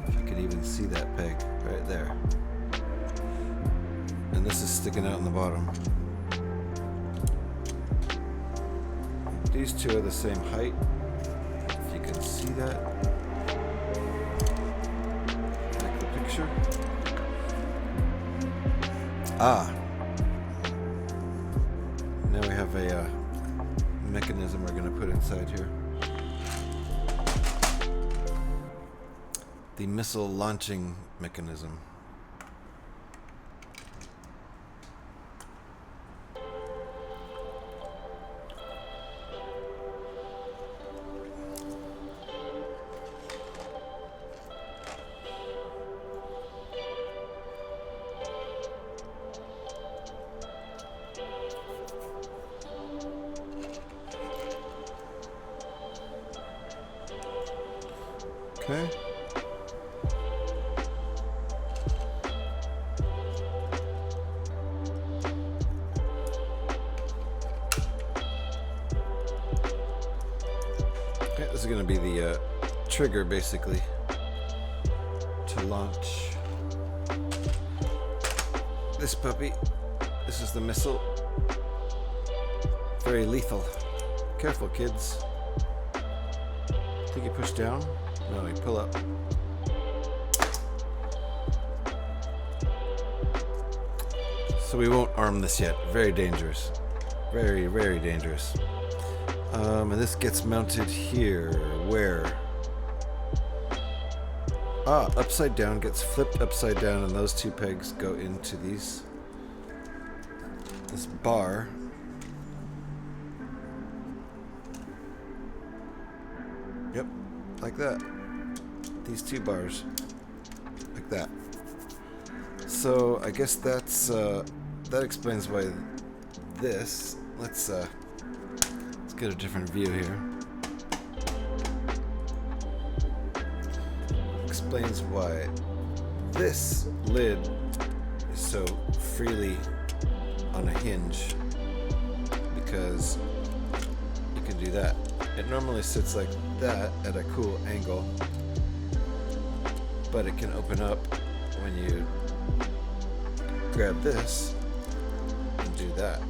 If you can even see that peg right there. And this is sticking out in the bottom. These two are the same height. If you can see that. Like the picture. Ah. Now we have a mechanism we're going to put inside here. The missile launching mechanism. Okay. Okay, this is going to be the trigger, basically, to launch this puppy. This is the missile. Very lethal. Careful, kids. Think you push down? No, you pull up. So we won't arm this yet. Very dangerous. Very, very dangerous. And this gets mounted here. Where? Ah, upside down. Gets flipped upside down, and those two pegs go into this bar. Yep, like that. These two bars, like that. So I guess that's that explains why this. Let's get a different view here. Explains why this lid is so freely on a hinge, because you can do that. It normally sits like that at a cool angle, but it can open up when you grab this and do that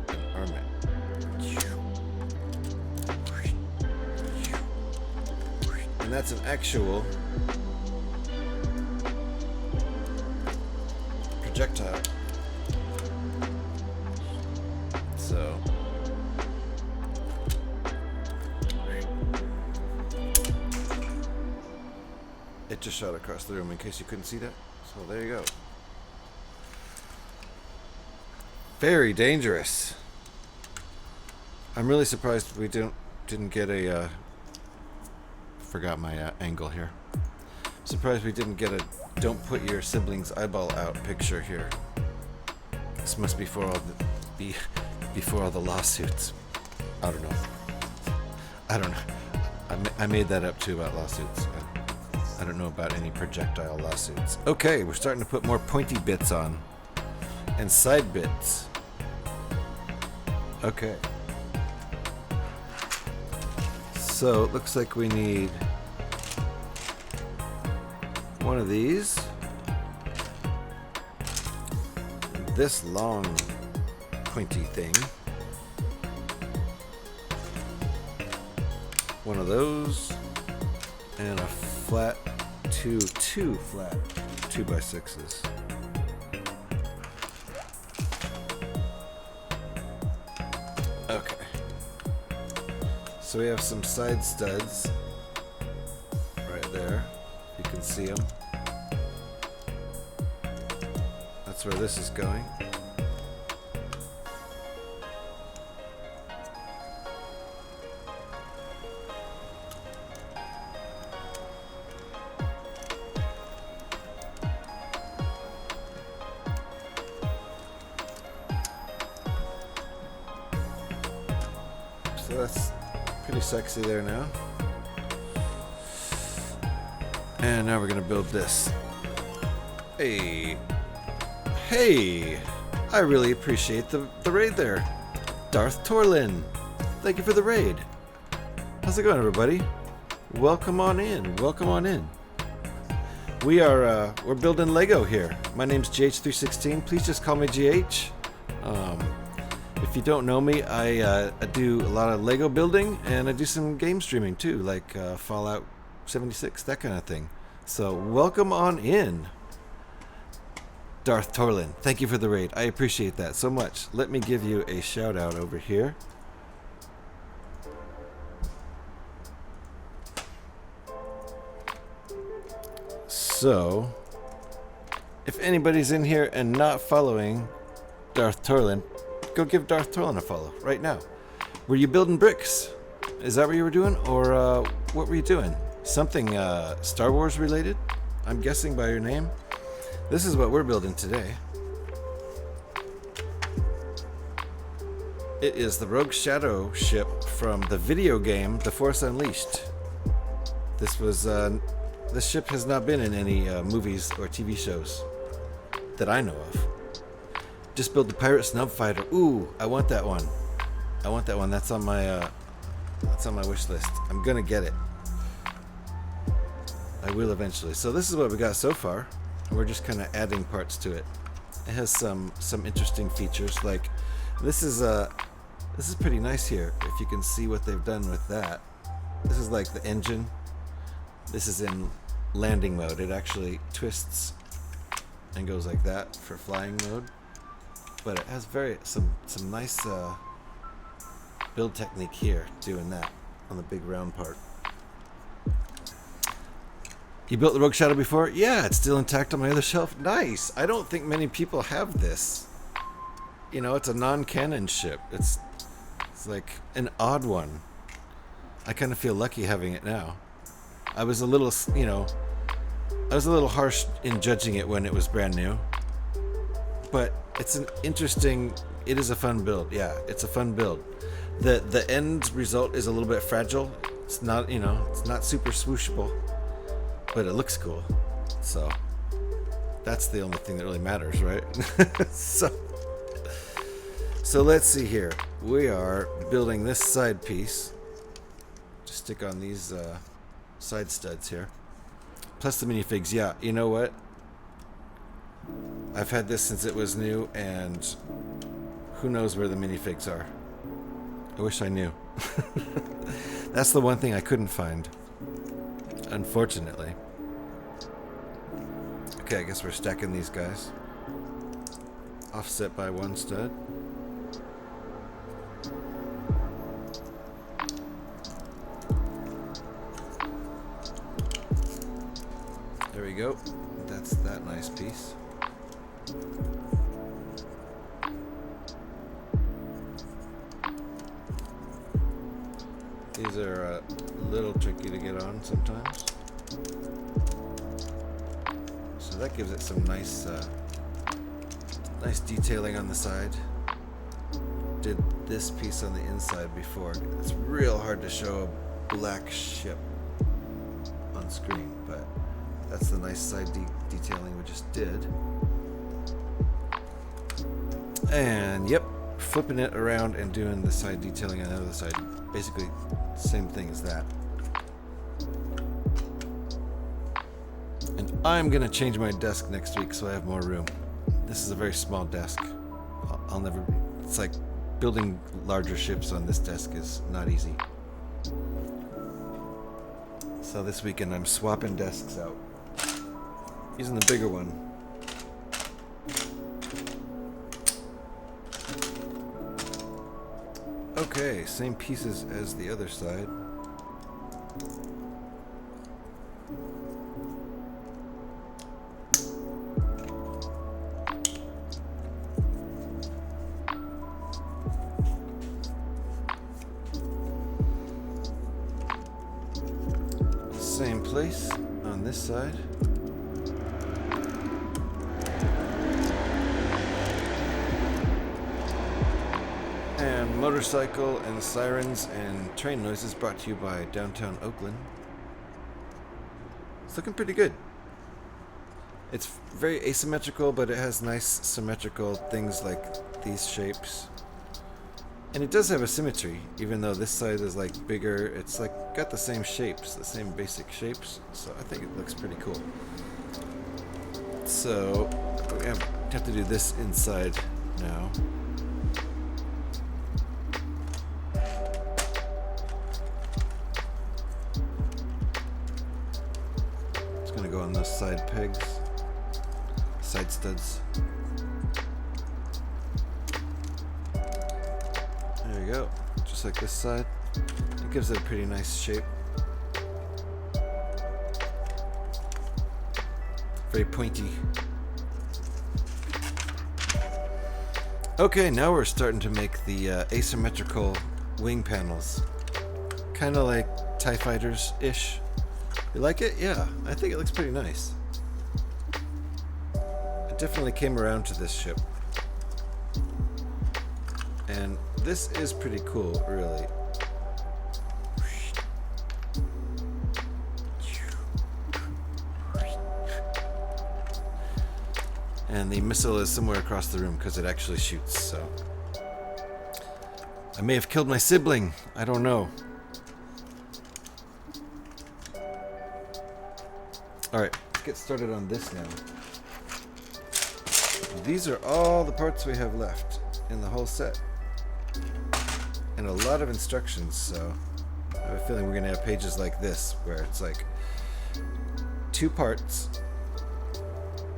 and arm it. And that's an actual projectile. So it just shot across the room in case you couldn't see that. So there you go. Very dangerous. I'm really surprised we didn't get a forgot my angle here. Surprised we didn't get a don't put your sibling's eyeball out picture here. This must be before all the lawsuits. I don't know. I made that up too about lawsuits. I don't know about any projectile lawsuits. Okay, we're starting to put more pointy bits on. And side bits. Okay. So it looks like we need one of these. This long pointy thing. One of those. And a flat two flat 2x6s. Okay. So we have some side studs right there. You can see them. That's where this is going. So that's pretty sexy there now. And now we're gonna build this. Hey, I really appreciate the raid there. Darth Torlin, thank you for the raid. How's it going, everybody? Welcome on in. Welcome on in. We're building Lego here. My name's GH316. Please just call me GH. If you don't know me, I do a lot of Lego building and I do some game streaming too, like Fallout 76, that kind of thing. So welcome on in, Darth Torlin. Thank you for the raid. I appreciate that so much. Let me give you a shout out over here. So, if anybody's in here and not following Darth Torlin, go give Darth Torlin a follow right now. Were you building bricks? Is that what you were doing? Or what were you doing? Something Star Wars related? I'm guessing by your name. This is what we're building today. It is the Rogue Shadow ship from the video game The Force Unleashed. This ship has not been in any movies or TV shows that I know of. Just built the Pirate Snub Fighter. Ooh, I want that one. I want that one. That's on my wish list. I'm gonna get it. I will eventually. So this is what we got so far. We're just kind of adding parts to it. It has some interesting features. Like this is pretty nice here. If you can see what they've done with that. This is like the engine. This is in landing mode. It actually twists and goes like that for flying mode. But it has some nice build technique here doing that on the big round part. You built the Rogue Shadow before? Yeah, it's still intact on my other shelf. Nice. I don't think many people have this. You know, it's a non-canon ship. It's like an odd one. I kind of feel lucky having it now. I was a little harsh in judging it when it was brand new. But it is a fun build. Yeah, it's a fun build. The end result is a little bit fragile. It's not, it's not super swooshable, but it looks cool. So that's the only thing that really matters, right? So let's see here. We are building this side piece. Just stick on these side studs here. Plus the minifigs. Yeah, you know what? I've had this since it was new, and who knows where the minifigs are. I wish I knew. That's the one thing I couldn't find, unfortunately. Okay, I guess we're stacking these guys. Offset by one stud. There we go. That's that nice piece. These are a little tricky to get on sometimes. So that gives it some nice detailing on the side. Did this piece on the inside before. It's real hard to show a black ship on screen, but that's the nice side detailing we just did. And yep, flipping it around and doing the side detailing on the other side. Basically, same thing as that. And I'm gonna change my desk next week so I have more room. This is a very small desk. I'll never. It's like building larger ships on this desk is not easy. So this weekend I'm swapping desks out, using the bigger one. Okay, same pieces as the other side. Same place on this side. And motorcycle and sirens and train noises brought to you by downtown Oakland. It's looking pretty good. It's very asymmetrical, but it has nice symmetrical things like these shapes. And it does have a symmetry, even though this side is like bigger. It's like got the same shapes, the same basic shapes. So I think it looks pretty cool. So we have to do this inside now. It's gonna go on those side pegs, side studs. There you go, just like this side. It gives it a pretty nice shape. Very pointy. Okay, now we're starting to make the asymmetrical wing panels. Kind of like TIE Fighters-ish. You like it? Yeah, I think it looks pretty nice. I definitely came around to this ship. And this is pretty cool, really. And the missile is somewhere across the room because it actually shoots, so. I may have killed my sibling. I don't know. Alright, let's get started on this now. These are all the parts we have left in the whole set. And a lot of instructions, so I have a feeling we're going to have pages like this, where it's like 2 parts,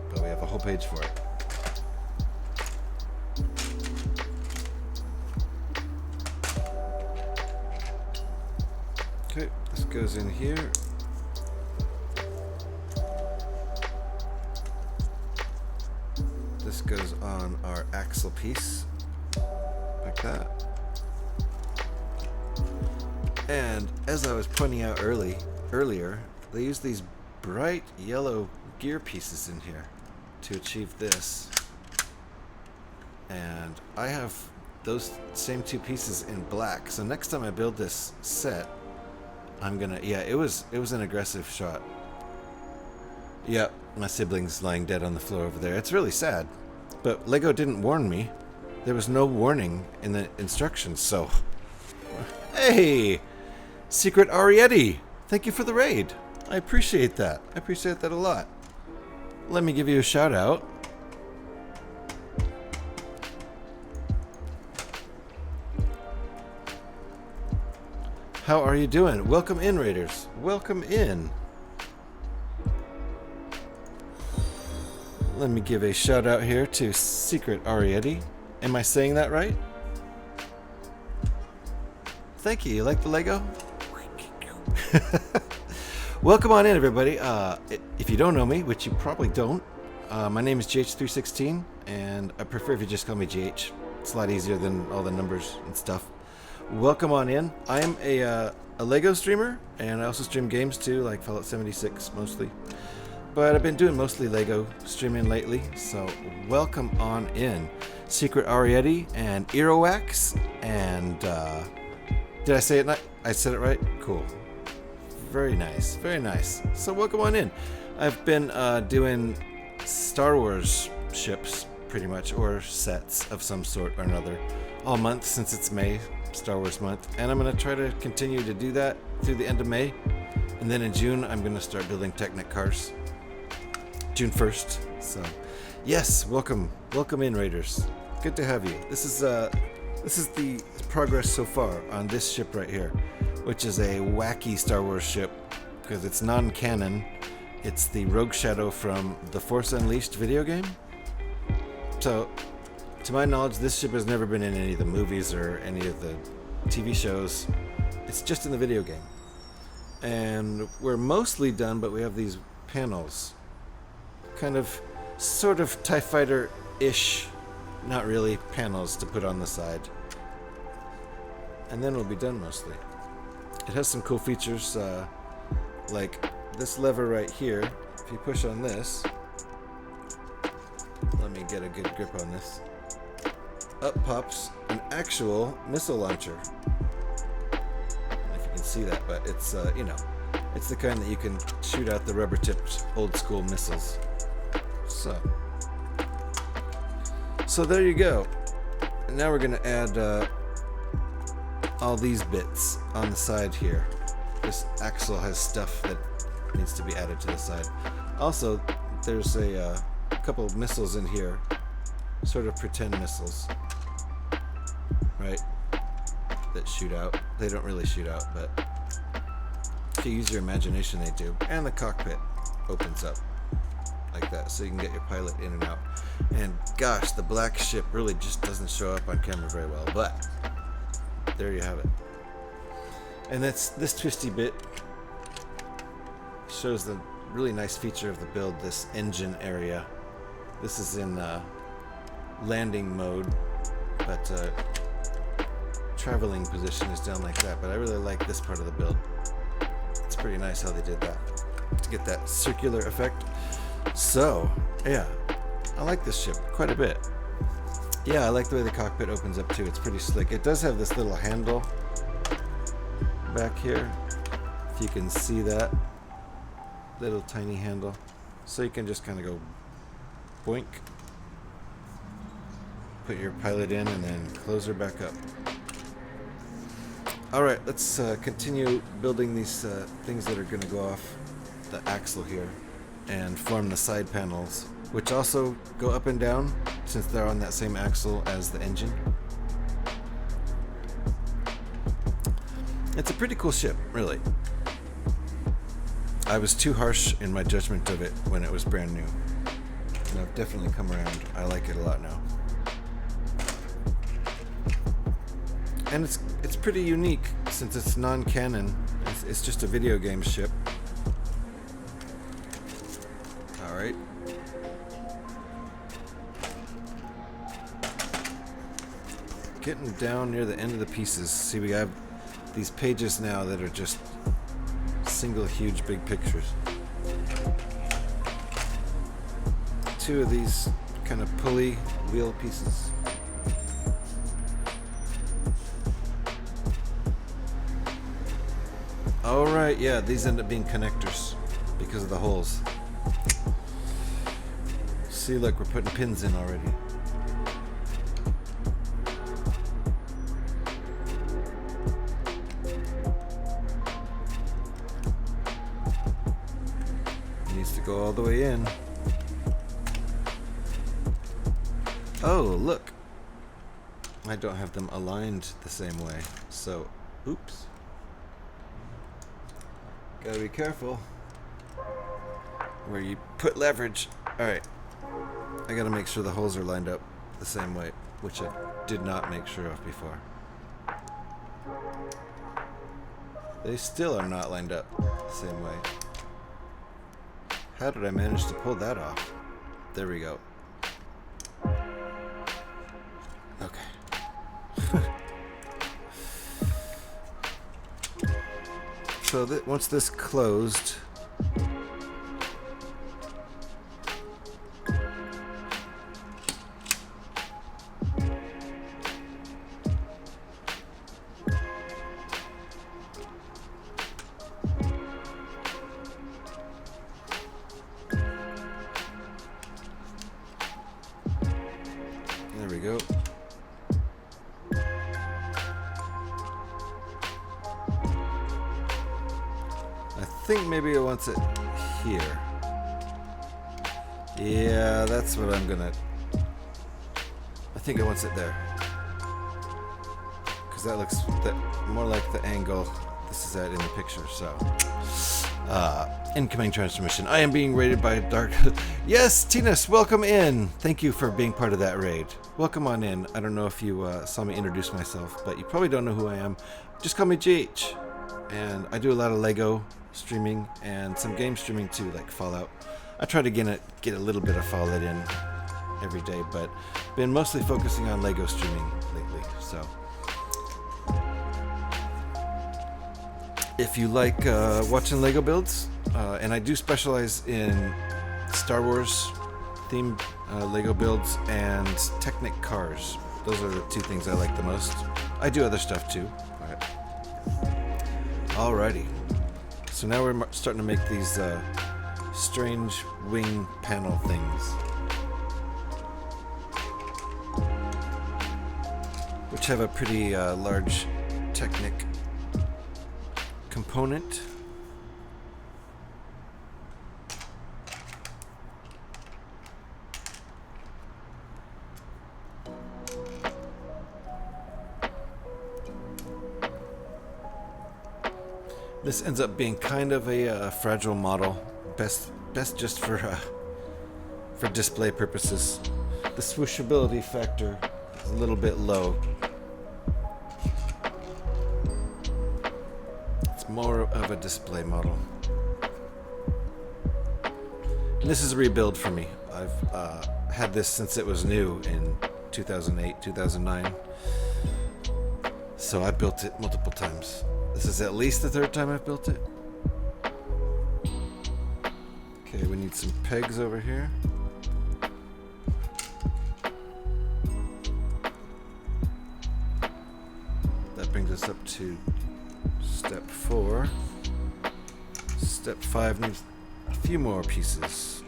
but we have a whole page for it. Okay, this goes in here. This goes on our axle piece, like that. And as I was pointing out earlier, they use these bright yellow gear pieces in here to achieve this. And I have those same 2 pieces in black. So next time I build this set, I'm gonna, yeah, it was an aggressive shot. Yep, my sibling's lying dead on the floor over there. It's really sad. But Lego didn't warn me. There was no warning in the instructions, so. Hey! Secret Arietti! Thank you for the raid. I appreciate that. I appreciate that a lot. Let me give you a shout out. How are you doing? Welcome in, Raiders. Welcome in. Let me give a shout out here to Secret Arietti. Am I saying that right? Thank you. You like the Lego? Welcome on in, everybody. If you don't know me, which you probably don't, my name is GH316, and I prefer if you just call me GH. It's a lot easier than all the numbers and stuff. Welcome on in. I'm a Lego streamer, and I also stream games too, like Fallout 76 mostly. But I've been doing mostly Lego streaming lately, so welcome on in. Secret Arietti and Erowax, and did I say it? I said it right? Cool. Very nice, very nice. So welcome on in. I've been doing Star Wars ships, pretty much, or sets of some sort or another, all month since it's May, Star Wars month. And I'm going to try to continue to do that through the end of May. And then in June, I'm going to start building Technic cars. June 1st. So, yes, welcome in, Raiders. Good to have you. This is the progress so far on this ship right here, which is a wacky Star Wars ship because it's non-canon. It's the Rogue Shadow from the Force Unleashed video game. So, to my knowledge, this ship has never been in any of the movies or any of the TV shows. It's just in the video game. And we're mostly done, but we have these panels. Kind of, sort of TIE Fighter-ish, not really, panels to put on the side. And then we'll be done mostly. It has some cool features, like this lever right here. If you push on this, let me get a good grip on this. Up pops an actual missile launcher. I don't know if you can see that, but it's, you know, it's the kind that you can shoot out the rubber-tipped old-school missiles. So there you go. And now we're going to add all these bits on the side here. This axle has stuff that needs to be added to the side. Also, there's a couple of missiles in here, sort of pretend missiles, right? That shoot out. They don't really shoot out, but if you use your imagination, they do. And the cockpit opens up like that, so you can get your pilot in and out. And gosh, the black ship really just doesn't show up on camera very well, but there you have it. And that's this twisty bit shows the really nice feature of the build, this engine area. This is in landing mode, but traveling position is down like that. But I really like this part of the build. It's pretty nice how they did that to get that circular effect. So yeah, I like this ship quite a bit. Yeah, I like the way the cockpit opens up too. It's pretty slick. It does have this little handle back here, if you can see that little tiny handle, so you can just kind of go boink, put your pilot in, and then close her back up. Alright, let's continue building these things that are going to go off the axle here and form the side panels, which also go up and down since they're on that same axle as the engine. It's a pretty cool ship, really. I was too harsh in my judgment of it when it was brand new, and I've definitely come around. I like it a lot now. And it's pretty unique since it's non-canon. It's just a video game ship. Alright. Getting down near the end of the pieces. See, we have these pages now that are just single huge big pictures. Two of these kind of pulley wheel pieces. Alright, yeah, these end up being connectors because of the holes. See, look, we're putting pins in already. It needs to go all the way in. Oh, look. I don't have them aligned the same way, so oops. Gotta be careful where you put leverage. Alright, I gotta make sure the holes are lined up the same way, which I did not make sure of before. They still are not lined up the same way. How did I manage to pull that off? There we go. Okay. So once this closed, there we go. I think maybe it wants it here. Yeah, that's what I'm gonna... I think it wants it there. Because that looks more like the angle this is at in the picture, so... incoming transmission. I am being raided by a dark... Yes, Tinas, welcome in! Thank you for being part of that raid. Welcome on in. I don't know if you saw me introduce myself, but you probably don't know who I am. Just call me GH. And I do a lot of LEGO streaming and some game streaming too, like Fallout. I try to get a little bit of Fallout in every day, but been mostly focusing on LEGO streaming lately. So if you like watching LEGO builds, and I do specialize in Star Wars themed LEGO builds and Technic cars. Those are the two things I like the most. I do other stuff too. But alrighty. So now we're starting to make these strange wing panel things, which have a pretty large Technic component. This ends up being kind of a fragile model. Best just for display purposes. The swooshability factor is a little bit low. It's more of a display model. And this is a rebuild for me. I've had this since it was new in 2008, 2009. So I built it multiple times. This is at least the third time I've built it. Okay, we need some pegs over here. That brings us up to step 4. Step 5 needs a few more pieces.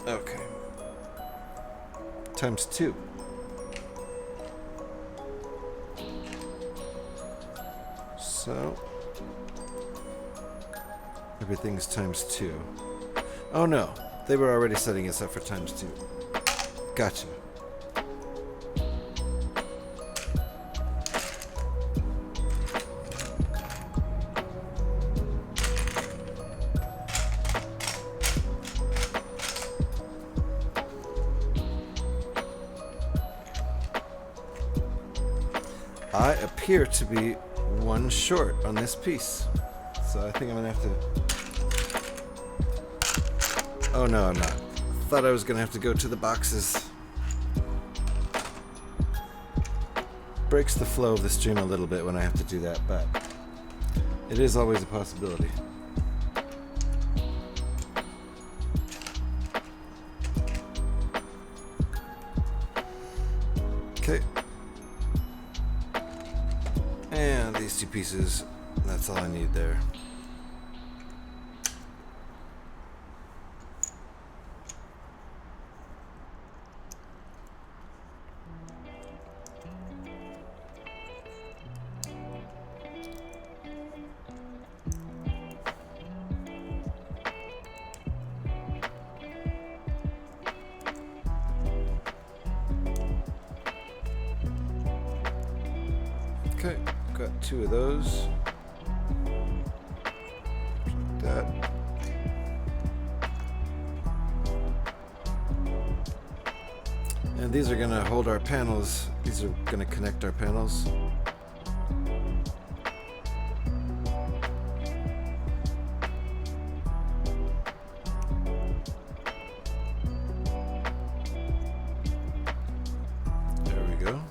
Okay. Times 2. So everything's times 2. Oh no, they were already setting us up for times 2. Gotcha. I appear to be one short on this piece, so I think I'm gonna have to... Oh no, I'm not. Thought I was gonna have to go to the boxes. Breaks the flow of the stream a little bit when I have to do that, but it is always a possibility. Okay. And these 2 pieces, that's all I need there. Okay, got 2 of those. Like that. And these are gonna hold our panels. These are gonna connect our panels. There we go.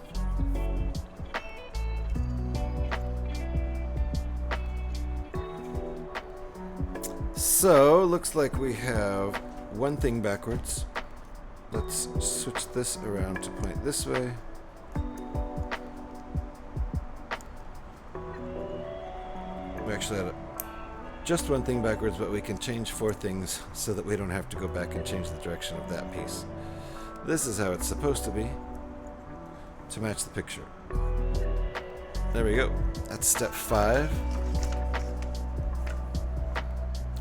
So, looks like we have one thing backwards. Let's switch this around to point this way. We actually had just one thing backwards, but we can change 4 things so that we don't have to go back and change the direction of that piece. This is how it's supposed to be to match the picture. There we go. That's step 5.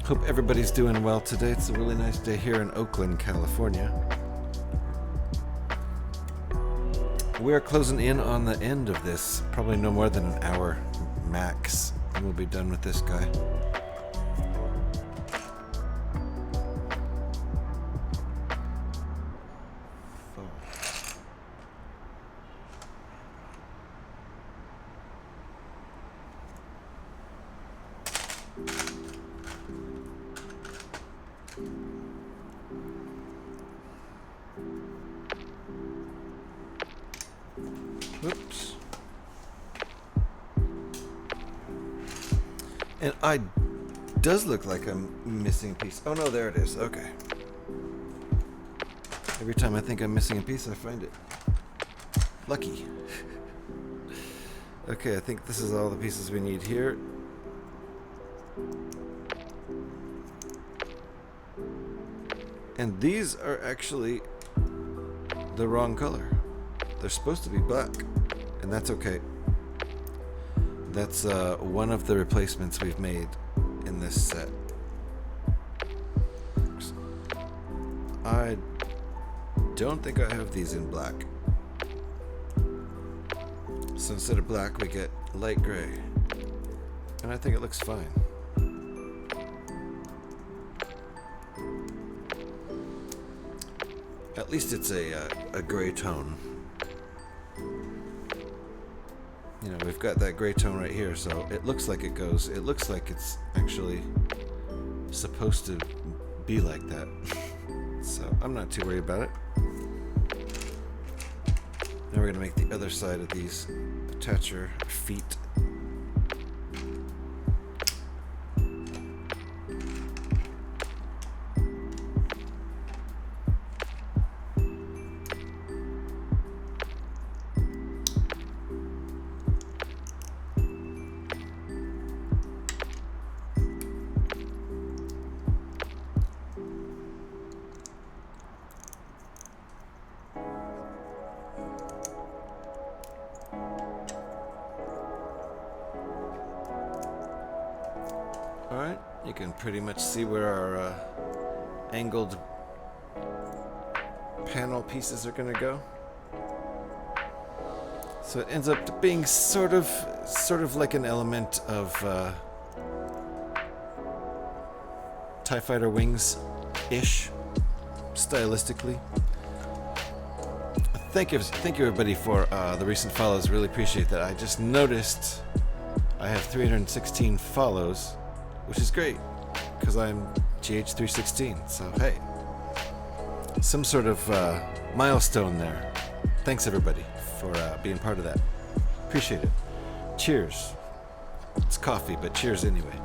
Hope everybody's doing well today. It's a really nice day here in Oakland, California. We're closing in on the end of this. Probably no more than an hour max, and we'll be done with this guy. Whoops. And does look like I'm missing a piece. Oh no, there it is. Okay. Every time I think I'm missing a piece, I find it. Lucky. Okay, I think this is all the pieces we need here. And these are actually the wrong color. They're supposed to be black, and that's okay. That's one of the replacements we've made in this set. I don't think I have these in black. So instead of black, we get light gray. And I think it looks fine. At least it's a gray tone. You know, we've got that gray tone right here, so it looks like it goes. It looks like it's actually supposed to be like that. So I'm not too worried about it. Now we're going to make the other side of these attacher feet. Alright, you can pretty much see where our angled panel pieces are going to go. So it ends up being sort of like an element of TIE Fighter wings-ish, stylistically. Thank you everybody for the recent follows. Really appreciate that. I just noticed I have 316 follows, which is great because I'm GH316. So hey, some sort of milestone there. Thanks everybody for being part of that. Appreciate it. Cheers. It's coffee, but cheers anyway.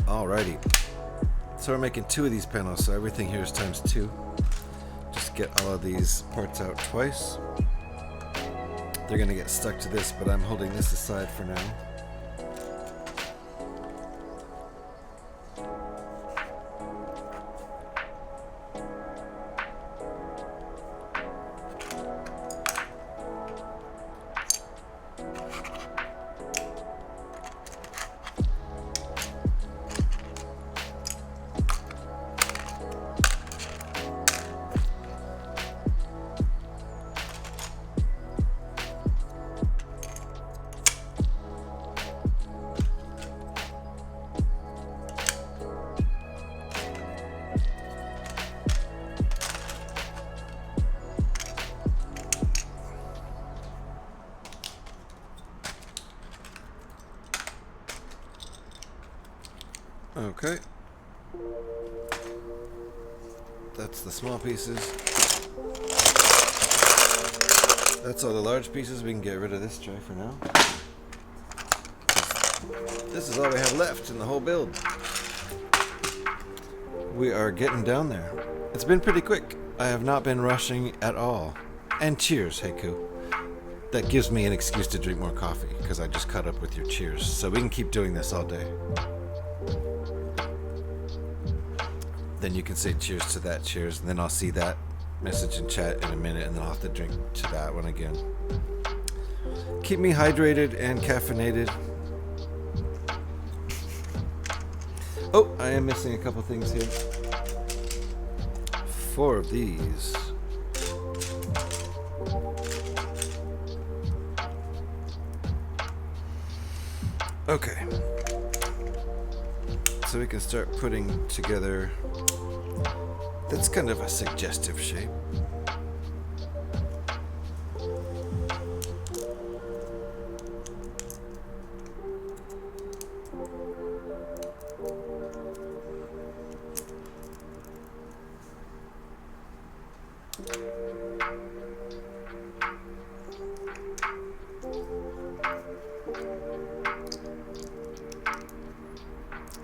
Alrighty. So we're making 2 of these panels, so everything here is times 2. Just get all of these parts out twice. They're gonna get stuck to this, but I'm holding this aside for now. Okay. That's the small pieces. That's all the large pieces. We can get rid of this tray for now. This is all we have left in the whole build. We are getting down there. It's been pretty quick. I have not been rushing at all. And cheers, Heiku. That gives me an excuse to drink more coffee because I just caught up with your cheers. So we can keep doing this all day. Then you can say cheers to that, cheers, and then I'll see that message in chat in a minute, and then I'll have to drink to that one again. Keep me hydrated and caffeinated. Oh, I am missing a couple things here. 4 of these. Okay. So we can start putting together. That's kind of a suggestive shape.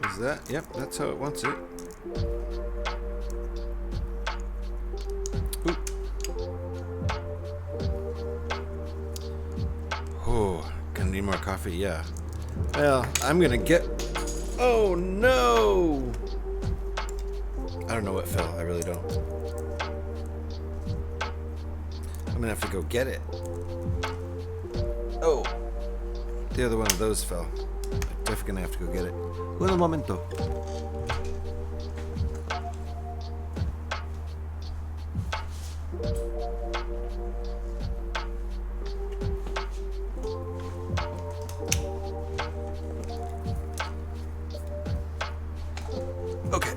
Is that? Yep, that's how it wants it. coffee, yeah. Well, I'm gonna get... Oh no! I don't know what fell, I really don't. I'm gonna have to go get it. Oh! The other one of those fell. I'm definitely gonna have to go get it. Un momento. Okay,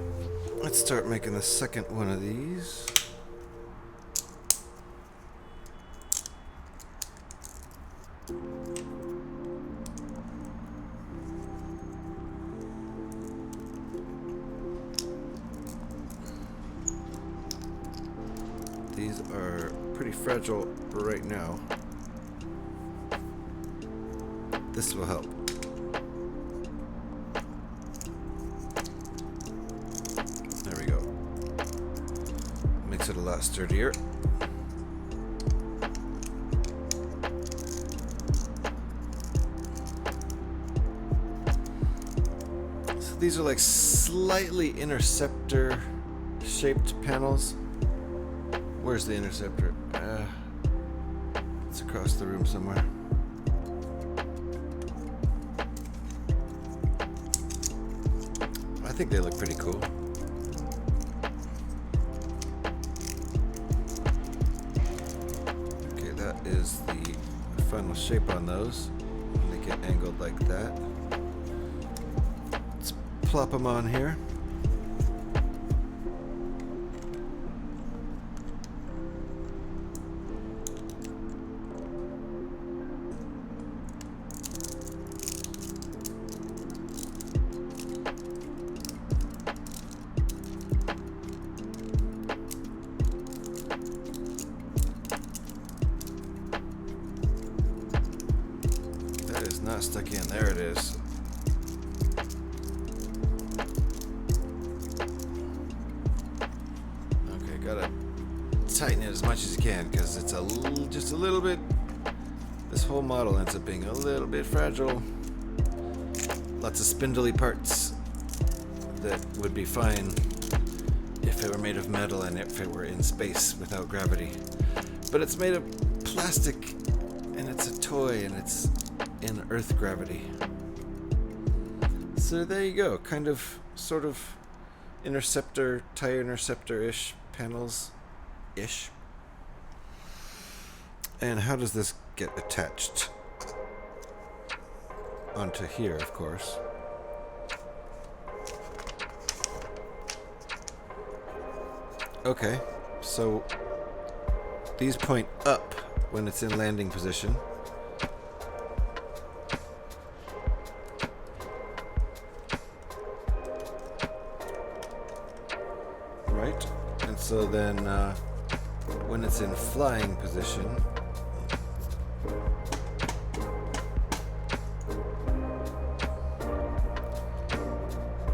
let's start making the second one of these. These are pretty fragile right now. This will help. There we go. Makes it a lot sturdier. So these are like slightly interceptor shaped panels. Where's the interceptor? It's across the room somewhere. I think they look pretty cool. Okay, that is the final shape on those. They get angled like that. Let's plop them on here. Not stuck in. There it is. Okay, gotta tighten it as much as you can because it's just a little bit. This whole model ends up being a little bit fragile. Lots of spindly parts that would be fine if it were made of metal and if it were in space without gravity. But it's made of plastic and it's a toy and it's in Earth gravity. So there you go, kind of, sort of interceptor, tire interceptor-ish panels-ish. And how does this get attached? Onto here, of course. Okay, so these point up when it's in landing position. Right, and so then when it's in flying position,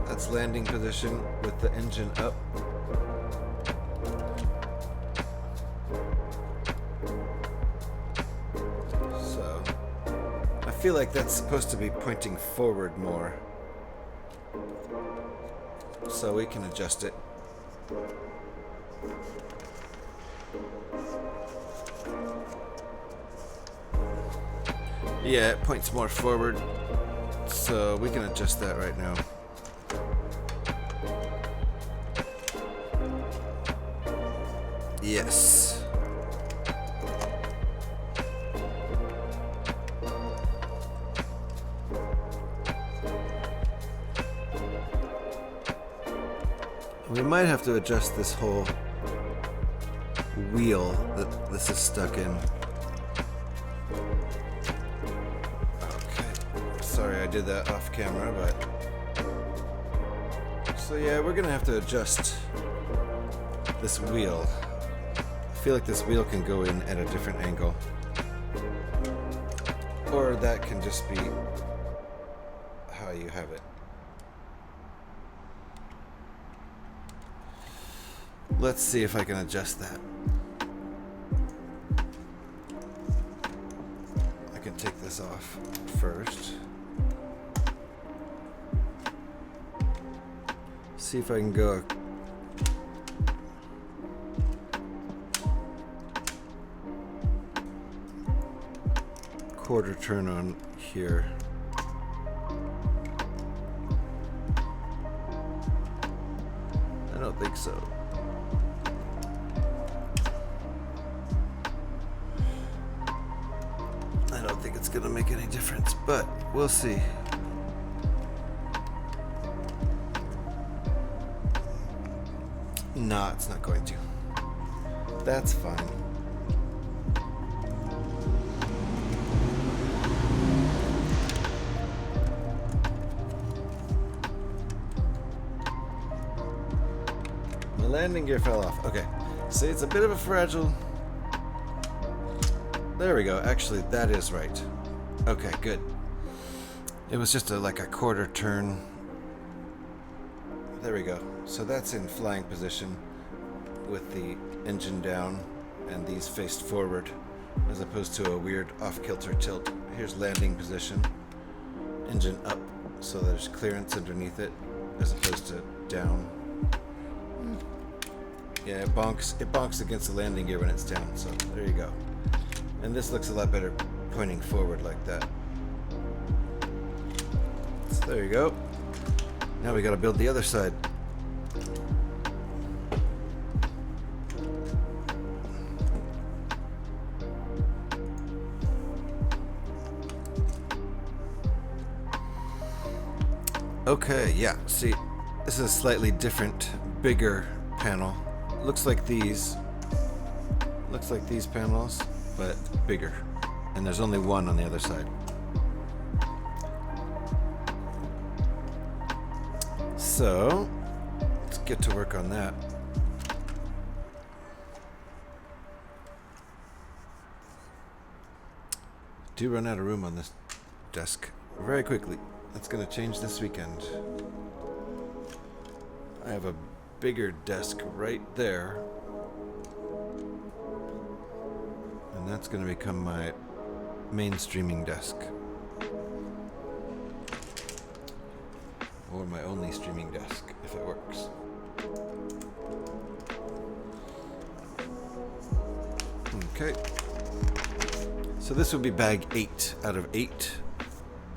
that's landing position with the engine up. So I feel like that's supposed to be pointing forward more, so we can adjust it. Yeah, it points more forward, so we can adjust that right now. Yes. We might have to adjust this whole wheel that this is stuck in. Okay, sorry I did that off camera, but... So yeah, we're gonna have to adjust this wheel. I feel like this wheel can go in at a different angle. Or that can just be how you have it. Let's see if I can adjust that. I can take this off first. See if I can go a quarter turn on here. I don't think so. I don't think it's gonna make any difference, but we'll see. No, it's not going to. That's fine. My landing gear fell off. Okay. See, it's a bit of a fragile. There we go. Actually, that is right. Okay, good. It was just like a quarter turn. There we go. So that's in flying position with the engine down and these faced forward as opposed to a weird off-kilter tilt. Here's landing position. Engine up so there's clearance underneath it as opposed to down. Yeah, it bonks against the landing gear when it's down, so there you go. And this looks a lot better pointing forward like that. So there you go. Now we gotta build the other side. Okay, yeah, see, this is a slightly different, bigger panel. Looks like these panels, but bigger. And there's only one on the other side. So, let's get to work on that. Do run out of room on this desk very quickly. That's going to change this weekend. I have a bigger desk right there. And that's going to become my main streaming desk. Or my only streaming desk, if it works. Okay. So this would be bag 8 out of 8.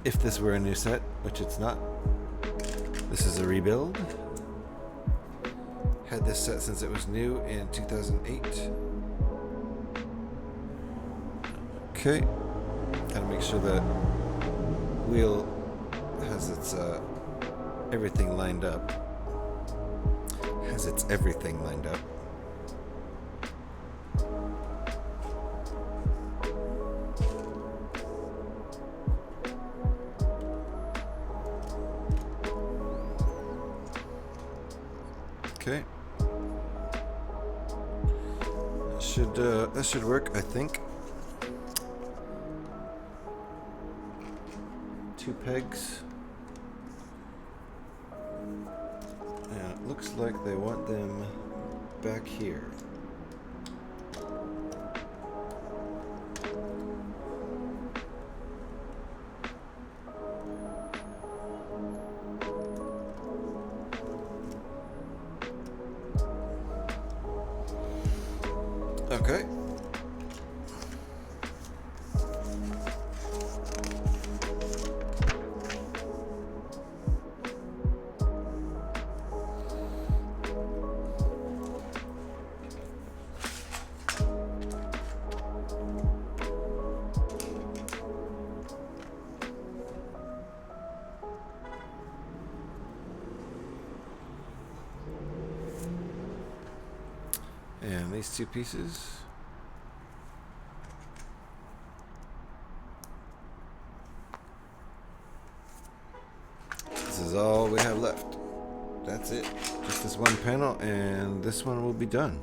If this were a new set, which it's not. This is a rebuild. Had this set since it was new in 2008. Okay. Gotta make sure that wheel has its everything lined up. Has its everything lined up. Okay. That should work, I think. 2 pegs. And it looks like they want them back here. Okay. And these 2 pieces. This is all we have left. That's it. Just this one panel, and this one will be done.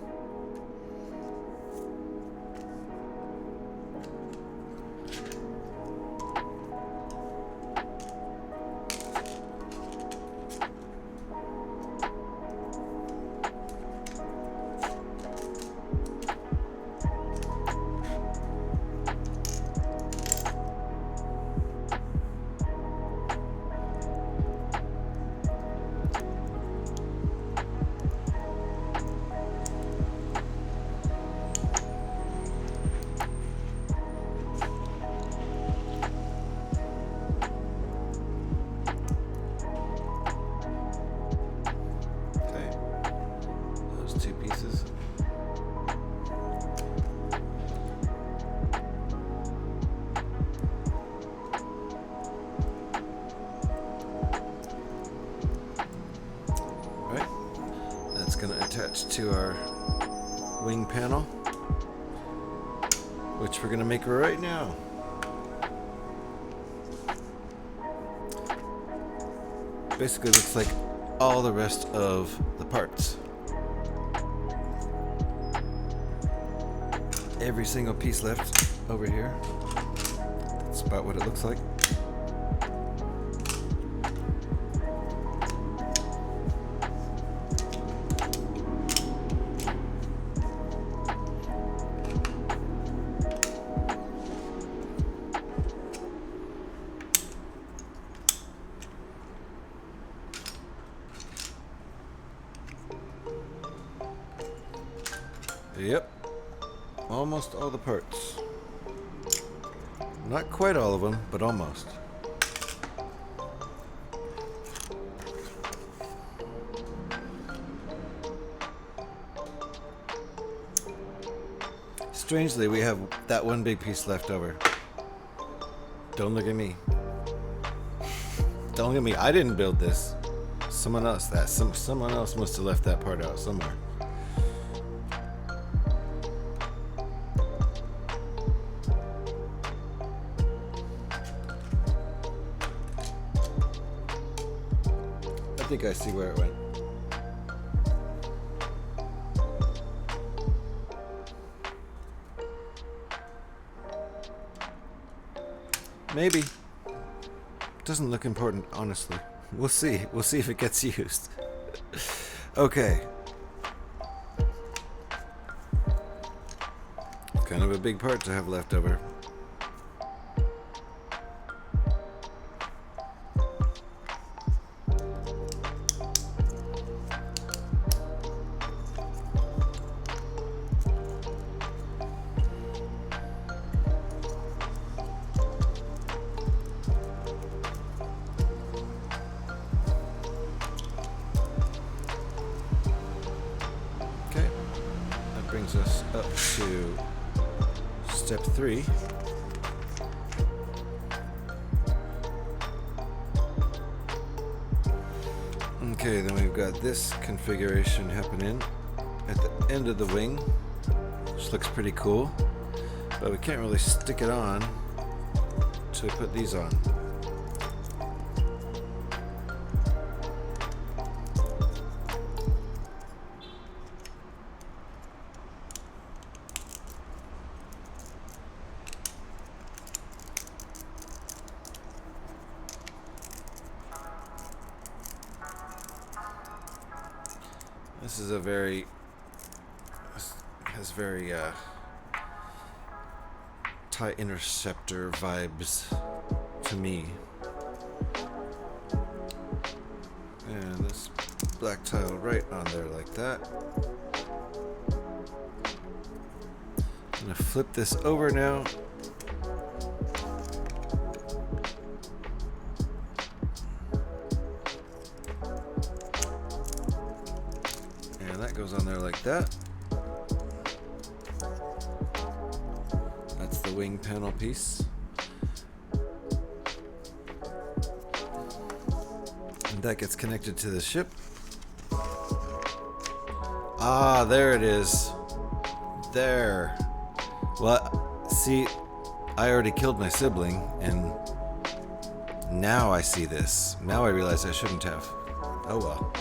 attached to our wing panel, which we're going to make right now. Basically looks like all the rest of the parts. Every single piece left over here. That's about what it looks like. Yep, almost all the parts. Not quite all of them, but almost. Strangely, we have that one big piece left over. Don't look at me. Don't look at me. I didn't build this. Someone else. Someone else must have left that part out somewhere. I think I see where it went. Maybe. Doesn't look important, honestly. We'll see. We'll see if it gets used. Okay. Kind of a big part to have left over. Brings us up to step 3. Okay, then we've got this configuration happening at the end of the wing, which looks pretty cool, but we can't really stick it on until we put these on. This is a has very TIE Interceptor vibes to me. And this black tile right on there like that. I'm gonna flip this over now. Goes on there like that. That's the wing panel piece. And that gets connected to the ship. Ah, there it is. There. Well, see, I already killed my sibling, and now I see this. Now I realize I shouldn't have. Oh well.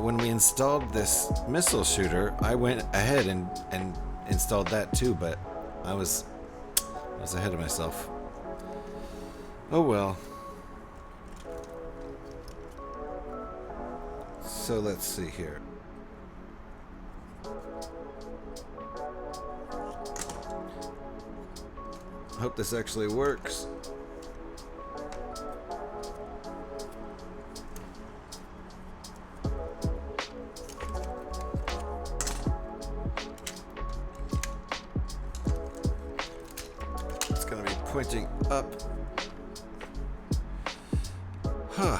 When we installed this missile shooter, I went ahead and installed that too, but I was ahead of myself. Oh well. So let's see here. Hope this actually works. Pointing up. Huh.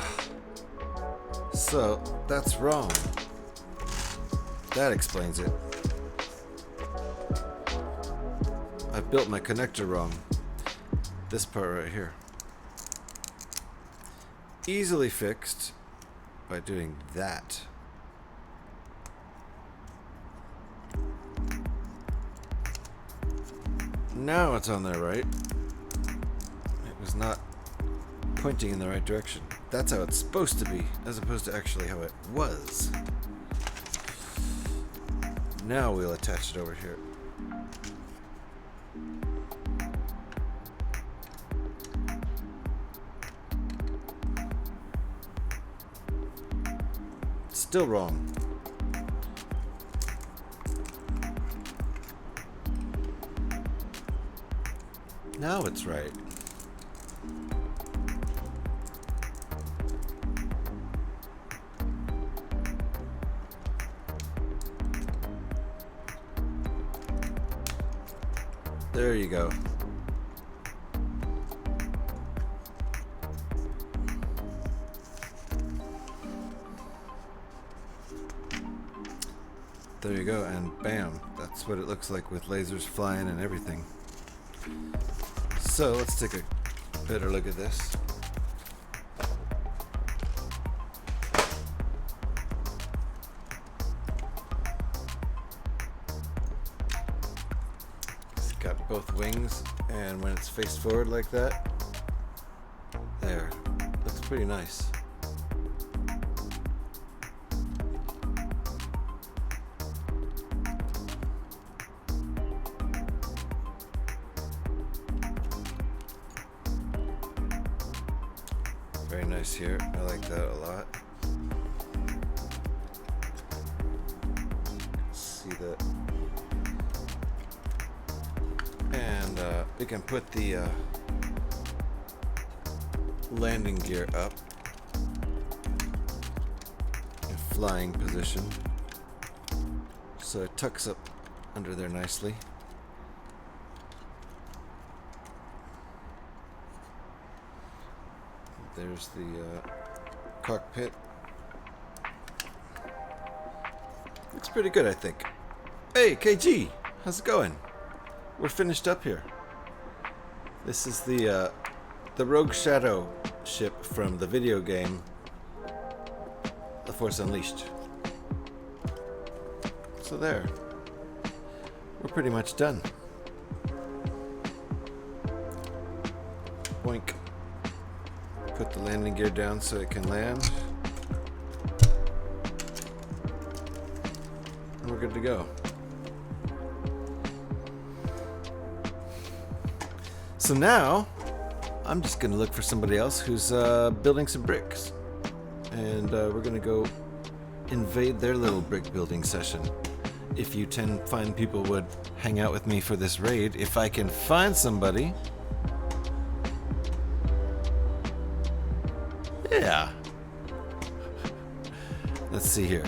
So that's wrong. That explains it. I've built my connector wrong. This part right here. Easily fixed. by doing that. Now it's on there right. It was not pointing in the right direction. That's how it's supposed to be, as opposed to actually how it was. Now we'll attach it over here. Still wrong. Now it's right. There you go. There you go, and bam, that's what it looks like with lasers flying and everything. So let's take a better look at this. It's got both wings, and when it's faced forward like that, there, looks pretty nice. Very nice here. I like that a lot. See that. And we can put the landing gear up in flying position. So it tucks up under there nicely. There's the cockpit. Looks pretty good, I think. Hey, KG, how's it going? We're finished up here. This is the Rogue Shadow ship from the video game The Force Unleashed. So there. We're pretty much done. Boink. Put the landing gear down so it can land. And we're good to go. So now, I'm just going to look for somebody else who's building some bricks. And we're going to go invade their little brick building session. If you 10 fine people would hang out with me for this raid, if I can find somebody. Yeah. Let's see here.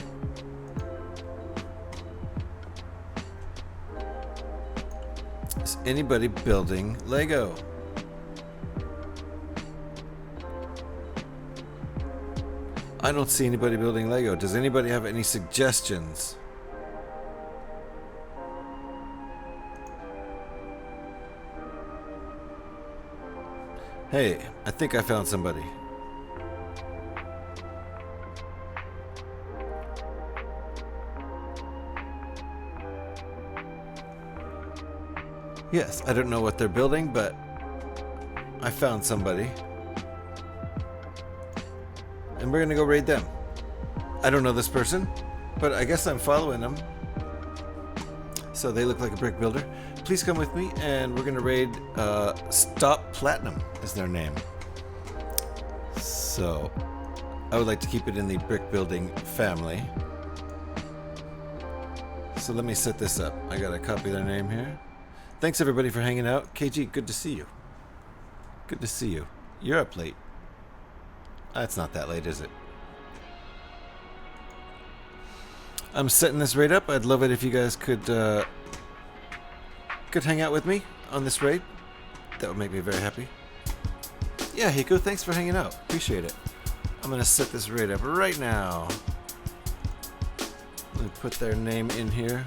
Is anybody building Lego? I don't see anybody building Lego. Does anybody have any suggestions? Hey, I think I found somebody. Yes, I don't know what they're building, but I found somebody. And we're gonna go raid them. I don't know this person, but I guess I'm following them. So they look like a brick builder. Please come with me, and we're gonna raid Stop Platinum is their name. So I would like to keep it in the brick building family. So let me set this up. I gotta copy their name here. Thanks everybody for hanging out. KG, good to see you. Good to see you. You're up late. It's not that late, is it? I'm setting this raid up. I'd love it if you guys could hang out with me on this raid. That would make me very happy. Yeah, Hiko, thanks for hanging out. Appreciate it. I'm gonna set this raid up right now. Let me put their name in here.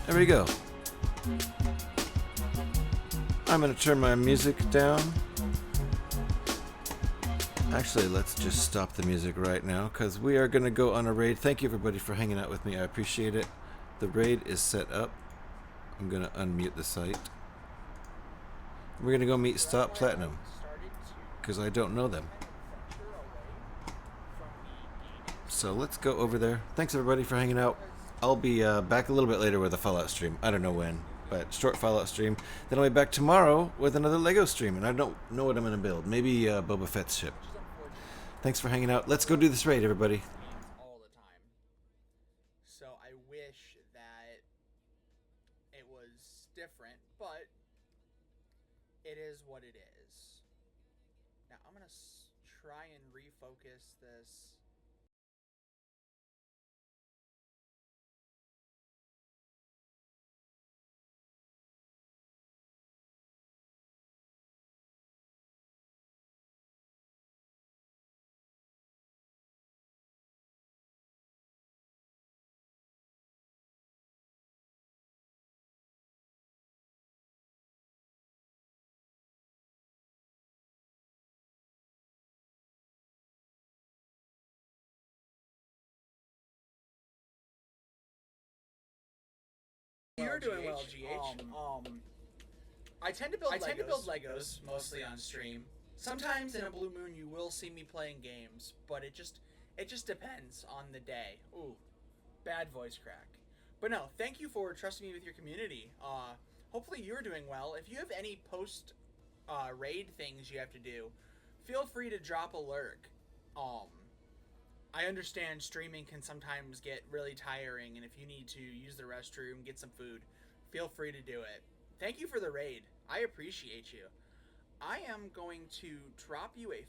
There we go. I'm gonna turn my music down. Actually, let's just stop the music right now because we are going to go on a raid. Thank you everybody for hanging out with me. I appreciate it. The raid is set up. I'm going to unmute the site. We're going to go meet Stop Platinum because I don't know them. So let's go over there. Thanks everybody for hanging out. I'll be back a little bit later with a Fallout stream. I don't know when, but short Fallout stream. Then I'll be back tomorrow with another LEGO stream, and I don't know what I'm going to build. Maybe Boba Fett's ship. Thanks for hanging out. Let's go do this raid, everybody. All the time. So I wish that it was different, but it is what it is. Now I'm going to try and refocus this. You're doing well, GH. I tend to build Legos mostly on stream. Sometimes in a blue moon you will see me playing games, but it just depends on the day. Ooh, bad voice crack. But no, thank you for trusting me with your community. Hopefully you're doing well. If you have any post raid things you have to do, feel free to drop a lurk. I understand streaming can sometimes get really tiring, and if you need to use the restroom, get some food, feel free to do it. Thank you for the raid. I appreciate you. I am going to drop you a